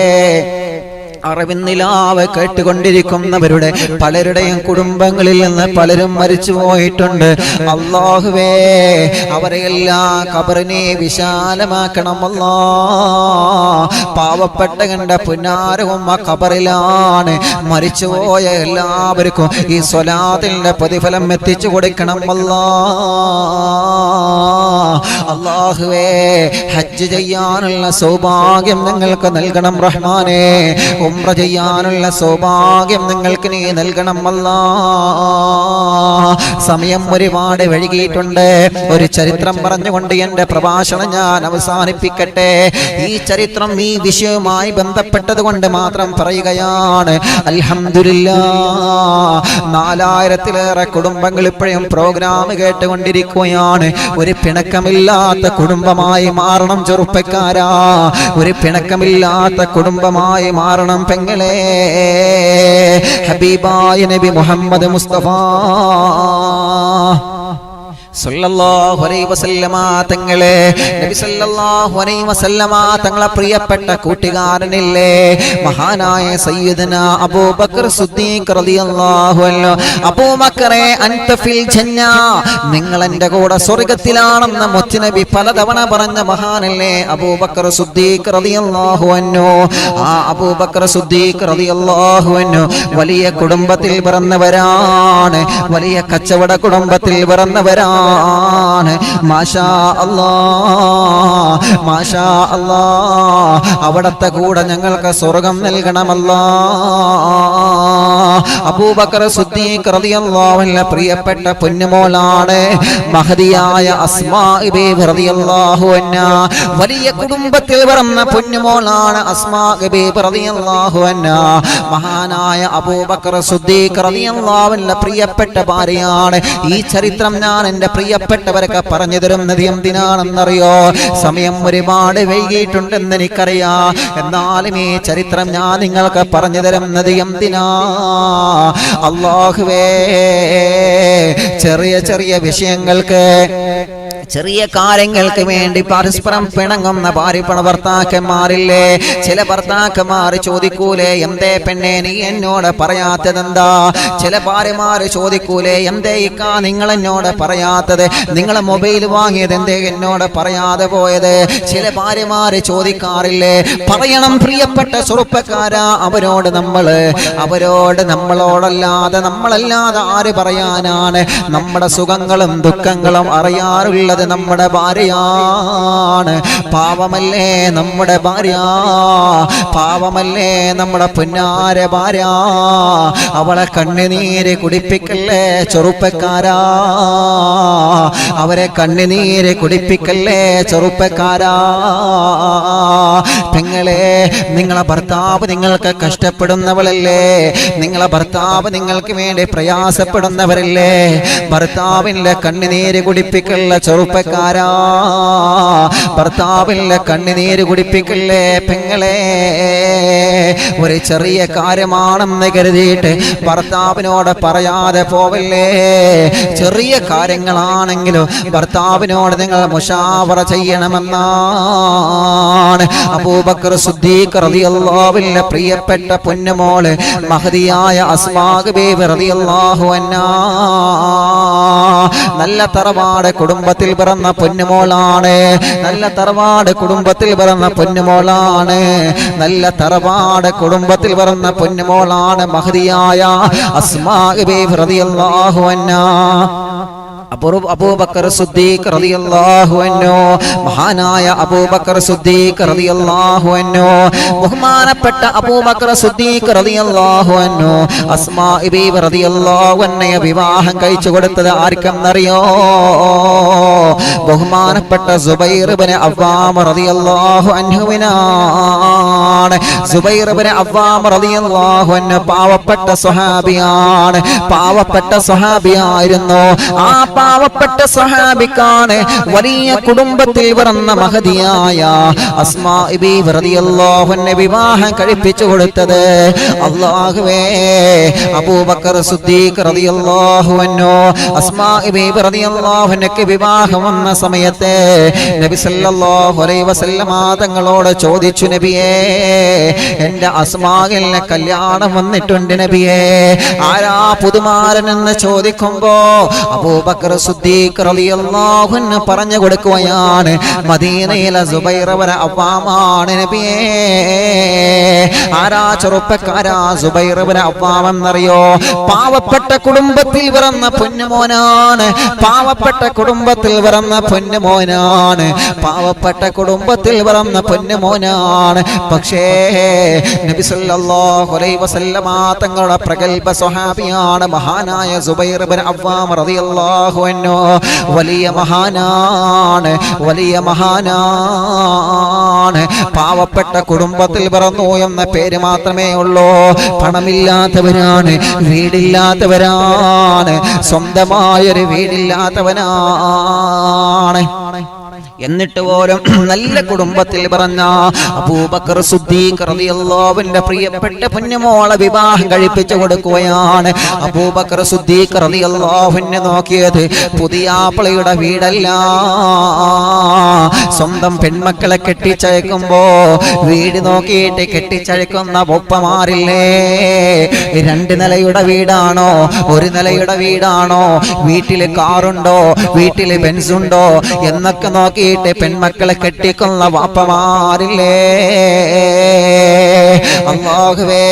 അറിവിന്നിലാവ് കേട്ടുകൊണ്ടിരിക്കുന്നവരുടെ പലരുടെയും കുടുംബങ്ങളിൽ നിന്ന് പലരും മരിച്ചു പോയിട്ടുണ്ട്. അല്ലാഹുവേ, അവരെല്ലാം ഖബറിനെ വിശാലമാക്കണം അല്ലാ. പാവപ്പെട്ട കണ്ട പുന്നാരവും ആ ഖബറിലാണ്. മരിച്ചുപോയ എല്ലാവർക്കും ഈ സ്വലാത്തിന്റെ പ്രതിഫലം എത്തിച്ചു കൊടുക്കണം അല്ലാ. അല്ലാഹുവേ, ഹജ്ജ് ചെയ്യാനുള്ള സൗഭാഗ്യം നിങ്ങൾക്ക് നൽകണം റഹ്മാനേ. ഉംറ ചെയ്യാനുള്ള സൗഭാഗ്യം നിങ്ങൾക്ക് നീ നൽകണം അല്ലാ. സമയം ഒരുപാട് വൈകിയിട്ടുണ്ട്. ഒരു ചരിത്രം പറഞ്ഞുകൊണ്ട് എൻ്റെ പ്രഭാഷണം ഞാൻ അവസാനിപ്പിക്കട്ടെ. ഈ ചരിത്രം ഈ വിഷയവുമായി ബന്ധപ്പെട്ടത് കൊണ്ട് മാത്രം പറയുകയാണ്. അൽഹംദുലില്ലാഹ്, 4000-ലേറെ കുടുംബങ്ങൾ ഇപ്പോഴും പ്രോഗ്രാം കേട്ടുകൊണ്ടിരിക്കുകയാണ്. ഒരു പിണക്കമില്ലാത്ത കുടുംബമായി മാറണം ചെറുപ്പക്കാരാ. ഒരു പിണക്കമില്ലാത്ത കുടുംബമായി മാറണം പെങ്ങളെ. ഹബീബായ നബി മുഹമ്മദ് മുസ്തഫ സല്ലല്ലാഹു അലൈഹി വസല്ലമ തങ്ങളെ, നബി സല്ലല്ലാഹു അലൈഹി വസല്ലമ തങ്ങളെ പ്രിയപ്പെട്ട കൂട്ടുകാരനില്ലേ മഹാനായ സയ്യിദന അബൂബക്കർ സിദ്ദീഖ് റളിയല്ലാഹു അൻഹു. അബൂബക്കറേ അൻത ഫിൽ ജന്ന, നിങ്ങൾ എൻ്റെ കൂടെ സ്വർഗ്ഗത്തിലാണെന്ന് മുത്തുനബി പലതവണ പറഞ്ഞ മഹാനല്ലേ അബൂബക്കർ സിദ്ദീഖ് റളിയല്ലാഹു അൻഹു. ആ അബൂബക്കർ സിദ്ദീഖ് റളിയല്ലാഹു അൻഹു വലിയ കുടുംബത്തിൽ പിറന്നവരാണ്. വലിയ കച്ചവട കുടുംബത്തിൽ പിറന്നവരാണ്. മാഷാ അല്ലാഹ്, മാഷാ അല്ലാഹ്. അവിടത്തെ കൂടെ ഞങ്ങൾക്ക് സ്വർഗം നൽകണമല്ലാ. അബൂബക്കർ സിദ്ദീഖ് റളിയല്ലാഹു അൻഹു പ്രിയപ്പെട്ട പൊന്നുമോളാണ് മഹദിയായ അസ്മാ ബീവി റളിയല്ലാഹു അൻഹാ. വലിയ കുടുംബത്തിൽ പിറന്ന പൊന്നുമോളാണ് അസ്മാ ബീവി റളിയല്ലാഹു അൻഹാ. മഹാനായ അബൂബക്കർ സിദ്ദീഖ് റളിയല്ലാഹു അൻഹു പ്രിയപ്പെട്ട ഭാര്യയാണ്. ഈ ചരിത്രം ഞാൻ എൻ്റെ പ്രിയപ്പെട്ടവരൊക്കെ പറഞ്ഞു തരുന്നത് എന്തിനാണെന്നറിയോ? സമയം ഒരുപാട് വൈകിയിട്ടുണ്ടെന്ന് എനിക്കറിയാം. എന്നാലും ഈ ചരിത്രം ഞാൻ നിങ്ങൾക്ക് പറഞ്ഞു തരുന്നത് എന്തിനാ? അല്ലാഹുവേ, ചെറിയ ചെറിയ വിഷയങ്ങൾക്ക്, ചെറിയ കാര്യങ്ങൾക്ക് വേണ്ടി പരസ്പരം പിണങ്ങുന്ന ഭാര്യ ഭർത്താക്കന്മാരില്ലേ? ചില ഭർത്താക്കന്മാർ ചോദിക്കൂലേ, എന്തേ പെണ്ണെ നീ എന്നോട് പറയാത്തതെന്താ? ചില ഭാര്യമാര് ചോദിക്കൂലേ, എന്തേ ഇക്കാ നിങ്ങൾ എന്നോട് പറയാത്തത്? നിങ്ങൾ മൊബൈൽ വാങ്ങിയത് എന്തേ എന്നോട് പറയാതെ പോയത്? ചില ഭാര്യമാര് ചോദിക്കാറില്ലേ? പറയണം പ്രിയപ്പെട്ട ചെറുപ്പക്കാരാ, അവരോട് നമ്മളല്ലാതെ ആര് പറയാനാണ്? നമ്മുടെ സുഖങ്ങളും ദുഃഖങ്ങളും അറിയാറുള്ളത് നമ്മുടെ ഭാര്യയാണ്. പാവമല്ലേ നമ്മുടെ ഭാര്യ, പാവമല്ലേ നമ്മുടെ പുന്നാര ഭാര്യ. അവളെ കണ്ണുനീര് കുടിപ്പിക്കല്ലേ ചെറുപ്പക്കാരാ, അവരെ കണ്ണുനീര് കുടിപ്പിക്കല്ലേ ചെറുപ്പക്കാരാ. പെങ്ങളെ, നിങ്ങളെ ഭർത്താവ് നിങ്ങൾക്ക് കഷ്ടപ്പെടുന്നവളല്ലേ? നിങ്ങളെ ഭർത്താവ് നിങ്ങൾക്ക് വേണ്ടി പ്രയാസപ്പെടുന്നവരല്ലേ? ഭർത്താവിന്റെ കണ്ണുനീര് കുടിപ്പിക്കല്ല ചെറുപ്പക്കാരാ, ഭർത്താവിന്റെ കണ്ണുനീര് കുടിപ്പിക്കല്ലേ പെങ്ങളെ. ഒരു ചെറിയ കാര്യമാണെന്ന് കരുതിയിട്ട് ഭർത്താവിനോട് പറയാതെ പോവല്ലേ. ചെറിയ കാര്യങ്ങളാണെങ്കിലും ഭർത്താവിനോട് നിങ്ങൾ മുശാവറ ചെയ്യണമെന്നാണ് അബൂബക്കർ സിദ്ദീഖ് റളിയല്ലാഹു അൻഹു പ്രിയപ്പെട്ട പൊന്നുമോള് മഹദിയായ അസ്മാ ബീവി റളിയല്ലാഹു അൻഹാ. നല്ല തറവാട് കുടുംബത്തിൽ പിറന്ന പൊന്നുമോളാണ്. നല്ല തറവാട് കുടുംബത്തിൽ പിറന്ന പൊന്നുമോളാണ്. നല്ല തറവാട് കുടുംബത്തിൽ പിറന്ന പൊന്നുമോളാണ് മഹദിയായ അസ്മാ ബീവി റളിയല്ലാഹു അൻഹാ. അബൂബക്കർ സിദ്ദീഖ് റളിയല്ലാഹു അൻഹു, മഹാനായ അബൂബക്കർ സിദ്ദീഖ് റളിയല്ലാഹു അൻഹു, ബഹുമാനപ്പെട്ട അബൂബക്കർ സിദ്ദീഖ് റളിയല്ലാഹു അൻഹു അസ്മാ ബീവി റളിയല്ലാഹു അൻഹയെ വിവാഹം കഴിച്ചു കൊടുത്തത് ആർക്കെന്നറിയോ? ബഹുമാനപ്പെട്ട സുബൈർ ഇബ്നു അവ്വാം റളിയല്ലാഹു അൻഹുവിനാണ്. സുബൈർ ഇബ്നു അവ്വാം റളിയല്ലാഹു അൻഹു പാവപ്പെട്ട സ്വഹാബിയാണ്. പാവപ്പെട്ട സ്വഹാബിയായിരുന്നു. ആ പാവപ്പെട്ട സഹാബിക്കാണ് വലിയ കുടുംബത്തിൽ പിറന്ന മഹദിയായ അസ്മാ ബീവി റളിയല്ലാഹു അൻഹ വിവാഹം കഴിപ്പിച്ചു കൊടുത്തത്. അല്ലാഹുവേ, അബൂബക്കർ സിദ്ദീഖ് റളിയല്ലാഹു അൻഹു അസ്മാ ബീവി റളിയല്ലാഹു അൻഹയ്ക്ക് വിവാഹം വന്ന സമയത്ത് നബി സല്ലല്ലാഹു അലൈഹി വസല്ലമ തങ്ങളോട് ചോദിച്ചു, നബിയേ, എന്റെ അസ്മാഇനെ കല്യാണം വന്നിട്ടുണ്ട് നബിയേ, ആരാ പുതുമാരൻ എന്ന് ചോദിക്കുമ്പോ അബൂബക്കർ സിദ്ദീഖ് റളിയല്ലാഹു അൻഹു പറഞ്ഞു കൊടുക്കുകയാണ്, മദീനയിലെ സുബൈർ ഇബ്നു അവ്വാമാണ് നബിയേ. ആരാ ചെറുപ്പക്കാരാ സുബൈർ ഇബ്നു അവ്വാം എന്നറിയോ? പാവപ്പെട്ട കുടുംബത്തിൽ പിറന്ന പൊന്നുമോനാണ്, പാവപ്പെട്ട കുടുംബത്തിൽ പിറന്ന പൊന്നുമോനാണ്, പാവപ്പെട്ട കുടുംബത്തിൽ പിറന്ന പൊന്നുമോനാണ്. പക്ഷേ നബി സല്ലല്ലാഹു അലൈഹി വസല്ലമ തങ്ങളുടെ പ്രഗൽഭ സ്വഹാബിയാണ് മഹാനായ സുബൈർ ഇബ്നു അവ്വാം റളിയല്ലാഹു അൻഹു. വലിയ മഹാനാണ്, വലിയ മഹാനാണ്. പാവപ്പെട്ട കുടുംബത്തിൽ പിറന്നു എന്ന പേര് മാത്രമേ ഉള്ളൂ. പണമില്ലാത്തവരാണ്, വീടില്ലാത്തവരാണ്, സ്വന്തമായൊരു വീടില്ലാത്തവനാണ്. എന്നിട്ട് പോലും നല്ല കുടുംബത്തിൽ പറഞ്ഞ അബൂബക്കർ സിദ്ദീഖ് റളിയല്ലാഹു അൻഹു പ്രിയപ്പെട്ട പൊന്നുമോളെ വിവാഹം കഴിപ്പിച്ചു കൊടുക്കുകയാണ്. അബൂബക്കർ സിദ്ദീഖ് റളിയല്ലാഹു അൻഹു നോക്കിയത് പുതിയാപ്പിളയുടെ വീടല്ല, സ്വന്തം പെൺമക്കളെ കെട്ടിച്ചയക്കുമ്പോ വീട് നോക്കിയിട്ട് കെട്ടിച്ചയക്കുന്ന ഒപ്പമാരില്ലേ? 2 നിലയുടെ വീടാണോ, 1 നിലയുടെ വീടാണോ, വീട്ടില് കാറുണ്ടോ, വീട്ടില് ബെൻസുണ്ടോ എന്നൊക്കെ നോക്കി പെൺമക്കളെ കെട്ടിക്കുന്ന വാപ്പമാരില്ലേ? അല്ലാഹുവേ,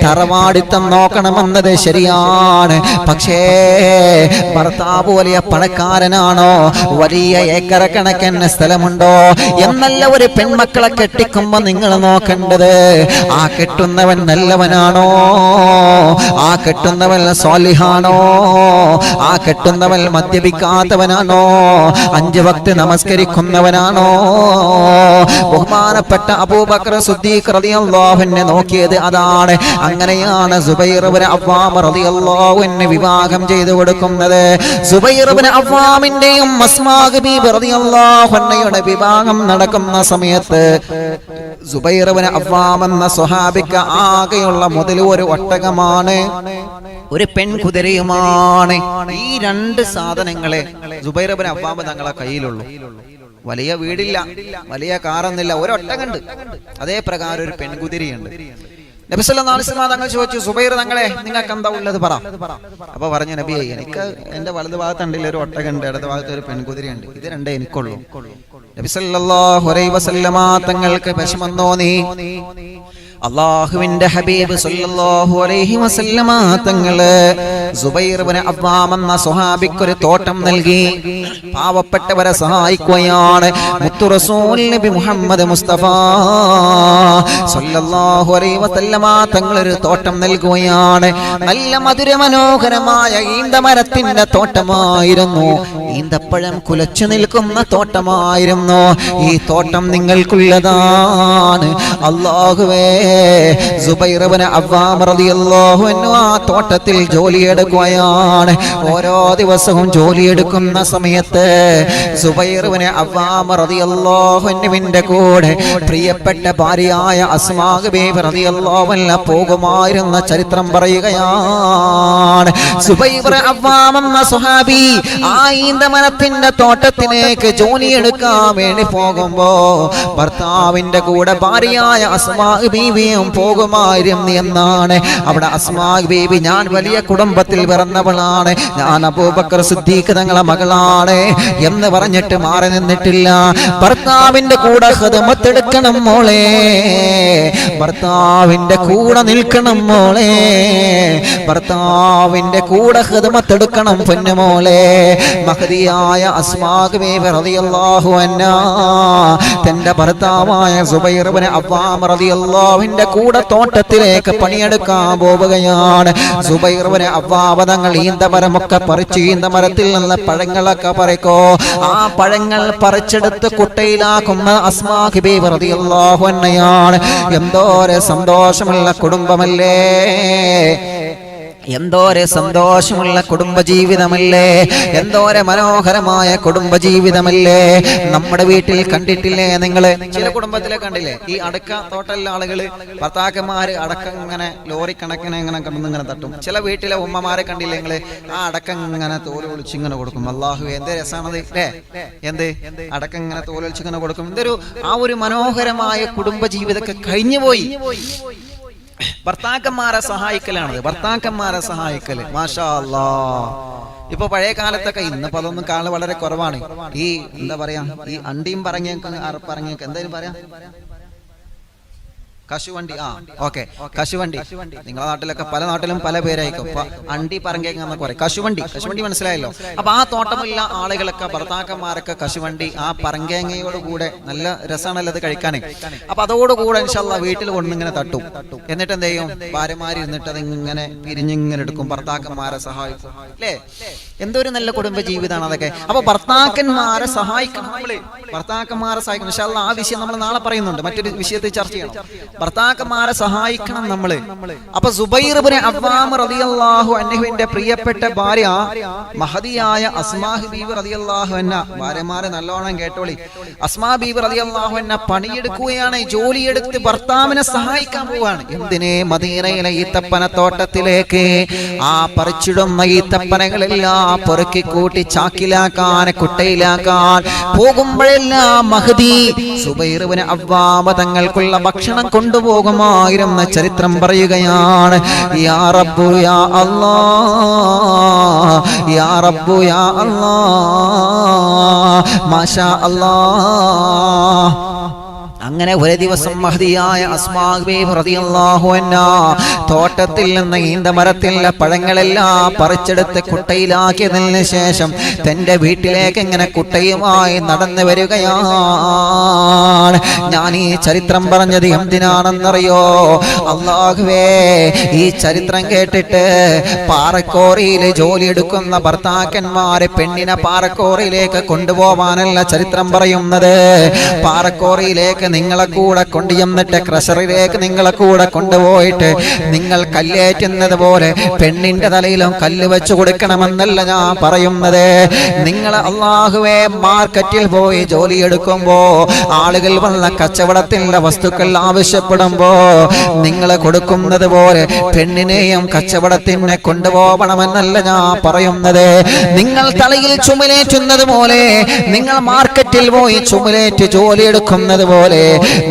തറവാടിത്തം നോക്കണമെന്നത് ശരിയാണ്. പക്ഷേ ഭർത്താവ് വലിയ പണക്കാരനാണോ, വലിയ ഏക്കർ കണക്കിന് സ്ഥലമുണ്ടോ എന്നല്ല ഒരു പെൺമക്കളെ കെട്ടിക്കുമ്പോ നിങ്ങൾ നോക്കേണ്ടത്, ആ കെട്ടുന്നവൻ നല്ലവനാണോ, ആ കെട്ടുന്നവൻ സ്വാലിഹാണോ, ആ കെട്ടുന്നവൻ മദ്യപിക്കാത്തവനാണോ, 5 വക്ത് നമസ്കരിക്കുന്നവനാണോ? ബഹുമാനപ്പെട്ട അബൂബക്കർ സിദ്ദീഖ് റളിയല്ലാഹു അൻഹു നോക്കിയത് അതാണ്. അങ്ങനെയാണ് സുബൈർ ഇബ്നു അവ്വാം റളിയല്ലാഹു അൻഹു വിവാഹം ചെയ്തു കൊടുക്കുന്നത്. സുബൈർ ഇബ്നു അവ്വാമിന്റെയും അസ്മാ ബീബി റളിയല്ലാഹു അൻഹയുടെ വിവാഹം നടക്കുന്ന സമയത്ത് സുബൈർ ഇബ്നു അവ്വാം എന്ന സ്വഹാബിക്ക് ആകെയുള്ള മുതൽ ഒരു ഒട്ടകമാണ്, ഒരു പെൺകുതിരയുമാണ്. ഈ 2 സാധനങ്ങളെ സുബൈർ ഇബ്നു അവ്വാം തങ്ങളെ കയ്യിലുള്ളൂ. വലിയ വീടില്ല, വലിയ കാറൊന്നുമില്ല, ഒരൊട്ടകണ്ട്, അതേ പ്രകാരം ഒരു പെൺകുതിരയുണ്ട്. നബി സല്ലല്ലാഹു അലൈഹി വസല്ലം തങ്ങൾ ചോദിച്ചു, സുബൈർ തങ്ങളെ നിങ്ങൾക്ക് എന്താ ഉള്ളത് പറ. അപ്പൊ പറഞ്ഞു, നബിയെ, എനിക്ക് എന്റെ വലതു ഭാഗത്തുണ്ടില്ല ഒരു ഒട്ടകണ്ട്, ഇടത് ഭാഗത്ത് ഒരു പെൺകുതിരയുണ്ട്, ഇത് 2 എനിക്കുള്ളൂ. നബി സല്ലല്ലാഹു അലൈഹി വസല്ലം തങ്ങൾക്ക് വിഷമം തോന്നി. അല്ലാഹുവിന്റെ ഹബീബ് സല്ലല്ലാഹു അലൈഹി വസല്ലമ തങ്ങള് സുബൈർ ഇബ്നു അവ്വാം എന്ന സ്വഹാബിക്ക് ഒരു തോട്ടം നൽകി. പാവപ്പെട്ടവരെ സഹായിക്കുകയാണ്. മുത്തു റസൂൽ നബി മുഹമ്മദ് മുസ്തഫ സല്ലല്ലാഹു അലൈഹി വസല്ലമ തങ്ങൾ ഒരു തോട്ടം നൽകുകയാണ്. നല്ല മധുര മനോഹരമായ ഈന്തമരത്തിന്റെ തോട്ടമായിരുന്നു, ഈന്തപ്പഴം കുലച്ചു നിൽക്കുന്ന തോട്ടമായിരുന്നു. ഈ തോട്ടം നിങ്ങൾക്കുള്ളതാണ്. അല്ലാഹുവേ, സുബൈർ ഇബ്നു അവ്വാം റളിയല്ലാഹു അൻഹു ആ തോട്ടത്തിൽ ജോലിയെടുക്കുകയാണ്. ഓരോ ദിവസവും ജോലിയെടുക്കുന്ന സമയത്ത് സുബൈർ ഇബ്നു അവ്വാം റളിയല്ലാഹു അൻഹുവിന്റെ കൂടെ പ്രിയപ്പെട്ട ഭാര്യയായ അസ്മാ ബീബി റളിയല്ലാഹു അൻഹ പോകുമായിരുന്ന ചരിത്രം പറയുകയാണ്. സുബൈർ ഇബ്നു അവ്വാം എന്ന സ്വഹാബി ആ ഈന്തമരത്തിന്റെ തോട്ടത്തിലേക്ക് ജോലിയെടുക്കാൻ വേണ്ടി പോകുമ്പോ ഭർത്താവിന്റെ കൂടെ ഭാര്യയായ അസ്മാ ബീവിയും പോകുമായിരുന്നു എന്നാണ്. അവിടെ അസ്മാ ബീബി, ഞാൻ വലിയ കുടുംബത്തിൽ പിറന്നവളാണ്, ഞാൻ അബൂബക്കർ സിദ്ദീഖ് തങ്ങളെ മകളാണ് എന്ന് പറഞ്ഞിട്ട് മാറി നിന്നിട്ടില്ല. ഭർത്താവിന്റെ കൂടെ ഖിദ്മത്തെടുക്കണം മോളെ, ഭർത്താവിന്റെ കൂടെ നിൽക്കണം മോളെ, ഭർത്താവിന്റെ കൂടെ ഖിദ്മത്തെടുക്കണം പൊന്നുമോളെ. മഹദിയായ അസ്മാ ബീബി റളിയല്ലാഹു അൻഹാ തന്റെ ഭർത്താവായ സുബൈർ ഇബ്നു അവ്വാം റളിയല്ലാഹുവിന്റെ കൂടെ തോട്ടത്തിലേക്ക് പണിയെടുക്കാൻ പോവുകയാണ്. സുബൈർ ഇബ്നു അവ്വാം തങ്ങൾ ഈന്തമരമൊക്കെ പറിച്ച് ഈന്തമരത്തിൽ നിന്ന് പഴങ്ങളൊക്കെ പറിക്കോ. ആ പഴങ്ങൾ പറിച്ചെടുത്ത് കുട്ടയിലാക്കുന്ന അസ്മാ ബീബി റളിയല്ലാഹു അൻഹയാണ്. എന്തോരെ സന്തോഷമുള്ള കുടുംബമല്ലേ! എന്തോരെ സന്തോഷമുള്ള കുടുംബജീവിതമല്ലേ, എന്തോരെ മനോഹരമായ കുടുംബജീവിതമല്ലേ. നമ്മുടെ വീട്ടിൽ കണ്ടിട്ടില്ലേ നിങ്ങള്? ചില കുടുംബത്തിലെ കണ്ടില്ലേ, ഈ അടക്ക തോട്ടല്ല ആളുകള് ഭർത്താക്കന്മാര് അടക്കം ഇങ്ങനെ ലോറി കണക്കിനെ ഇങ്ങനെ കണ്ടിങ്ങനെ തട്ടും. ചില വീട്ടിലെ ഉമ്മമാരെ കണ്ടില്ലേ നിങ്ങള്? ആ അടക്കം ഇങ്ങനെ തോല് ഒളിച്ചിങ്ങനെ കൊടുക്കും. അല്ലാഹു എന്ത് രസാണത് അല്ലേ? എന്ത് അടക്കം ഇങ്ങനെ തോലൊളിച്ചിങ്ങനെ കൊടുക്കും. എന്തൊരു ആ ഒരു മനോഹരമായ കുടുംബജീവിതമൊക്കെ കഴിഞ്ഞുപോയി. ഭർത്താക്കന്മാരെ സഹായിക്കലാണത്, ഭർത്താക്കന്മാരെ സഹായിക്കല്. മാഷാ അല്ലാഹ്. ഇപ്പൊ പഴയ കാലത്തൊക്കെ, ഇന്നിപ്പോ അതൊന്നും കാണൽ വളരെ കുറവാണ്. ഈ എന്താ പറയാ, ഈ അണ്ടിയും പറഞ്ഞേക്ക് എന്തായാലും പറയാ, കശുവണ്ടി. ഓക്കെ, കശുവണ്ടി. നിങ്ങളുടെ നാട്ടിലൊക്കെ പല നാട്ടിലും പല പേരായിരിക്കും. അണ്ടി പറങ്കേക്കെന്ന് പറയും. കശുവണ്ടി മനസ്സിലായല്ലോ. അപ്പൊ ആ തോട്ടമുള്ള ആളുകളൊക്കെ ഭർത്താക്കന്മാരൊക്കെ കശുവണ്ടി ആ പറങ്കേങ്ങയോട് കൂടെ നല്ല രസമാണല്ലോ അത് കഴിക്കാനേ. അപ്പൊ അതോടുകൂടെ ഇൻഷാ അല്ലാഹ് വീട്ടിൽ കൊണ്ടിങ്ങനെ തട്ടും. എന്നിട്ട് എന്ത് ചെയ്യും? ഭാര്യമാര് ഇരുന്നിട്ട് അതിങ്ങനെ പിരിഞ്ഞിങ്ങനെ എടുക്കും, ഭർത്താക്കന്മാരെ സഹായിക്കും. അല്ലേ? എന്തൊരു നല്ല കുടുംബ ജീവിതമാണ് അതൊക്കെ. അപ്പൊ ഭർത്താക്കന്മാരെ സഹായിക്കണം നമ്മള്, ഭർത്താക്കന്മാരെ സഹായിക്കണം. ഇൻഷാ അല്ലാഹ് ആ വിഷയം നമ്മൾ നാളെ പറയുന്നുണ്ട്, മറ്റൊരു വിഷയത്തിൽ ചർച്ച ചെയ്യണം. ഭർത്താക്കന്മാരെ സഹായിക്കണം നമ്മള്. അപ്പൊ സുബൈർ ഇബ്നു അവ്വാം റളിയല്ലാഹു അൻഹുവിന്റെ പ്രിയപ്പെട്ട ഭാര്യ മഹദിയായ അസ്മാ ബീവി റളിയല്ലാഹു അൻഹ, ഭാര്യമാരെ നല്ലോണം കേട്ടോളി, അസ്മാ ബീവി റളിയല്ലാഹു അൻഹ പണിയെടുക്കുകയാണ്, ജോലിയെടുത്ത് ഭർത്താവിനെ സഹായിക്കാൻ പോവാണ്. എന്തിനെ? മദീനയിലെ ഈത്തപ്പന തോട്ടത്തിലേക്ക് ആ പറിച്ചിടുന്ന ഈത്തപ്പനകളെല്ലാം പെറുക്കി കൂട്ടി ചാക്കിലാക്കാൻ, കുട്ടയിലാക്കാൻ പോകുമ്പോഴെല്ലാം മഹദി സുബൈർ ഇബ്നു അവ്വാം തങ്ങൾക്കുള്ള ഭക്ഷണം കൊണ്ടുപോകുമായിരുന്ന ചരിത്രം പറയുകയാണ്. യാ റബ്ബു യാ അല്ലാഹ്, യാ റബ്ബു യാ അല്ലാഹ്, മാഷാ അല്ലാഹ്. അങ്ങനെ ഒരു ദിവസം മഹദിയായ അസ്മാ ബീവി റളിയല്ലാഹു അൻഹാ തോട്ടത്തിൽ നിന്ന് ഈന്തമരത്തിലെ പഴങ്ങളെല്ലാം പറിച്ചെടുത്ത് കുട്ടയിലാക്കിയതിന് ശേഷം തന്റെ വീട്ടിലേക്ക് ഇങ്ങനെ കുട്ടയുമായി നടന്നു വരികയാണ്. ഞാൻ ഈ ചരിത്രം പറഞ്ഞത് എന്തിനാണെന്നറിയോ? അല്ലാഹുവേ, ഈ ചരിത്രം കേട്ടിട്ട് പാറക്കോറിയിൽ ജോലിയെടുക്കുന്ന ഭർത്താക്കന്മാരെ പെണ്ണിനെ പാറക്കോറിയിലേക്ക് കൊണ്ടുപോവാനല്ല ചരിത്രം പറയുന്നത്. പാറക്കോറിയിലേക്ക് നിങ്ങളെ കൂടെ കൊണ്ടുചെന്നിട്ട് ക്രഷറിലേക്ക് നിങ്ങളെ കൂടെ കൊണ്ടുപോയിട്ട് നിങ്ങൾ കല്ലേറ്റുന്നത് പോലെ പെണ്ണിന്റെ തലയിലും കല്ല് വെച്ചു കൊടുക്കണമെന്നല്ല ഞാൻ പറയുന്നത്. നിങ്ങൾ അല്ലാഹുവേ മാർക്കറ്റിൽ പോയി ജോലിയെടുക്കുമ്പോ ആളുകൾ വന്ന കച്ചവടത്തിന്റെ വസ്തുക്കൾ ആവശ്യപ്പെടുമ്പോ നിങ്ങൾ കൊടുക്കുന്നത് പോലെ പെണ്ണിനെയും കച്ചവടത്തിനെ കൊണ്ടുപോകണമെന്നല്ല ഞാൻ പറയുന്നത്. നിങ്ങൾ തലയിൽ ചുമലേറ്റുന്നത് പോലെ, നിങ്ങൾ മാർക്കറ്റിൽ പോയി ചുമലേറ്റ് ജോലിയെടുക്കുന്നത് പോലെ,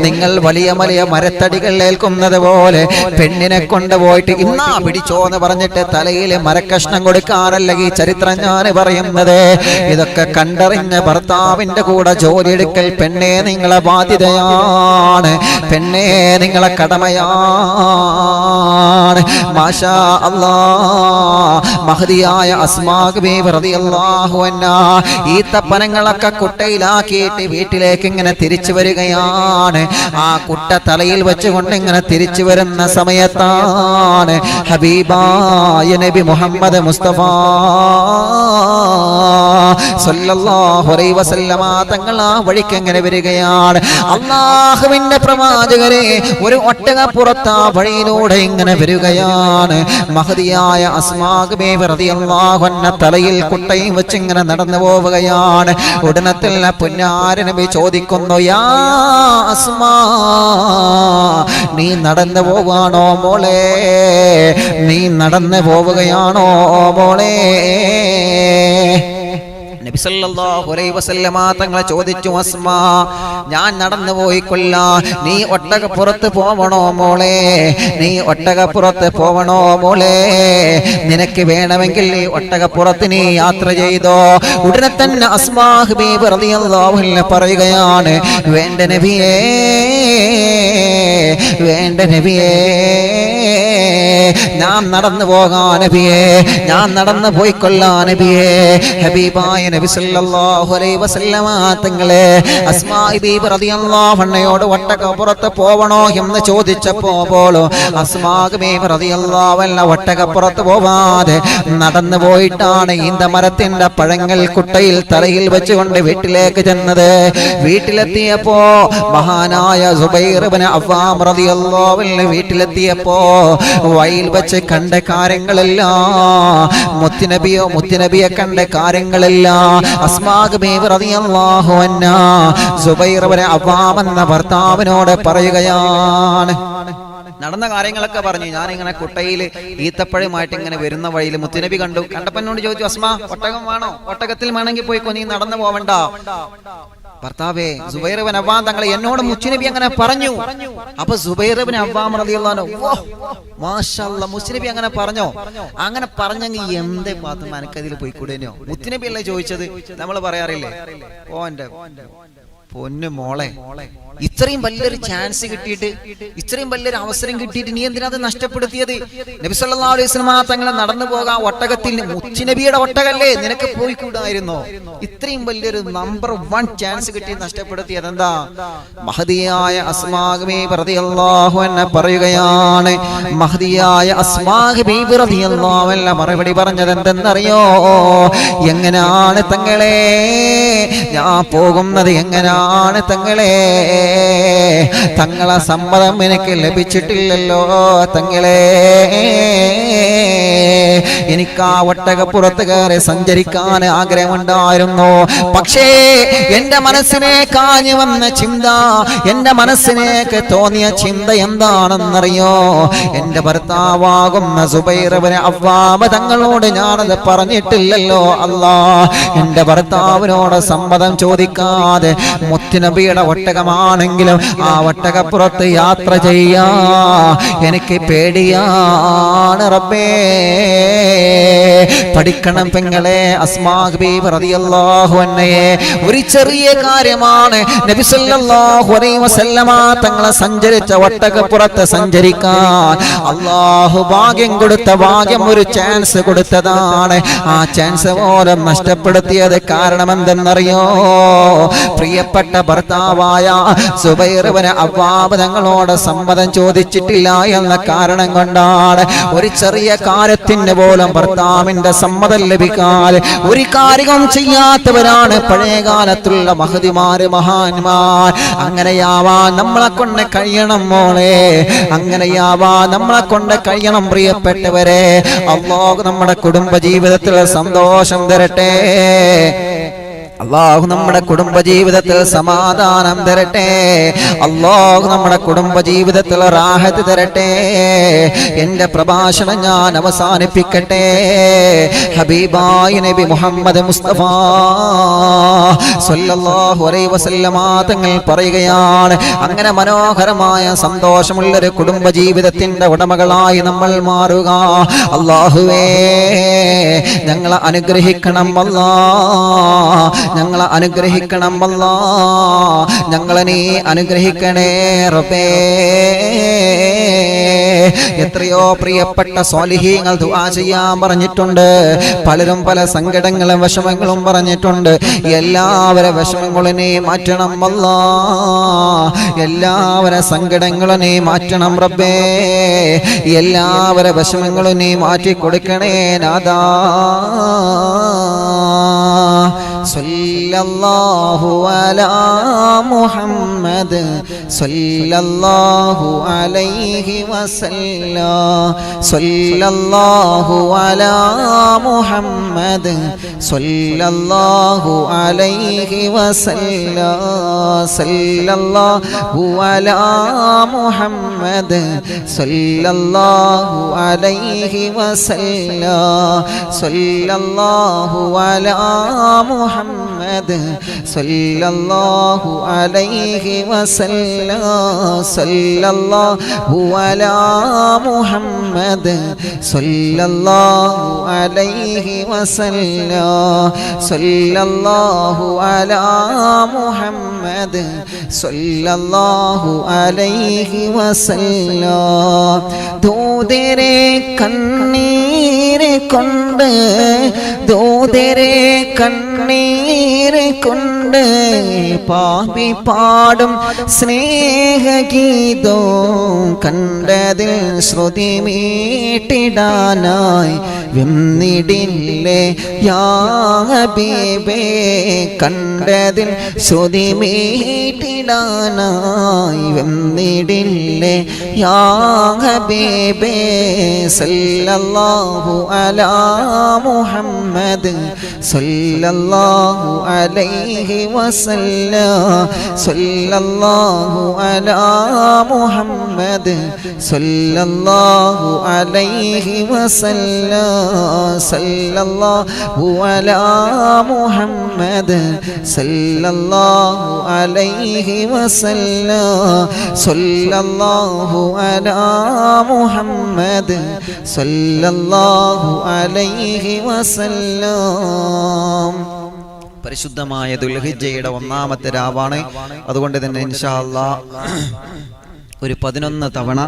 നിങ്ങൾ വലിയ വലിയ മരത്തടികൾ ഏൽക്കുന്നത് പോലെ പെണ്ണിനെ കൊണ്ടുപോയിട്ട് ഇന്നാ പിടിച്ചോ എന്ന് പറഞ്ഞിട്ട് തലയിൽ മരക്കഷ്ണം കൊടുക്കാറല്ല ഈ ചരിത്രം ഞാൻ പറയുന്നത്. ഇതൊക്കെ കണ്ടറിഞ്ഞ ഭർത്താവിന്റെ കൂടെ ജോലിയെടുക്കൽ പെണ്ണെ നിങ്ങളെ ബാധ്യതയാണ്, പെണ്ണെ നിങ്ങളെ കടമയാണ്. മാഷാ അല്ലാഹ്. മഹദിയായ അസ്മാ ബീവി റളിയല്ലാഹു അൻഹാ ഈത്തപ്പനങ്ങളൊക്കെ കുട്ടയിലാക്കിയിട്ട് വീട്ടിലേക്ക് ഇങ്ങനെ തിരിച്ചു വരികയാണ്. ആ കുട്ട തലയിൽ വെച്ചുകൊണ്ട് ഇങ്ങനെ തിരിച്ചു വരുന്ന സമയത്താണ് ഹബീബായ നബി മുഹമ്മദ് മുസ്തഫ സല്ലല്ലാഹു അലൈഹി വസല്ലമ തങ്ങൾ ആ വഴിക്ക് എങ്ങനെ വരികയാണ്. അല്ലാഹുവിന്റെ പ്രവാചകരെ ഒരു ഒട്ടകപ്പുറത്ത് ആ വഴിയിലൂടെ ഇങ്ങനെ വരികയാണ്. മഹദിയായ അസ്മാ ബീവി റളിയല്ലാഹു അൻഹ തലയിൽ കുട്ടയും വെച്ച് ഇങ്ങനെ നടന്നു പോവുകയാണ്. ഉടനത്തിൽ പുന്നാര നബി ചോദിക്കുന്നു, യാ അസ്മാ, നീ നടന്നു പോവാണോ മോളെ? നീ നടന്നു പോവുകയാണോ മോളെ? നബി സല്ലല്ലാഹു അലൈഹി വസല്ലമ തങ്ങളെ ചോദിച്ചു, അസ്മാ, ഞാൻ നടന്നു പോയിക്കൊള്ളാം, നീ ഒട്ടകപ്പുറത്ത് പോവണോ മോളെ? നീ ഒട്ടകപ്പുറത്ത് പോവണോ മോളെ? നിനക്ക് വേണമെങ്കിൽ ഈ ഒട്ടകപ്പുറത്ത് നീ യാത്ര ചെയ്തോ. ഉടനെ തന്നെ അസ്മാ ബീവി റളിയല്ലാഹു അൻഹ പറയുകയാണ്, വേണ്ട നബിയേ, വേണ്ട നബിയേ, ഞാൻ നടന്നു പോകാൻ നബിയേ, ഞാൻ നടന്നു പോയിക്കൊള്ളാൻ നബിയേ. ഹബീബായ നബി സല്ലല്ലാഹു അലൈഹി വസല്ലമ തങ്ങളെ അസ്മാ ബീവി റളിയല്ലാഹു അൻഹയോട് ഒട്ടകപ്പുറത്ത് പോവണോ എന്ന് ചോദിച്ചപ്പോൾ അസ്മാ ബീവി റളിയല്ലാഹു അൻഹ ഒട്ടകപ്പുറത്ത് പോവാതെ നടന്നു പോയിട്ടാണ് ഈന്തമരത്തിന്റെ പഴങ്ങൾ കുട്ടയിൽ തലയിൽ വെച്ചുകൊണ്ട് വീട്ടിലേക്ക് ചെന്നത്. വീട്ടിലെത്തിയപ്പോ മഹാനായ സുബൈർ ഇബ്നു അവ്വാം റളിയല്ലാഹു അൻഹു വീട്ടിലെത്തിയപ്പോ വൈല വഴിയിൽ വെച്ച് കണ്ട കാര്യങ്ങളെല്ലാം മുത്തുനബിയെ കണ്ട കാര്യങ്ങളെല്ലാം അസ്മാ ബീവി റളിയല്ലാഹു അൻഹാ സുബൈർ ഇബ്നു അവ്വാം എന്ന ഭർത്താവിനോട് പറയുകയാണ്. നടന്ന കാര്യങ്ങളൊക്കെ പറഞ്ഞു. ഞാനിങ്ങനെ കുട്ടയിൽ ഈത്തപ്പഴമായിട്ട് ഇങ്ങനെ വരുന്ന വഴിയിൽ മുത്തുനബി കണ്ടപ്പോൾ എന്നോട് ചോദിച്ചു, അസ്മാ ഒട്ടകം വേണോ? ഒട്ടകത്തിൽ വേണമെങ്കിൽ പോയിക്കോ, നീ നടന്നു പോവണ്ട. ഭർത്താവേ, സുബൈർ ഇബ്നു അവ്വാം തങ്ങൾ എന്നോട് മുത്തുനബി അങ്ങനെ പറഞ്ഞു. അപ്പൊ സുബൈർ ഇബ്നു അവ്വാം റളിയല്ലാഹു അൻഹു മാഷാഅല്ലാഹ് മുത്തുനബി അങ്ങനെ പറഞ്ഞോ? അങ്ങനെ പറഞ്ഞെങ്കിൽ എന്തേ പാത്തുമ്മ എനിക്കതിൽ പോയിക്കൂടേനോ? മുത്തുനബി അല്ലേ ചോദിച്ചത്? നമ്മൾ പറയാറില്ലേ, ഓന്റെ പൊന്നു മോളെ, ഇത്രയും വലിയൊരു ചാൻസ് കിട്ടിയിട്ട്, ഇത്രയും വലിയൊരു അവസരം കിട്ടിയിട്ട് നീ എന്തിനാ അത് നഷ്ടപ്പെടുത്തിയത്? നബി സല്ലല്ലാഹു അലൈഹി വസല്ലം തങ്ങളെ നടന്നു പോകാൻ ഒട്ടകത്തിൽ, മുത്തുനബിയുടെ ഒട്ടകല്ലേ, നിനക്ക് പോയിക്കൂടായിരുന്നോ? ഇത്രയും വലിയൊരു നമ്പർ 1 ചാൻസ് കിട്ടി നഷ്ടപ്പെടുത്തിയത് എന്താ? മഹദിയായ അസ്മാ ബീവി റളിയല്ലാഹു അൻഹ പറയുകയാണ്. മഹദിയായ അസ്മാ ബീവി റളിയല്ലാഹു അൻഹ മറുപടി പറഞ്ഞത് എന്തെന്നറിയോ? എങ്ങനെയാണ് തങ്ങളെ ഞാൻ പോകുന്നത്? എങ്ങനെയാണ് തങ്ങളെ? തങ്ങളെ സമ്മതം എനിക്ക് ലഭിച്ചിട്ടില്ലല്ലോ തങ്ങളെ. എനിക്ക് ആ ഒട്ടകപ്പുറത്ത് കയറി സഞ്ചരിക്കാൻ ആഗ്രഹമുണ്ടായിരുന്നു. പക്ഷേ എന്റെ മനസ്സിനെ കാഞ്ഞു വന്ന ചിന്ത, എന്റെ മനസ്സിനേക്ക് തോന്നിയ ചിന്ത എന്താണെന്നറിയോ? എന്റെ ഭർത്താവാകുന്ന സുബൈർ ഇബ്നു അവ്വാം തങ്ങളോട് ഞാനത് പറഞ്ഞിട്ടില്ലല്ലോ അല്ലാ. എന്റെ ഭർത്താവിനോട് സമ്മതം ചോദിക്കാതെ മുത്തുനബിയുടെ ഒട്ടകമാണെങ്കിലും ആ ഒട്ടകപ്പുറത്ത് യാത്ര ചെയ്യാ എനിക്ക് പേടിയാണ് റബ്ബേ. പഠിക്കണം പെങ്ങളെ, അസ്മാ ബീവി റളിയല്ലാഹു അൻഹയെ ഒരു ചെറിയ കാര്യമാണ് നബി സല്ലല്ലാഹു അലൈഹി വസല്ലമ തങ്ങളെ സഞ്ചരിച്ച ഒട്ടകപ്പുറത്ത് സഞ്ചരിക്കാൻ അല്ലാഹു ഭാഗ്യം കൊടുത്ത ഭാഗ്യം, ഒരു ചാൻസ് കൊടുത്തതാണ്. ആ ചാൻസ് പോലും നഷ്ടപ്പെടുത്തിയത് കാരണം എന്തെന്നറിയോ? പ്രിയപ്പെട്ട ഭർത്താവായ സുബൈർ ഇബ്നു അവ്വാം തങ്ങളോട് സമ്മതം ചോദിച്ചിട്ടില്ല എന്ന കാരണം കൊണ്ടാണ്. ഒരു ചെറിയ കാര്യത്തിന് പോലും ഭർത്താവിന്റെ സമ്മതം ലഭിക്കാതെ ഒരു കാര്യവും ചെയ്യാത്തവരാണ് പഴയകാലത്തുള്ള മഹദിമാര്, മഹാന്മാർ. അങ്ങനെയാവാൻ നമ്മളെ കൊണ്ട് കഴിയണം മോളെ, അങ്ങനെയാവാൻ നമ്മളെ കൊണ്ട് കഴിയണം പ്രിയപ്പെട്ടവരെ. അല്ലാഹു നമ്മുടെ കുടുംബ ജീവിതത്തിൽ സന്തോഷം തരട്ടെ. അല്ലാഹു നമ്മുടെ കുടുംബ ജീവിതത്തിൽ സമാധാനം തരട്ടെ. അല്ലാഹു നമ്മുടെ കുടുംബ ജീവിതത്തിൽ റാഹത്ത് തരട്ടെ. എന്റെ പ്രഭാഷണം ഞാൻ അവസാനിപ്പിക്കട്ടെ. ഹബീബായ നബി മുഹമ്മദ് മുസ്തഫ സല്ലല്ലാഹു അലൈഹി വസല്ലമ തങ്ങൾ പറയുകയാണ്, അങ്ങനെ മനോഹരമായ സന്തോഷമുള്ളൊരു കുടുംബ ജീവിതത്തിന്റെ ഉടമകളായി നമ്മൾ മാറുക. അല്ലാഹുവേ, ഞങ്ങളെ അനുഗ്രഹിക്കണം അല്ലാ, ഞങ്ങളെ അനുഗ്രഹിക്കണം അല്ലാ, ഞങ്ങളെ നീ അനുഗ്രഹിക്കണേ റബ്ബേ. എത്രയോ പ്രിയപ്പെട്ട സ്വാലിഹീങ്ങൾ ദുആ ചെയ്യാൻ പറഞ്ഞിട്ടുണ്ട്. പലരും പല സങ്കടങ്ങളും വിഷമങ്ങളും പറഞ്ഞിട്ടുണ്ട്. എല്ലാവരെ വിഷമങ്ങളും നീ മാറ്റണം അല്ലാ, എല്ലാവരെ സങ്കടങ്ങളും നീ മാറ്റണം റബ്ബേ. എല്ലാവരെ വിഷമങ്ങളും നീ മാറ്റി കൊടുക്കണേ നാഥാ. സല്ലല്ലാഹു അലാ മുഹമ്മദ് സല്ലല്ലാഹു അലൈഹി വസല്ലം. സല്ലല്ലാഹു അലാ മുഹമ്മദ് സല്ലല്ലാഹു അലൈഹി വസല്ലം. സല്ലല്ലാഹു അലാ മുഹമ്മദ് സല്ലല്ലാഹു അലൈഹി വസല്ലം. സല്ലല്ലാഹു അലാ മുഹമ്മദ് സല്ലല്ലാഹു അലൈഹി വസല്ലം. സല്ലല്ലാഹു അലാ മുഹമ്മദ് സല്ലല്ലാഹു അലൈഹി വസല്ലം. സല്ലല്ലാഹു അലാ മുഹമ്മദ് സല്ലല്ലാഹു അലൈഹി വസല്ലം. ദൂതരെ കണ്ണീര് കൊണ്ട്, ദൂതരെ കണ്ണീര് കൊണ്ട് പാപി പാടും സ്നേഹഗീതോ കണ്ടതിൽ ശ്രുതി മീട്ടിടാനായി വെന്നിടില്ലേ യാ ഹബീബേ. കണ്ടതിൽ ശ്രുതി മീട്ടിടാനായി സ്നേഹത്തിലാനായി വന്നിടില്ലേ യാ ഹബീബേ സല്ലല്ലാഹു അലാ മുഹമ്മദ് സല്ലല്ലാഹു അലൈഹി വസല്ലം സല്ലല്ലാഹു അലാ മുഹമ്മദ് സല്ലല്ലാഹു അലൈഹി വസല്ലം സല്ലല്ലാഹു അലാ മുഹമ്മദ് സല്ലല്ലാഹു അലൈഹി വസല്ലം സല്ലല്ലാഹു അലാ മുഹമ്മദ് സല്ലല്ലാഹു അലൈഹി വസല്ലം. പരിശുദ്ധമായ ദുൽഹിജ്ജയുടെ ഒന്നാമത്തെ രാവാണ്. അതുകൊണ്ട് തന്നെ ഇൻഷാ അല്ലാഹ് ഒരു 11 തവണ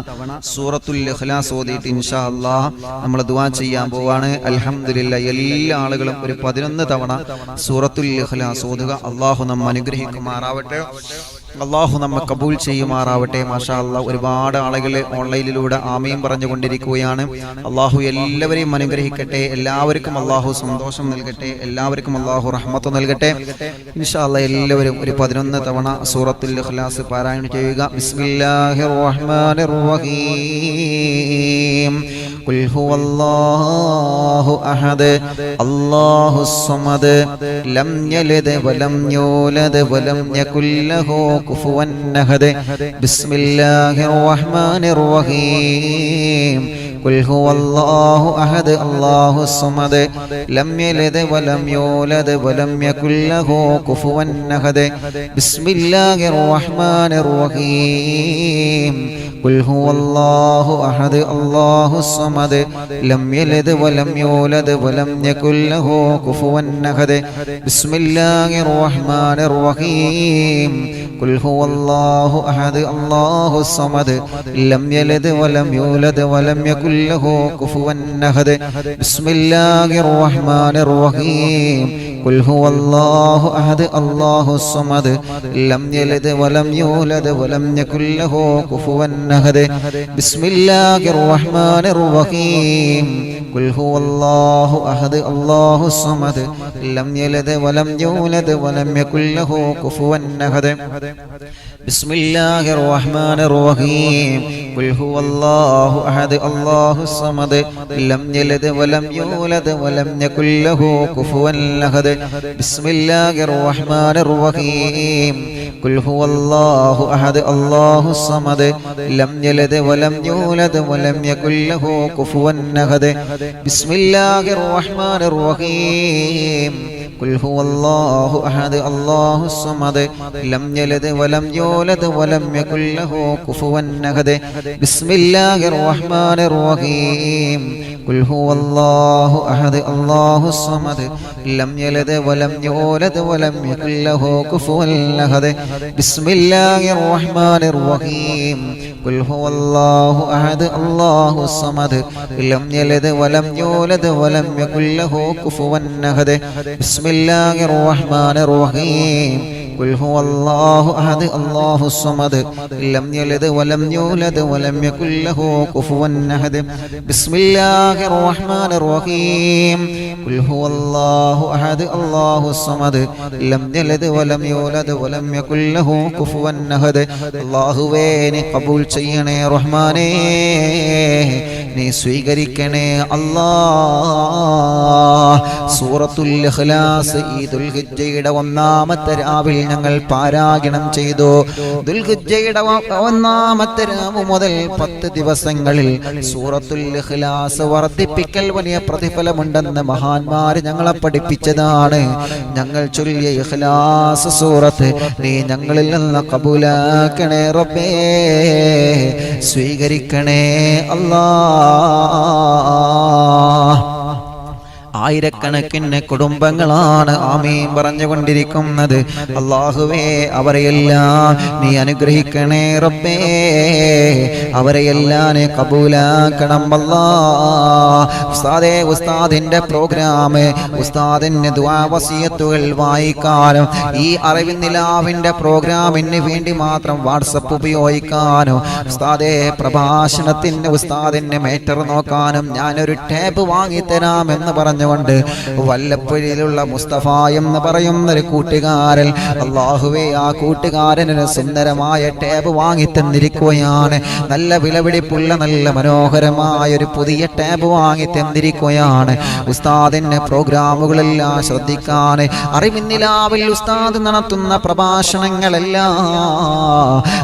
സൂറത്തുൽ ഇഖ്ലാസ് ഓതിയിട്ട് ഇൻഷാ അല്ലാഹ് നമ്മൾ ദുആ ചെയ്യാൻ പോവാണ്. അൽഹംദുലില്ലാഹ് എല്ലാ ആളുകളും ഒരു 11 തവണ സൂറത്തുൽ ഇഖ്ലാസ് ഓതുക. അല്ലാഹു നമ്മെ അനുഗ്രഹിക്കുമാറാവട്ടെ, അല്ലാഹു നമ്മെ കബൂൽ ചെയ്യുമാറാവട്ടെ. മാഷാ അല്ലാഹ് ഒരുപാട് ആളുകൾ ഓൺലൈനിലൂടെ ആമീൻ പറഞ്ഞുകൊണ്ടിരിക്കുകയാണ്. അല്ലാഹു എല്ലാവരെയും അനുഗ്രഹിക്കട്ടെ, എല്ലാവർക്കും അല്ലാഹു സന്തോഷം നൽകട്ടെ, എല്ലാവർക്കും അല്ലാഹു റഹ്മത്ത് നൽകട്ടെ. ഇൻഷാ അല്ലാഹ് എല്ലാവരും ഒരു 11 തവണ സൂറത്തുൽ ഇഖ്ലാസ് പാരായണം ചെയ്യുക. ബിസ്മില്ലാഹിർ റഹ്മാനിർ റഹീം. ഖുൽ ഹുവല്ലാഹു അഹദ് അല്ലാഹുസ് സമദ് ലം യലിദ് വലം യൂലദ് വലം യകുൽ ലഹു കുഫുവൻ അഹദ്. ബിസ്മില്ലാഹിർ റഹ്മാനിർ റഹീം. ഖുൽ ഹുവല്ലാഹു അഹദ് അല്ലാഹുസ് സമദ് ലം യലിദ് വലം യൂലദ് വലം യകുൽ ലഹു കുഫുവൻ അഹദ്. ബിസ്മില്ലാഹിർ റഹ്മാനിർ റഹീം. ഖുൽ ഹുവല്ലാഹു അഹദ് അല്ലാഹുസ് സമദ് ലം യലിദ് വലം യൂലദ് വലം യകുൽ ലഹു കുഫുവൻ അഹദ്. ബിസ്മില്ലാഹിർ റഹ്മാനിർ റഹീം. ഖുൽ ഹുവല്ലാഹു അഹദ് അല്ലാഹുസ് സമദ് ലം യലിദ് വലം യൂലദ് വലം യകുൽ ലഹു കുഫുവൻ അഹദ്. ബിസ്മില്ലാഹിർ റഹ്മാനിർ റഹീം. ഖുൽ ഹുവല്ലാഹു അഹദ് അല്ലാഹുസ് സമദ് ലം യലിദ് വലം യൂലദ് വലം യകുൽ ലഹു കുഫുവൻ അഹദ്. ബിസ്മില്ലാഹിർ റഹ്മാനിർ റഹീം. ഖുൽ ഹുവല്ലാഹു അഹദ് അല്ലാഹുസ് സമദ് ലം യലിദ് വലം യൂലദ് വലം യകുൽ ലഹു കുഫുവൻ അഹദ്. ബിസ്മില്ലാഹിർ റഹ്മാനിർ റഹീം. ഖുൽ ഹുവല്ലാഹു അഹദ് അല്ലാഹുസ് സമദ് ലം യലിദ് വലം യൂലദ് വലം യകുൽ ലഹു കുഫുവൻ അഹദ്. ബിസ്മില്ലാഹിർ റഹ്മാനിർ റഹീം. ഖുൽ ഹുവല്ലാഹു അഹദ് അല്ലാഹുസ് സമദ് ലം യലിദ് വലം യൂലദ് വലം യകുൽ ലഹു കുഫുവൻ അഹദ്. ബിസ്മില്ലാഹിർ റഹ്മാനിർ റഹീം. ഖുൽ ഹുവല്ലാഹു അഹദ് അല്ലാഹുസ് സമദ് ലം യലിദ് വലം യൂലദ് വലം യകുൽ ലഹു കുഫുവൻ അഹദ്. ബിസ്മില്ലാഹിർ റഹ്മാനിർ റഹീം. ഖുൽ ഹുവല്ലാഹു അഹദ് അല്ലാഹുസ് സമദ് ലം യലിദ് വലം യൂലദ് വലം യകുൽ ലഹു കുഫുവൻ അഹദ്. ബിസ്മില്ലാഹിർ റഹ്മാനിർ റഹീം. ഖുൽ ഹുവല്ലാഹു അഹദ് അല്ലാഹുസ് സമദ് ലം യലിദ് വലം യൂലദ് വലം യകുൽ ലഹു കുഫുവൻ അഹദ്. ബിസ്മില്ലാഹിർ റഹ്മാനിർ റഹീം. ഖുൽ ഹുവല്ലാഹു അഹദ് അല്ലാഹുസ് സമദ് ലം യലിദ് വലം യൂലദ് വലം യകുൽ ലഹു കുഫുവൻ അഹദ്. ബിസ്മില്ലാഹിർ റഹ്മാനിർ റഹീം. ഖുൽ ഹുവല്ലാഹു അഹദ് അല്ലാഹുസ് സമദ് ലം യലിദ് വലം യൂലദ് വലം യകുൽ ലഹു കുഫുവൻ അഹദ്. അല്ലാഹുവേ നീ ഖബൂൽ ചെയ്യണേ റഹ്മാനേ, നീ സ്വീകരിക്കണേ അല്ലാഹ്. സൂറത്തുൽ ഇഖ്ലാസ് ഈ ദുൽഹിജ്ജയുടെ ഒന്നാമത്തെ രാവിൽ ഞങ്ങൾ പാരായണം ചെയ്തു. ദുൽഹിജ്ജയുടെ ഒന്നാമത്തെ രാവ് മുതൽ 10 ദിവസങ്ങളിൽ സൂറത്തുൽ ഇഖ്ലാസ് വർദ്ധിപ്പിക്കൽ വലിയ പ്രതിഫലമുണ്ടെന്ന് മഹാന്മാര് ഞങ്ങളെ പഠിപ്പിച്ചതാണ്. ഞങ്ങൾ ചൊല്ലിയ ഇഖ്ലാസ് സൂറത്ത് നീ ഞങ്ങളിൽ നിന്ന് കബൂലാക്കണേ റബ്ബേ, സ്വീകരിക്കണേ അല്ലാഹ്. ആയിരക്കണക്കിന് കുടുംബങ്ങളാണ് ആമീൻ പറഞ്ഞുകൊണ്ടിരിക്കുന്നത്. അല്ലാഹുവേ അവരെയെല്ലാം നീ അനുഗ്രഹിക്കണേ റബ്ബേ, അവരെയെല്ലാം നീ കബൂലാക്കണം അല്ലാഹ്. ഉസ്താദേ, ഉസ്താദിന്റെ പ്രോഗ്രാം, ഉസ്താദിന്റെ ദുആ വസിയത്തുകൾ വായിക്കാനും ഈ അറിവിൻ നിലാവിന്റെ പ്രോഗ്രാമിന് വേണ്ടി മാത്രം വാട്സപ്പ് ഉപയോഗിക്കാനും ഉസ്താദേ പ്രഭാഷണത്തിന് ഉസ്താദിന്റെ മേറ്റർ നോക്കാനും ഞാനൊരു ടാബ് വാങ്ങിത്തരാമെന്ന് പറഞ്ഞു പറഞ്ഞുകൊണ്ട് വല്ലപ്പുഴയിലുള്ള മുസ്തഫ എന്ന് പറയുന്നൊരു കൂട്ടുകാരൻ, അല്ലാഹുവേ ആ കൂട്ടുകാരനൊരു സുന്ദരമായ ടാബ് വാങ്ങി തന്നിരിക്കുകയാണ്. നല്ല വിലപിടിപ്പുള്ള നല്ല മനോഹരമായ ഒരു പുതിയ ടാബ് വാങ്ങി തന്നിരിക്കുകയാണ്. ഉസ്താദിന്റെ പ്രോഗ്രാമുകളെല്ലാം ശ്രദ്ധിക്കാൻ, അറിവിന്നിലാവിൽ ഉസ്താദ് നടത്തുന്ന പ്രഭാഷണങ്ങളെല്ലാം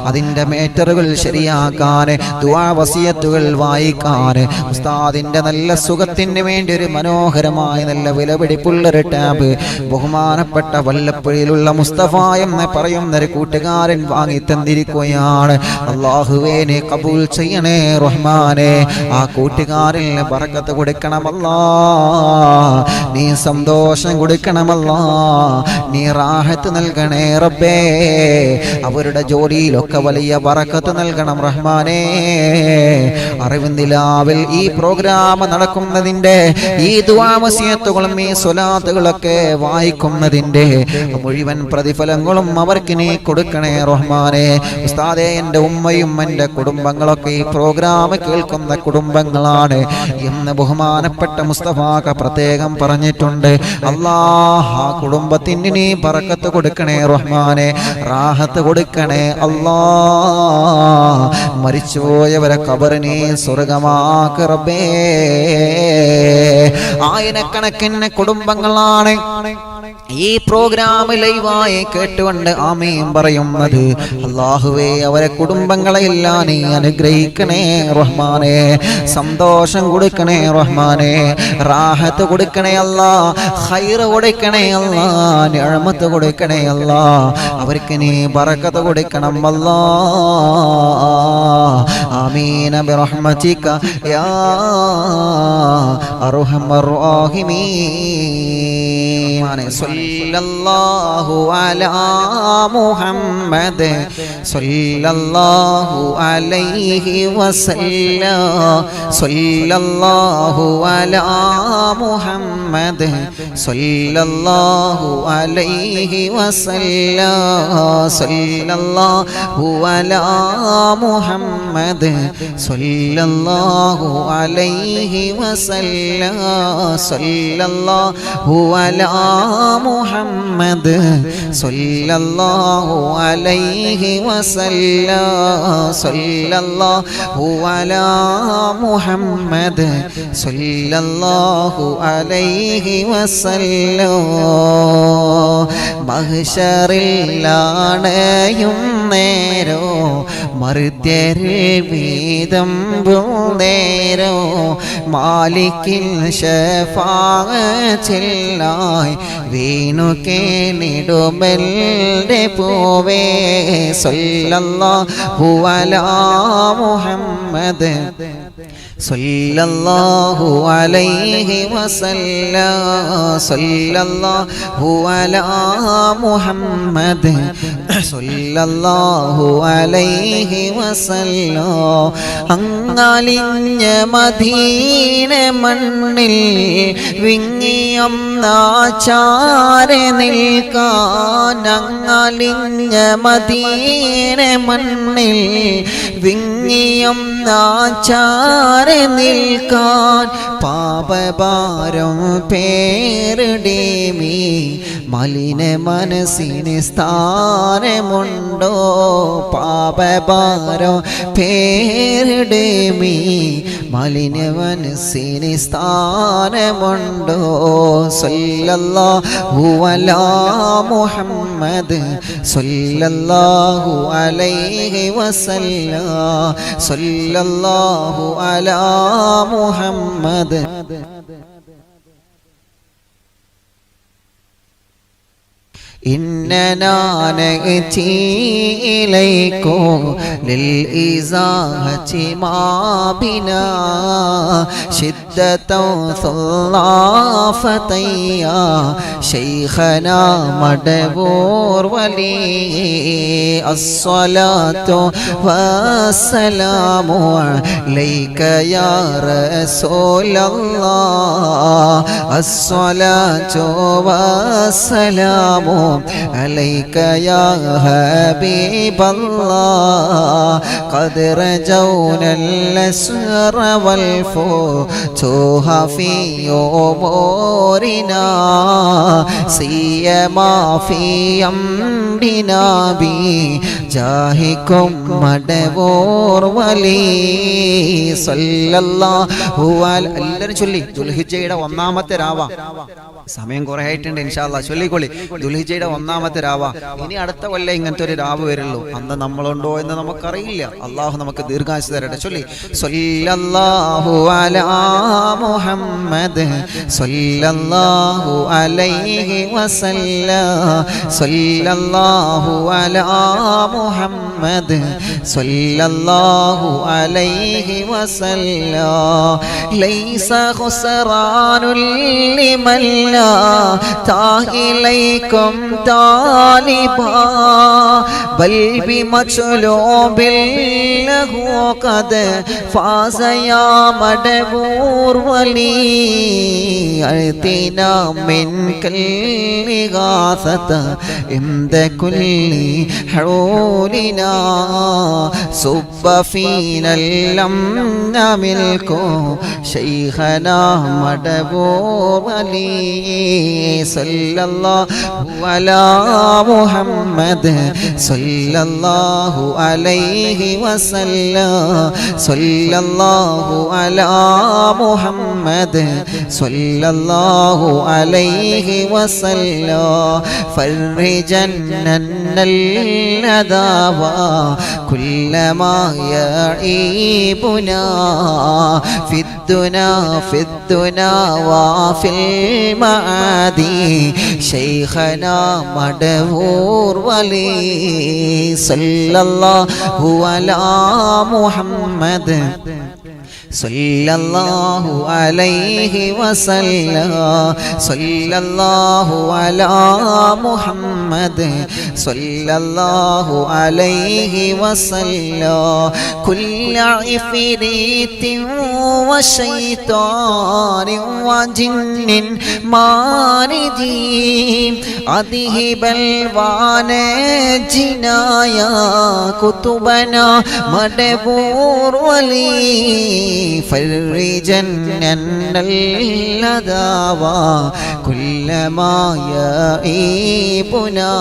അതിന്റെ മേറ്ററുകൾ ശരിയാക്കാൻ, ദുആ വസിയത്തുകൾ വായിക്കാൻ, ഉസ്താദിന്റെ നല്ല സുഖത്തിന് വേണ്ടി ഒരു മനോഹരമായ നല്ല വിലപിടിപ്പുള്ളൊരു ടാബ് ബഹുമാനപ്പെട്ട വല്ലപ്പുഴയിലുള്ള മുസ്തഫ എന്ന് പറയുന്നൊരു കൂട്ടുകാരൻ വാങ്ങി തന്നിരിക്കുകയാണ്. അല്ലാഹുവേ നീ കബൂൽ ചെയ്യണേ റഹ്മാനെ. ആ കൂട്ടുകാരന് ബറക്കത്ത് കൊടുക്കണമല്ലാ, നീ സന്തോഷം കൊടുക്കണമല്ലാ, നീ റാഹത്ത് നൽകണേ റബ്ബേ. അവരുടെ ജോലിയിലൊക്കെ വലിയ ബറക്കത്ത് നൽകണം റഹ്മാനേ. അറിവിന്ദിലാവിൽ ഈ പ്രോഗ്രാം നടക്കുന്നതിന്റെ ഈ ദുആ വസിയത്തുകളും ഈ സ്വലാത്തുകളൊക്കെ വായിക്കുന്നതിന്റെ മുഴുവൻ പ്രതിഫലങ്ങളും അവർക്ക് നീ കൊടുക്കണേ റഹ്മാനെ. ഉസ്താദേ, എൻ്റെ ഉമ്മയും എൻ്റെ കുടുംബങ്ങളൊക്കെ ഈ പ്രോഗ്രാം കേൾക്കുന്ന കുടുംബങ്ങളാണ് എന്ന് ബഹുമാനപ്പെട്ട മുസ്തഫാക്ക പ്രത്യേകം പറഞ്ഞിട്ടുണ്ട്. അല്ലാഹ് ആ കുടുംബത്തിന് നീ ബറക്കത്ത് കൊടുക്കണേ റഹ്മാനെ, റാഹത്ത് കൊടുക്കണേ അല്ലാഹ്. മരിച്ചുപോയവരെ ഖബറിനെ സ്വർഗമാക്ക് റബ്ബേ. ആയിരക്കണക്കിന് കുടുംബങ്ങളാണ് ഈ പ്രോഗ്രാം ലൈവായി കേട്ടുകൊണ്ട് ആമീൻ പറയുന്നത്. അല്ലാഹുവേ അവരെ കുടുംബങ്ങളെല്ലാം നീ അനുഗ്രഹിക്കണേ റഹ്മാനെ, സന്തോഷം കൊടുക്കണേ റഹ്മാനെ, റാഹത്ത് കൊടുക്കണേ അല്ലാ, ഖൈറ് കൊടുക്കണേ അല്ലാ, നിഅമത്ത് കൊടുക്കണേ അല്ലാ. അവർക്ക് നീ ബറക്കത്ത് കൊടുക്കണം അല്ലാ. ആമീൻ ബിറഹ്മതിക യാ അർഹമർ റഹീമീൻ. സല്ലല്ലാഹു അലാ മുഹമ്മദ് സല്ലല്ലാഹു അലൈഹി വസല്ലം. സല്ലല്ലാഹു അലാ മുഹമ്മദ് സല്ലല്ലാഹു അലൈഹി വസല്ലം. സല്ലല്ലാഹു അലാ മുഹമ്മദ് സല്ലല്ലാഹു അലൈഹി വസല്ലം. സല്ലല്ലാഹു അലാ മുഹമ്മദ് സല്ലല്ലാഹു അലൈഹി വസല്ലം. സല്ലല്ലാഹു അലാ മുഹമ്മദ് സല്ലല്ലാഹു അലൈഹി വസല്ലം. മഹ്ശറിലാണയും നേരോ മർത്യരിൽ വീതമ്പും നേരോ മാലിക്കിൽ ശഫാഅത്തിനായി വീണു കേണിടുമെന്റെ പൂവേ. സല്ലല്ലാഹു അലാ മുഹമ്മദ് സല്ലല്ലാഹു അലൈഹി വസല്ലം. സല്ലല്ലാഹു അലാ മുഹമ്മദ് സല്ലല്ലാഹു അലൈഹി വസല്ലം. അങ്ങാലിഞ്ഞ മദീന മണ്ണിൽ വിങ്ങിയൊന്നാചാരെ നിൽക്കാൻ. അങ്ങാലിഞ്ഞ മദീന മണ്ണിൽ വിങ്ങിയൊന്നാചാരെ നിൽക്കാൻ. പാപഭാരം പേരിടേമി മലിന മനസ്സിന് സ്ഥാനമുണ്ടോ. പാപഭാരം പേരിടേമി മലിന മനസ്സിന് സ്ഥാനമുണ്ടോ. സല്ലല്ലാഹു അലാ മുഹമ്മദ് സല്ലല്ലാഹു അലൈഹി വസല്ലം. സല്ലല്ലാഹു അലാ മുഹമ്മദ്. إننا نأتي إليكم للإزاحة ما بنا شدة ثلاثة يا شيخنا مدبور ولي. الصلاة والسلام عليك يا رسول الله. الصلاة والسلام عليك يا حبيب الله قد رجونا الأسر والفتوح في أمورنا سيما في أمرنا بجاهكم മടവൂർ വലി സല്ലല്ലാഹു അലൈഹി എല്ലാവരും ചൊല്ലി. ദുൽഹിജ്ജയുടെ ഒന്നാമത്തെ രാവ. സമയം കുറെ ആയിട്ടുണ്ട്. ഇൻഷാ അല്ലാഹ് ചൊല്ലിക്കൊള്ളി. ദുൽഹിജ്ജയുടെ ഒന്നാമത്തെ രാവ. ഇനി അടുത്ത കൊല്ലം ഇങ്ങനത്തെ ഒരു രാവ് വരുള്ളൂ. അന്ന് നമ്മളുണ്ടോ എന്ന് നമുക്കറിയില്ല. അള്ളാഹു നമുക്ക് ദീർഘായുസ്സ് തരട്ടെ. ചൊല്ലി സല്ലല്ലാഹു അലാ മുഹമ്മദ് സല്ലല്ലാഹു അലൈഹി വസല്ലം സല്ലല്ലാഹു അലാ മുഹമ്മദ് സല്ലല്ലാഹു അലൈഹി വസല്ലം ലൈസ ഖുസ്റാനുൽ ലിമൻ ലാ താഇലൈകും താലിബാ ബൽ ബിമച്ലൂബിൽ ലഹു ഖദ് ഫാസ യാ മടവൂർ വലി അഅതിനാ മിൻകൽ ഇഗാസത ഇന്ദ കുല്ലി ഹൗലിനാ صب فينا اللمن ملكو شيخنا مدبور ولي صلى الله على محمد صلى الله عليه وسلم صلى الله على محمد صلى الله عليه وسلم فرجنا الندى كلما يعيبنا في الدنا وفي المعادي شيخنا مدبور ولي صلى الله على محمد صلى الله عليه وسلم صلى الله على محمد صلى الله عليه وسلم كل عفريت وشيطان وجن ماردين أذهب الوانجنا يا كتبنا مدبور ولي فرجنا الندى كلما يعيبنا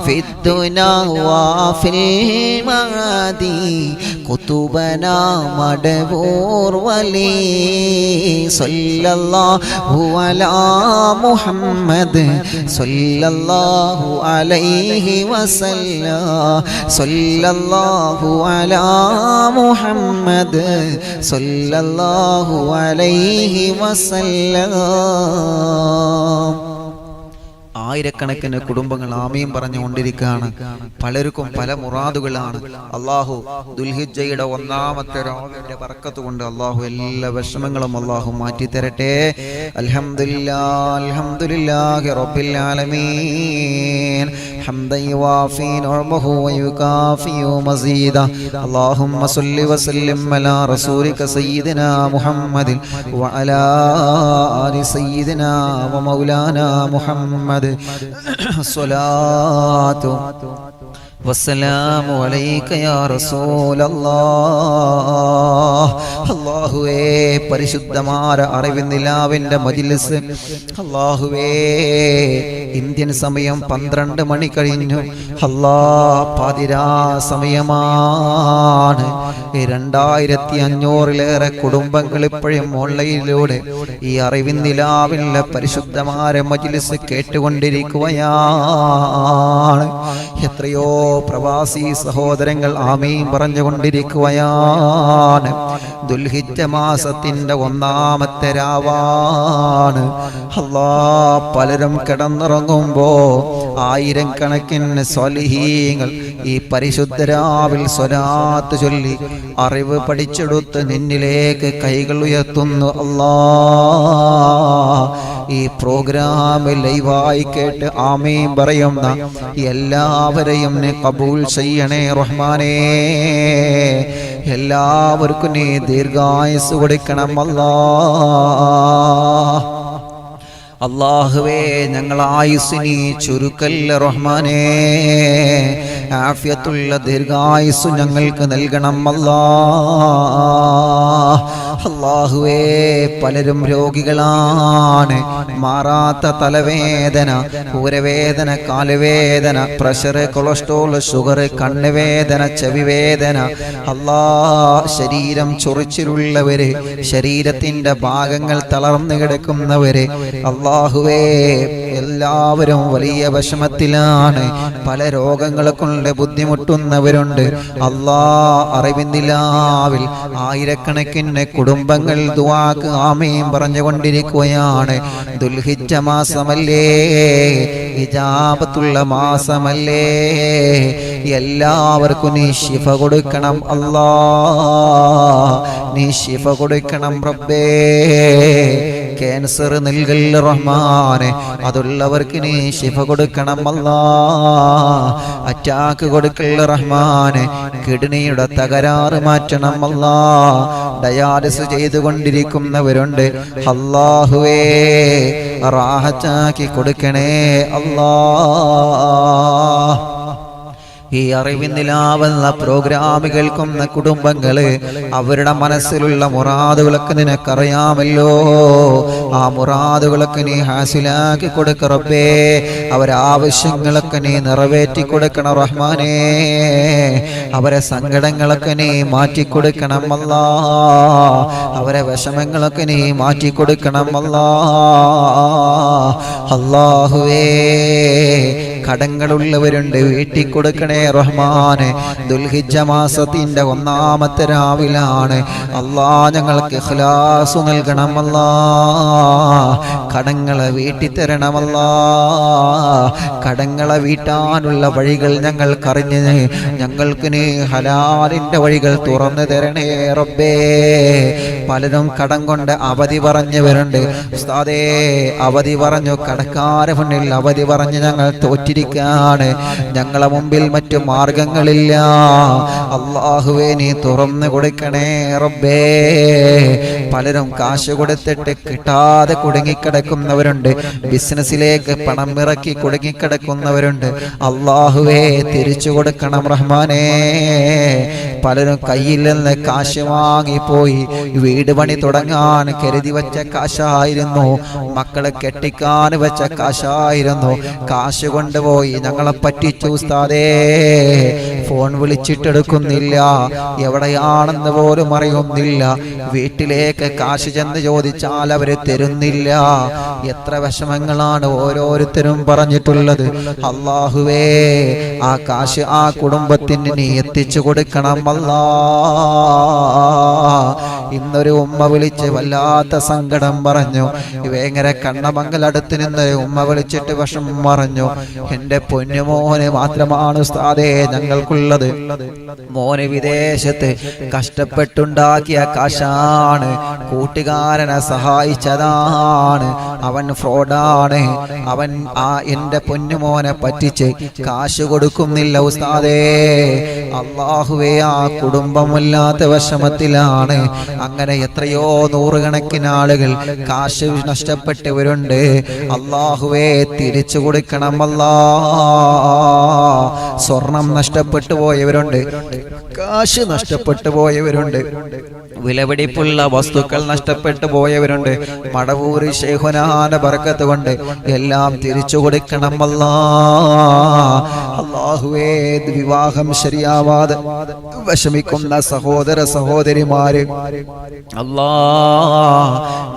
في الدنا وفي المعادي كتبنا مدبور ولي صلى الله على محمد صلى الله عليه وسلم صلى الله على محمد صلى الله عليه وسلم ആയിരക്കണക്കിന് കുടുംബങ്ങൾ ആമീൻ പറഞ്ഞുകൊണ്ടിരിക്കുകയാണ്. പലർക്കും പല മുറാദുകളാണ്. അള്ളാഹു ദുൽഹിജ്ജയുടെ ഒന്നാമത്തെ രാവിന്റെ ബർക്കത്ത് കൊണ്ട് അള്ളാഹു എല്ലാ വിഷമങ്ങളും അള്ളാഹു മാറ്റി തരട്ടെ. അൽഹംദുലില്ലാഹ് അൽഹംദുലില്ലാഹി റബ്ബിൽ ആലമീൻ ഹംദൻ യുവാഫി നിഅമഹു വയുകാഫി മസീദ അല്ലാഹുമ്മ സ്വല്ലി വസല്ലിം അലാ റസൂലിക സയ്യിദിനാ മുഹമ്മദിൻ വഅലാ ആലി സയ്യിദിനാ വമൗലാനാ മുഹമ്മദ് സ്വലാത്തു വസ്സലാമു അലൈക യാ റസൂലല്ലാഹ്. അല്ലാഹുവേ പരിശുദ്ധമായ അറിവിന്നിലാവിന്റെ മജ്ലിസ് അല്ലാഹുവേ ഇന്ത്യൻ സമയം 12 മണി കഴിഞ്ഞു. അല്ലാഹ് പാതിരാ സമയമാണ്. 2500-ലേറെ കുടുംബങ്ങൾ ഇപ്പോഴും ഓൺലൈനിലൂടെ ഈ അറിവിന്നിലാവിലെ പരിശുദ്ധമായ മജ്ലിസ് കേട്ടുകൊണ്ടിരിക്കുകയാണ്. എത്രയോ പ്രവാസി സഹോദരങ്ങൾ ആമീൻ പറഞ്ഞുകൊണ്ടിരിക്കുകയാണ്. ദുൽഹിജ്ജ മാസത്തിന്റെ ഒന്നാമത്തെ രാവാണ്. അല്ലാഹ് പലരും കിടന്നുറങ്ങുമ്പോ ആയിരക്കണക്കിന് സ്വാലിഹീങ്ങൾ ഈ പരിശുദ്ധ രാവിൽ സ്വലാത്ത് ചൊല്ലി അറിവ് പഠിച്ചെടുത്ത് നിന്നിലേക്ക് കൈകൾ ഉയർത്തുന്നു. അല്ലാഹ് ഈ പ്രോഗ്രാം ലൈവായി കേട്ട് ആമീൻ പറയുന്ന എല്ലാവരെയും നീ കബൂൽ ചെയ്യണേ റഹ്മാനേ. എല്ലാവർക്കും നീ ദീർഘായുസ് കൊടുക്കണം അല്ലാഹ്. അല്ലാഹുവേ ഞങ്ങൾ ആയുസ്സിനെ ചുരുക്കല്ല റഹ്മാനേ, ആഫിയത്തുള്ള ദീർഘായുസ്സു ഞങ്ങൾക്ക് നൽകണം അല്ലാഹുവേ. പലരും രോഗികളാണ്, മാറാത്ത തലവേദന, ഊരവേദന, കാലുവേദന, പ്രഷർ, കൊളസ്ട്രോൾ, ഷുഗർ, കണ്ണുവേദന, ചെവിവേദന, ശരീരം ചൊറിച്ചിലുള്ളവര്, ശരീരത്തിന്റെ ഭാഗങ്ങൾ തളർന്നു കിടക്കുന്നവര്, അല്ലാഹുവേ എല്ലാവരും വലിയ വിഷമത്തിലാണ്, പല രോഗങ്ങളെ കൊണ്ട് ബുദ്ധിമുട്ടുന്നവരുണ്ട്. അറിവിന്ദിലാവിൽ ആയിരക്കണക്കിന് കുടുംബങ്ങൾ ദുആക്ക് ആമീൻ പറഞ്ഞുകൊണ്ടിരിക്കുകയാണ്. ദുൽഹിജ്ജ മാസമല്ലേ, ഇജാബത്തുള്ള മാസമല്ലേ, എല്ലാവർക്കും നീ ശിഫ കൊടുക്കണം നീ ശിഫ കൊടുക്കണം റബ്ബേ. ക്യാൻസർ നൽകൽ റഹ്മാനെ, അതുള്ളവർക്ക് നീ ശിഫ കൊടുക്കണം അറ്റാക്ക് കൊടുക്കൽ റഹ്മാനെ, കിഡ്നിയുടെ തകരാറ് മാറ്റണം ഡയാലിസ് ചെയ്തുകൊണ്ടിരിക്കുന്നവരുണ്ട്, അല്ലാഹുവേ റാഹത്താക്കി കൊടുക്കണേ ഈ അറിവിന്ദിലാവുന്ന പ്രോഗ്രാം കേൾക്കുന്ന കുടുംബങ്ങള്, അവരുടെ മനസ്സിലുള്ള മുറാദുകളൊക്കെ നിനക്കറിയാമല്ലോ. ആ മുറാദുകളൊക്കെ നീ ഹാസിലാക്കി കൊടുക്ക റബ്ബേ. അവരാവശ്യങ്ങളൊക്കെ നീ നിറവേറ്റി കൊടുക്കണം റഹ്മാനേ. അവരെ സങ്കടങ്ങളൊക്കെ നീ മാറ്റിക്കൊടുക്കണം അവരെ വിഷമങ്ങളൊക്കെ നീ മാറ്റിക്കൊടുക്കണം അല്ലാഹുവേ. കടങ്ങളുള്ളവരുണ്ട്, വീട്ടിൽ കൊടുക്കണേ റഹ്മാനെ. ദുൽഹിജ്ജ മാസത്തിന്റെ 1-ാമത്തെ രാവിലാണ് ഞങ്ങൾക്ക് ഇഖ്ലാസ് നൽകണം കടങ്ങളെ വീട്ടി തരണം കടങ്ങളെ വീട്ടാനുള്ള വഴികൾ ഞങ്ങൾക്കറിഞ്ഞ് ഞങ്ങൾക്ക് നീ ഹലാലിന്റെ വഴികൾ തുറന്നു തരണേ റബ്ബേ. പലരും കടം കൊണ്ട് അവധി പറഞ്ഞവരുണ്ട്. ഉസ്താദേ, അവധി പറഞ്ഞു, കടക്കാരെ മുന്നിൽ അവധി പറഞ്ഞ് ഞങ്ങൾ തോറ്റിരിക്കാണ്. ഞങ്ങളെ മുമ്പിൽ മറ്റു മാർഗങ്ങളില്ല. അല്ലാഹുവേ നീ തുറന്നു കൊടുക്കണേ റബ്ബേ. പലരും കാശ് കൊടുത്തിട്ട് കിട്ടാതെ കുടുങ്ങിക്കിടക്കുന്നവരുണ്ട്. ബിസിനസ്സിലേക്ക് പണം ഇറക്കി കുടുങ്ങിക്കിടക്കുന്നവരുണ്ട്. അല്ലാഹുവേ തിരിച്ചു കൊടുക്കണം റഹ്മാനേ. പലരും കയ്യിൽ നിന്ന് കാശ് വാങ്ങിപ്പോയി. വീട് പണി തുടങ്ങാൻ കരുതി വെച്ച കാശായിരുന്നു, മക്കളെ കെട്ടിക്കാൻ വെച്ച കാശായിരുന്നു. കാശ് കൊണ്ടുപോയി ഞങ്ങളെ പറ്റിച്ചു ഉസ്താദേ. ഫോൺ വിളിച്ചിട്ടെടുക്കുന്നില്ല, എവിടെയാണെന്ന് പോലും അറിയുന്നില്ല. വീട്ടിലേക്ക് കാശ് ചെന്ന് ചോദിച്ചാൽ അവര് തരുന്നില്ല. എത്ര വിഷമങ്ങളാണ് ഓരോരുത്തരും പറഞ്ഞിട്ടുള്ളത്. അല്ലാഹുവേ ആ കാശ് ആ കുടുംബത്തിന് നീ എത്തിച്ചു കൊടുക്കണം ഇന്നൊരു ഉമ്മ വിളിച്ച് വല്ലാത്ത സങ്കടം പറഞ്ഞു. വേങ്ങര കണ്ണമംഗലടുത്ത് നിന്ന് ഉമ്മ വിളിച്ചിട്ട് വിഷമം പറഞ്ഞു. എന്റെ പൊന്നുമോന് മാത്രമാണ് ഉസ്താദേ ഞങ്ങൾക്കുള്ളത്. മോന് വിദേശത്ത് കഷ്ടപ്പെട്ടുണ്ടാക്കിയ കാശാണ്, കൂട്ടുകാരനെ സഹായിച്ചതാണ്, അവൻ ഫ്രോഡാണ്. അവൻ എന്റെ പൊന്നുമോനെ പറ്റിച്ച് കാശ് കൊടുക്കുന്നില്ല ഉസ്താദേ. അല്ലാഹുവേ ആ കുടുംബമില്ലാത്ത വിഷമത്തിലാണ്. അങ്ങനെ എത്രയോ നൂറുകണക്കിന് ആളുകൾ കാശ് നഷ്ടപ്പെട്ടവരുണ്ട്. അല്ലാഹുവേ തിരിച്ചു കൊടുക്കണം സ്വർണം നഷ്ടപ്പെട്ടു പോയവരുണ്ട്, കാശ് നഷ്ടപ്പെട്ടു പോയവരുണ്ട്, വിലപിടിപ്പുള്ള വസ്തുക്കൾ നഷ്ടപ്പെട്ടു പോയവരുണ്ട്. മടവൂര് ശൈഖുനാന്റെ ബർക്കത്ത് കൊണ്ട് എല്ലാം തിരിച്ചു കൊടുക്കണം അല്ലാഹുവേ. വിവാഹം ശരിയാവാതെ വിഷമിക്കുന്ന സഹോദര സഹോദരിമാര്,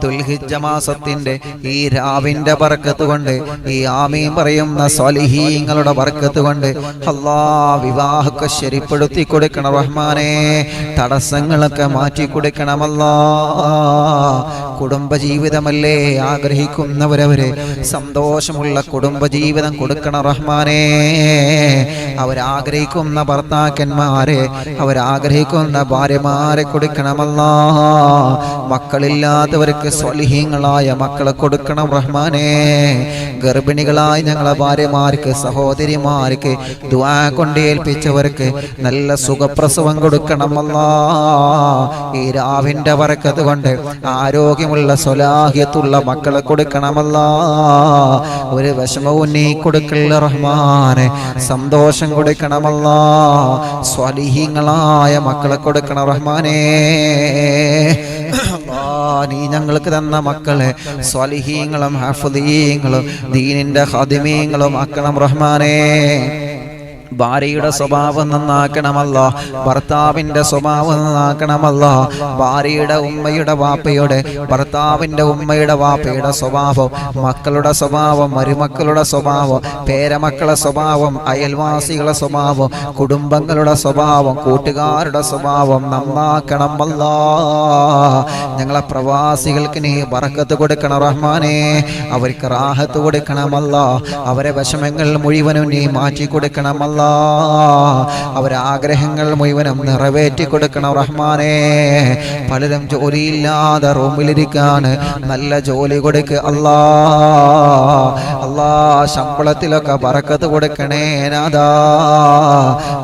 ദുൽഹിജ്ജ മാസത്തിന്റെ ഈ രാവിന്റെ ബർക്കത്ത് കൊണ്ട്, ഈ ആമീൻ പറയുന്ന സ്വാലിഹീങ്ങളുടെ ബർക്കത്ത് കൊണ്ട് വിവാഹമൊക്കെ ശരിപ്പെടുത്തി കൊടുക്കണം റഹ്മാനേ. തടസ്സങ്ങളൊക്കെ മാറ്റി കൊടുക്കണമല്ലാ. കുടുംബജീവിതമല്ലേ ആഗ്രഹിക്കുന്നവരവര്, സന്തോഷമുള്ള കുടുംബജീവിതം കൊടുക്കണം റഹ്മാനേ. അവരാഗ്രഹിക്കുന്ന ഭർത്താക്കന്മാരെ, അവരാഗ്രഹിക്കുന്ന ഭാര്യമാരെ കൊടുക്കണമല്ലാ. മക്കളില്ലാത്തവർക്ക് സ്വലിഹീങ്ങളായ മക്കളെ കൊടുക്കണം റഹ്മാനേ. ഗർഭിണികളായ ഞങ്ങളെ ഭാര്യമാർക്ക്, സഹോദരിമാർക്ക്, ദുആ കൊണ്ട് ഏൽപ്പിച്ചവർക്ക് നല്ല സുഖപ്രസവം കൊടുക്കണമല്ലാ. ഈ രാവിന്റെ ബർക്കത്ത് കൊണ്ട് ആരോഗ്യമുള്ള സ്വലാഹിയത്തുള്ള മക്കളെ കൊടുക്കണമല്ലാ. ഒരു വിഷമവും നീ കൊടുക്കല്ല റഹ്മാനെ, സന്തോഷം കൊടുക്കണമല്ലാ. സ്വാലിഹീങ്ങളായ മക്കളെ കൊടുക്കണം റഹ്മാനേ. നീ ഞങ്ങൾക്ക് തന്ന മക്കളെ സ്വാലിഹീങ്ങളും ഹാഫിളീങ്ങളും ദീനിന്റെ ഖാദിമീങ്ങളും ആക്കണം റഹ്മാനേ. ഭാര്യയുടെ സ്വഭാവം നന്നാക്കണമല്ലോ, ഭർത്താവിന്റെ സ്വഭാവം നന്നാക്കണമല്ലോ. ഭാര്യയുടെ ഉമ്മയുടെ വാപ്പയുടെ, ഭർത്താവിന്റെ ഉമ്മയുടെ വാപ്പയുടെ സ്വഭാവം, മക്കളുടെ സ്വഭാവം, മരുമക്കളുടെ സ്വഭാവം, പേരമക്കളുടെ സ്വഭാവം, അയൽവാസികളുടെ സ്വഭാവം, കുടുംബങ്ങളുടെ സ്വഭാവം, കൂട്ടുകാരുടെ സ്വഭാവം നന്നാക്കണമല്ലോ. ഞങ്ങളെ പ്രവാസികൾക്ക് നീ ബറക്കത്ത് കൊടുക്കണം റഹ്മാനേ. അവർക്ക് റാഹത്ത് കൊടുക്കണമല്ലോ. അവരെ വിഷമങ്ങൾ മുഴുവനും നീ മാറ്റി കൊടുക്കണമല്ലോ. അവരെ ആഗ്രഹങ്ങൾ മുഴുവനും നിറവേറ്റി കൊടുക്കണം റഹ്മാനേ. പലരും ജോലിയില്ലാതെ റൂമിലിരിക്കാന് നല്ല ജോലി കൊടുക്കുക അല്ലാ. അല്ലാ, ശമ്പളത്തിലൊക്കെ ബറക്കത്ത് കൊടുക്കണേ നാഥാ.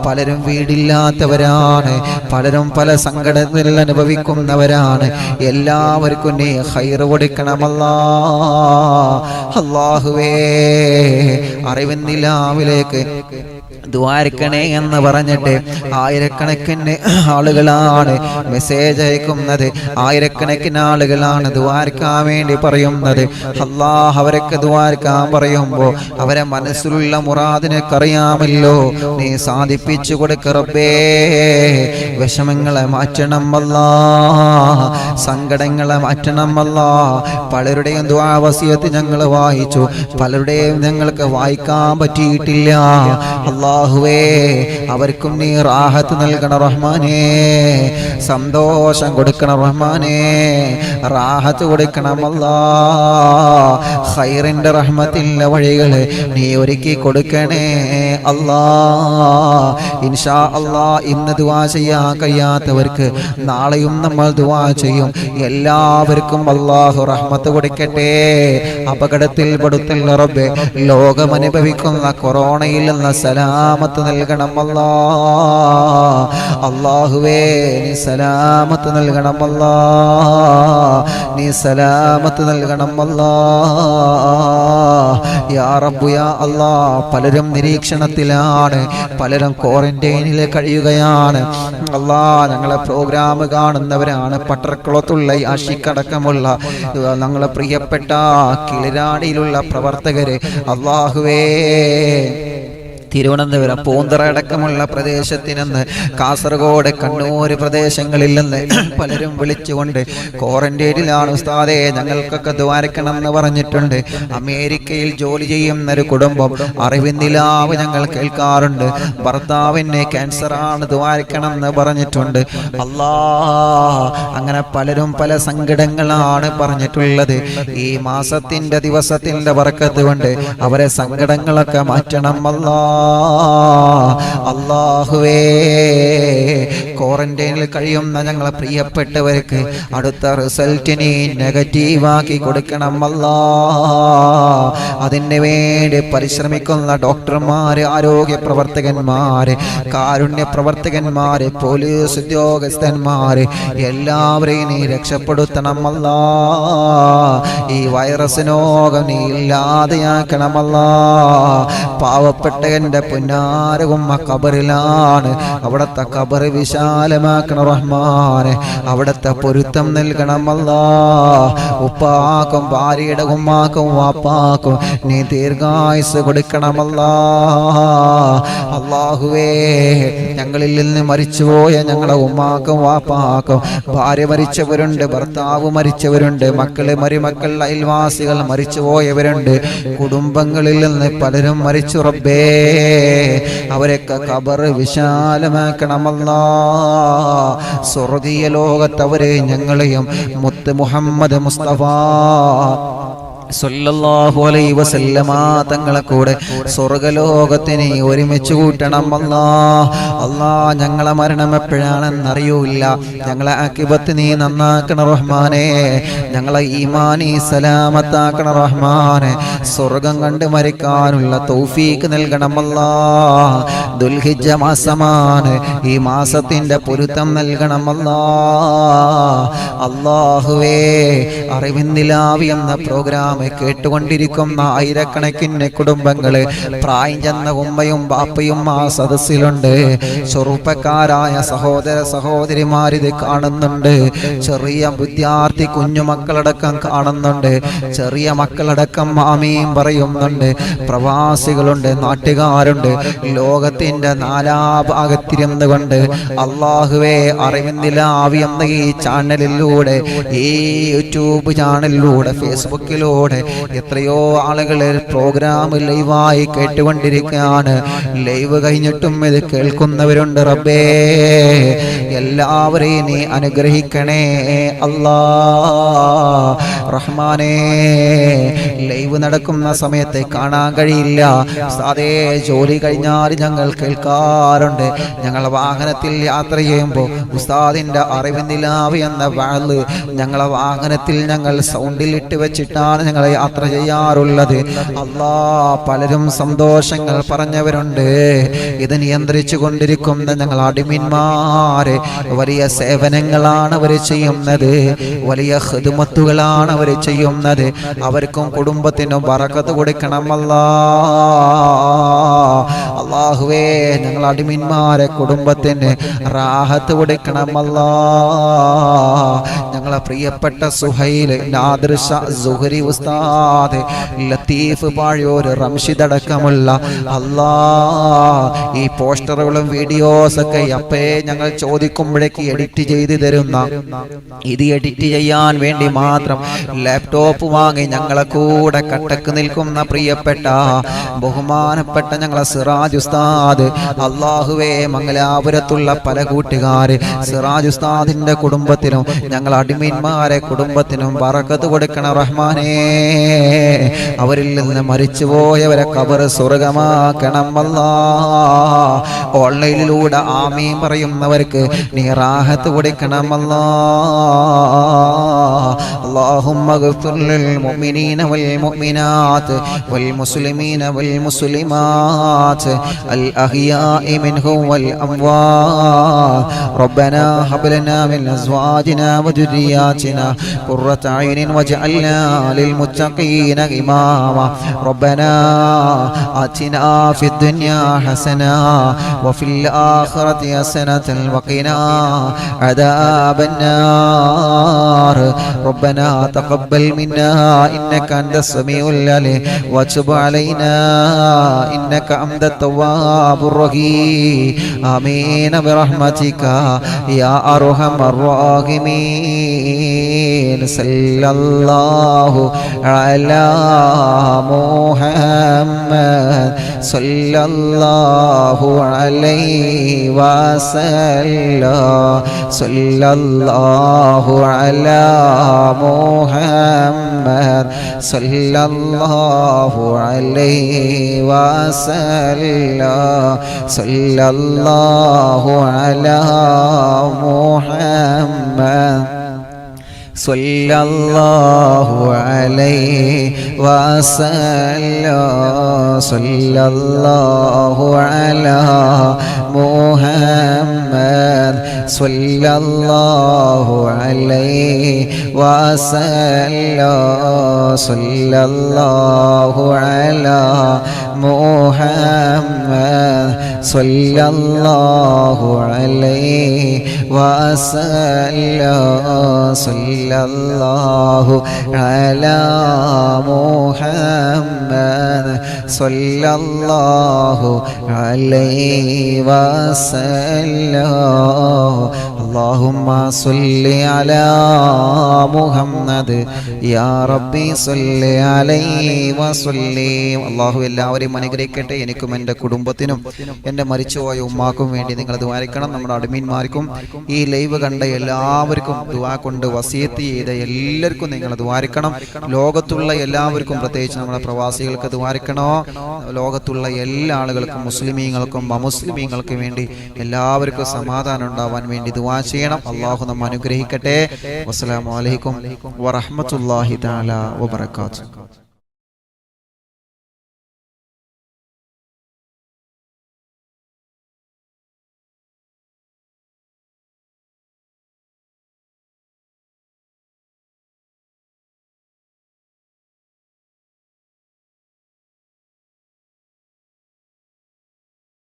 പലരും വീടില്ലാത്തവരാണ്, പലരും പല സങ്കടത്തിൽ അനുഭവിക്കുന്നവരാണ്. എല്ലാവർക്കും നീ ഖൈറ് കൊടുക്കണമല്ലാ. അല്ലാഹുവേ, അറിവിൻ നിലാവിലേക്ക് ദ്വാരക്കണേ എന്ന് പറഞ്ഞിട്ട് ആയിരക്കണക്കിന് ആളുകളാണ് മെസ്സേജ് അയക്കുന്നത്. ആയിരക്കണക്കിന് ആളുകളാണ് ദ്വാരക്കാൻ വേണ്ടി പറയുന്നത്. അല്ലാഹ്, അവരൊക്കെ ദ്വാരക്കാൻ പറയുമ്പോൾ അവരെ മനസ്സിലുള്ള മുറാദിനൊക്കെ അറിയാമല്ലോ. നീ സാധിപ്പിച്ചു കൊടുക്ക റബ്ബേ. വിഷമങ്ങളെ മാറ്റണം അല്ലാ, സങ്കടങ്ങളെ മാറ്റണം അല്ലാ. പലരുടെയും ദുആ വസിയത്ത് ഞങ്ങൾ വായിച്ചു, പലരുടെയും ഞങ്ങൾക്ക് വായിക്കാൻ പറ്റിയിട്ടില്ല. അല്ലാഹുവേ, അവർക്കും നീ റാഹത്ത് നൽകണം റഹ്മാനേ. സന്തോഷം കൊടുക്കണം റഹ്മാനേ, റാഹത്ത് കൊടുക്കണം അല്ലാ. ഖൈറിന്റെ റഹ്മത്തിന്റെ വഴികള് നീ ഒരുക്കി കൊടുക്കണേ അല്ലാ. ഇൻഷാ അല്ലാ, ഇന്ന് ദുആ ചെയ്യാൻ കഴിയാത്തവർക്ക് നാളെയും നമ്മൾ ദുആ ചെയ്യും. എല്ലാവർക്കും അല്ലാഹു റഹ്മത്ത് കൊടുക്കട്ടെ. അപകടത്തിൽ പെടുത്തില്ല റബ്ബേ. ലോകം അനുഭവിക്കുന്ന കൊറോണയിൽ നിന്ന് സലാമത്ത് നൽകണം അല്ലാ. അല്ലാഹുവേ, നീ സലാമത്ത് നൽകണം അല്ലാ. നീ സലാമത്ത് നൽകണം അല്ലാ. യാ റബ്ബ് യാ അല്ലാ. പലരും നിരീക്ഷണത്തിലാണ്, പലരും ക്വാറന്റൈനിൽ കഴിയുകയാണ്. അല്ലാ, ഞങ്ങളെ പ്രോഗ്രാം കാണുന്നവരാണ്. പട്ടർക്കുളത്തുള്ള ആഷിക്കടക്കമുള്ള ഞങ്ങളെ പ്രിയപ്പെട്ട കിളിരാടിയിലുള്ള പ്രവർത്തകര്, അല്ലാഹുവേ, തിരുവനന്തപുരം പൂന്തറ അടക്കമുള്ള പ്രദേശത്തിൽ നിന്ന്, കാസർഗോഡ് കണ്ണൂർ പ്രദേശങ്ങളിൽ നിന്ന് പലരും വിളിച്ചുകൊണ്ട് ക്വാറന്റൈനിലാണ് ഉസ്താദേ, ഞങ്ങൾക്കൊക്കെ ദ്വാരക്കണം എന്ന് പറഞ്ഞിട്ടുണ്ട്. അമേരിക്കയിൽ ജോലി ചെയ്യുന്ന ഒരു കുടുംബം അറിവിൻ നിലാവ് ഞങ്ങൾ കേൾക്കാറുണ്ട്. ഭർത്താവിന് ക്യാൻസറാണ്, ദ്വാരക്കണം എന്ന് പറഞ്ഞിട്ടുണ്ട്. അല്ലാ, അങ്ങനെ പലരും പല സങ്കടങ്ങളാണ് പറഞ്ഞിട്ടുള്ളത്. ഈ മാസത്തിന്റെ ദിവസത്തിന്റെ ബറക്കത്ത് കൊണ്ട് അവരെ സങ്കടങ്ങളൊക്കെ മാറ്റണം അല്ലാ. അല്ലാഹുവേ, ക്വാറന്റൈനിൽ കഴിയുന്ന ഞങ്ങളെ പ്രിയപ്പെട്ടവർക്ക് അടുത്ത റിസൾട്ടിനെ നെഗറ്റീവാക്കി കൊടുക്കണം അല്ലാ. അതിന് വേണ്ടി പരിശ്രമിക്കുന്ന ഡോക്ടർമാര്, ആരോഗ്യ പ്രവർത്തകന്മാര്, കാരുണ്യ പ്രവർത്തകന്മാര്, പോലീസ് ഉദ്യോഗസ്ഥന്മാര്, എല്ലാവരെയും നീ രക്ഷപ്പെടുത്തണം അല്ലാ. ഈ വൈറസിനോകം നീ ഇല്ലാതെയാക്കണമല്ലാ. പാവപ്പെട്ട എന്റെ പുന്നാരകുമ്മ ഖബറിലാണ്. അവിടത്തെ ഖബർ വിശാലമാക്കണം റഹ്മാനെ. അവിടത്തെ പൊരുത്തം നൽകണമല്ലാ. ഉപ്പാക്കും ഭാര്യയുടെ ഉമ്മാക്കും വാപ്പാക്കും നീ ദീർഘായുസ് കൊടുക്കണമല്ലാ. അല്ലാഹുവേ, ഞങ്ങളിൽ നിന്ന് മരിച്ചുപോയ ഞങ്ങളെ ഉമ്മാക്കും വാപ്പാക്കും, ഭാര്യ മരിച്ചവരുണ്ട്, ഭർത്താവ് മരിച്ചവരുണ്ട്, മക്കള് മരുമക്കൾ അയൽവാസികൾ മരിച്ചുപോയവരുണ്ട്, കുടുംബങ്ങളിൽ നിന്ന് പലരും മരിച്ചു റബ്ബേ. അവരൊക്കെ ഖബർ വിശാലമാക്കണമല്ലാ. സ്വർഗീയ ലോകത്തവരെ ഞങ്ങളെയും മുത്ത് മുഹമ്മദ് മുസ്തഫ സല്ലല്ലാഹു അലൈഹി വസല്ലമ തങ്ങളെ കൂടെ സ്വർഗ്ഗലോകത്തിനെ ഒരുമിച്ച് കൂട്ടണം അല്ലാ. അല്ലാ, ഞങ്ങളെ മരണം എപ്പോഴാണെന്ന് അറിയൂല. ഞങ്ങളെ ആഖിബത്ത് നീ നന്നാക്കണം റഹ്മാനെ. ഞങ്ങളെ ഈമാനി സലാമത്താക്കണം റഹ്മാനെ. സ്വർഗം കണ്ട് മരിക്കാനുള്ള തൗഫീക്ക് നൽകണം അല്ലാ. ദുൽഹിജ്ജ മാസമാണ്, ഈ മാസത്തിന്റെ പൊരുത്തം നൽകണം അല്ലാ. അല്ലാഹുവേ, അറിവിൻ നിലാവ് എന്ന പ്രോഗ്രാം കേട്ടുകൊണ്ടിരിക്കുന്ന ആയിരക്കണക്കിന് കുടുംബങ്ങള്, പ്രായം ചെന്ന ഉമ്മയും ബാപ്പയും ആ സദസ്സിലുണ്ട്. ചെറുപ്പക്കാരായ സഹോദര സഹോദരിമാരിത് കാണുന്നുണ്ട്. ചെറിയ വിദ്യാർത്ഥി കുഞ്ഞുമക്കളടക്കം കാണുന്നുണ്ട്. ചെറിയ മക്കളടക്കം ആമീൻ പറയുന്നുണ്ട്. പ്രവാസികളുണ്ട്, നാട്ടുകാരുണ്ട്. ലോകത്തിന്റെ നാനാഭാഗത്തിരുന്നു കൊണ്ട് അല്ലാഹുവേ അറിവിന്ദിലാവി എന്ന ഈ ചാനലിലൂടെ, ഈ യൂട്യൂബ് ചാനലിലൂടെ, ഫേസ്ബുക്കിലൂടെ എത്രയോ ആളുകൾ പ്രോഗ്രാം ലൈവായി കേട്ടുകൊണ്ടിരിക്കുകയാണ്. ലൈവ് കഴിഞ്ഞിട്ടും ഇത് കേൾക്കുന്നവരുണ്ട്. റബ്ബേ, എല്ലാവരെയും നീ അനുഗ്രഹിക്കണേ അല്ലാ. റഹ്മാനേ, ലൈവ് നടക്കുന്ന സമയത്ത് കാണാൻ കഴിയില്ല. അതേ ജോലി കഴിഞ്ഞാൽ ഞങ്ങൾ കേൾക്കാറുണ്ട്. ഞങ്ങളെ വാഹനത്തിൽ യാത്ര ചെയ്യുമ്പോൾ ഉസ്താദിന്റെ അറിവിന്ദിലാവ് എന്ന വാള് ഞങ്ങളെ വാഹനത്തിൽ ഞങ്ങൾ സൗണ്ടിൽ ഇട്ട് വെച്ചിട്ടാണ് ഞങ്ങൾ യാത്ര ചെയ്യാറുള്ളത്. അല്ലാ, പലരും സന്തോഷങ്ങൾ പറഞ്ഞവരുണ്ട്. ഇത് നിയന്ത്രിച്ചു കൊണ്ടിരിക്കുന്ന ഞങ്ങൾ അടിമന്മാര് വലിയ സേവനങ്ങളാണ് അവർ ചെയ്യുന്നത്, വലിയ ഖിദ്മത്തുകളാണ് അവർ ചെയ്യുന്നത്. അവർക്കും കുടുംബത്തിനും ബറക്കത്ത് കൊടുക്കണം അല്ലാ. അല്ലാഹുവേ, ഞങ്ങൾ അടിമന്മാരെ കുടുംബത്തിന് റാഹത്ത് കൊടുക്കണം അല്ലാ. ഞങ്ങളെ പ്രിയപ്പെട്ട സുഹൈൽ, നാദിർ ഷാ, സുഹരി ഉസ്താദ്, ലത്തീഫ് പാഴൂർ, റംഷിദ് അടക്കമുള്ള അല്ലാ, ഈ പോസ്റ്ററുകളും വീഡിയോസ് ഒക്കെ അപ്പേ ഞങ്ങൾ ചോദിക്കുമ്പോഴേക്ക് എഡിറ്റ് ചെയ്ത് തരുന്ന, ഇത് എഡിറ്റ് ചെയ്യാൻ വേണ്ടി മാത്രം ലാപ്ടോപ്പ് വാങ്ങി ഞങ്ങളെ കൂടെ കട്ടക്ക് നിൽക്കുന്ന പ്രിയപ്പെട്ട ബഹുമാനപ്പെട്ട ഞങ്ങളെ സിറാജ് ഉസ്താദ്, അല്ലാഹുവേ, മംഗലാപുരത്തുള്ള പല കൂട്ടുകാര്, സിറാജ് ഉസ്താദിന്റെ കുടുംബത്തിനും ഞങ്ങൾ അടിമന്മാരെ കുടുംബത്തിനും ബറക്കത്ത് കൊടുക്കണം റഹ്മാനേ. അവരിൽ നിന്ന് മരിച്ചുപോയവരെ ഖബർ സ്വർഗമാക്കണം അല്ലാ. ഓൺലൈനിലൂടെ ആമീൻ പറയുന്നവർക്ക് നീ റാഹത്ത് കൊടുക്കണം അല്ലാ. اللهم اغفر للمؤمنين والمؤمنات والمسلمين والمسلمات الأحياء منهم والأموات. ربنا هب لنا من أزواجنا وذرياتنا قرة أعين واجعلنا للمتقين إماما. ربنا آتنا في الدنيا حسنة وفي الآخرة حسنة وقنا عذاب النار. ربنا تقبل منا إنك أنت السميع العليم وتب علينا إنك أنت التواب الرحيم. آمين برحمتك يا أرحم الراحمين. صلى الله على محمد صلى الله عليه وسلم. صلى الله على محمد صلى الله عليه وسلم. صلى الله على محمد صلى الله عليه وسلم. صلى الله على محمد صلى الله عليه وسلم. صلى الله على محمد صلى الله عليه وسلم. صلى الله على محمد صلى الله عليه وسلم. اللهم صل على محمد يا ربي صل عليه وسلم. അല്ലാഹു എല്ലാവരെയും അനുഗ്രഹിക്കട്ടെ. എനിക്കും എൻ്റെ കുടുംബത്തിനും എൻ്റെ മരിച്ചുപോയ ഉമ്മാക്കും വേണ്ടി നിങ്ങൾ ദുആരിക്കണം. നമ്മുടെ അഡ്മിന്മാർക്കും ഈ ലൈവ് കണ്ട എല്ലാവർക്കും ദുആ കൊണ്ട് വസിയത്ത് ചെയ്ത എല്ലാവർക്കും നിങ്ങൾ ദുആരിക്കണം. ലോകത്തുള്ള എല്ലാവർക്കും, പ്രത്യേകിച്ച് നമ്മുടെ പ്രവാസികൾക്ക് ദുആരിക്കണോ. ലോകത്തുള്ള എല്ലാ ആളുകൾക്കും, മുസ്ലിമീങ്ങൾക്കും അമുസ്ലിമീങ്ങൾക്കും വേണ്ടി എല്ലാവർക്കും സമാധാനം ഉണ്ടാവാൻ വേണ്ടി ദുആ ചെയ്യണം. അല്ലാഹു നമ്മെ അനുഗ്രഹിക്കട്ടെ. വസ്സലാമു അലൈക്കും വറഹ്മത്തുള്ളാഹി തആല വബറകാതുഹു.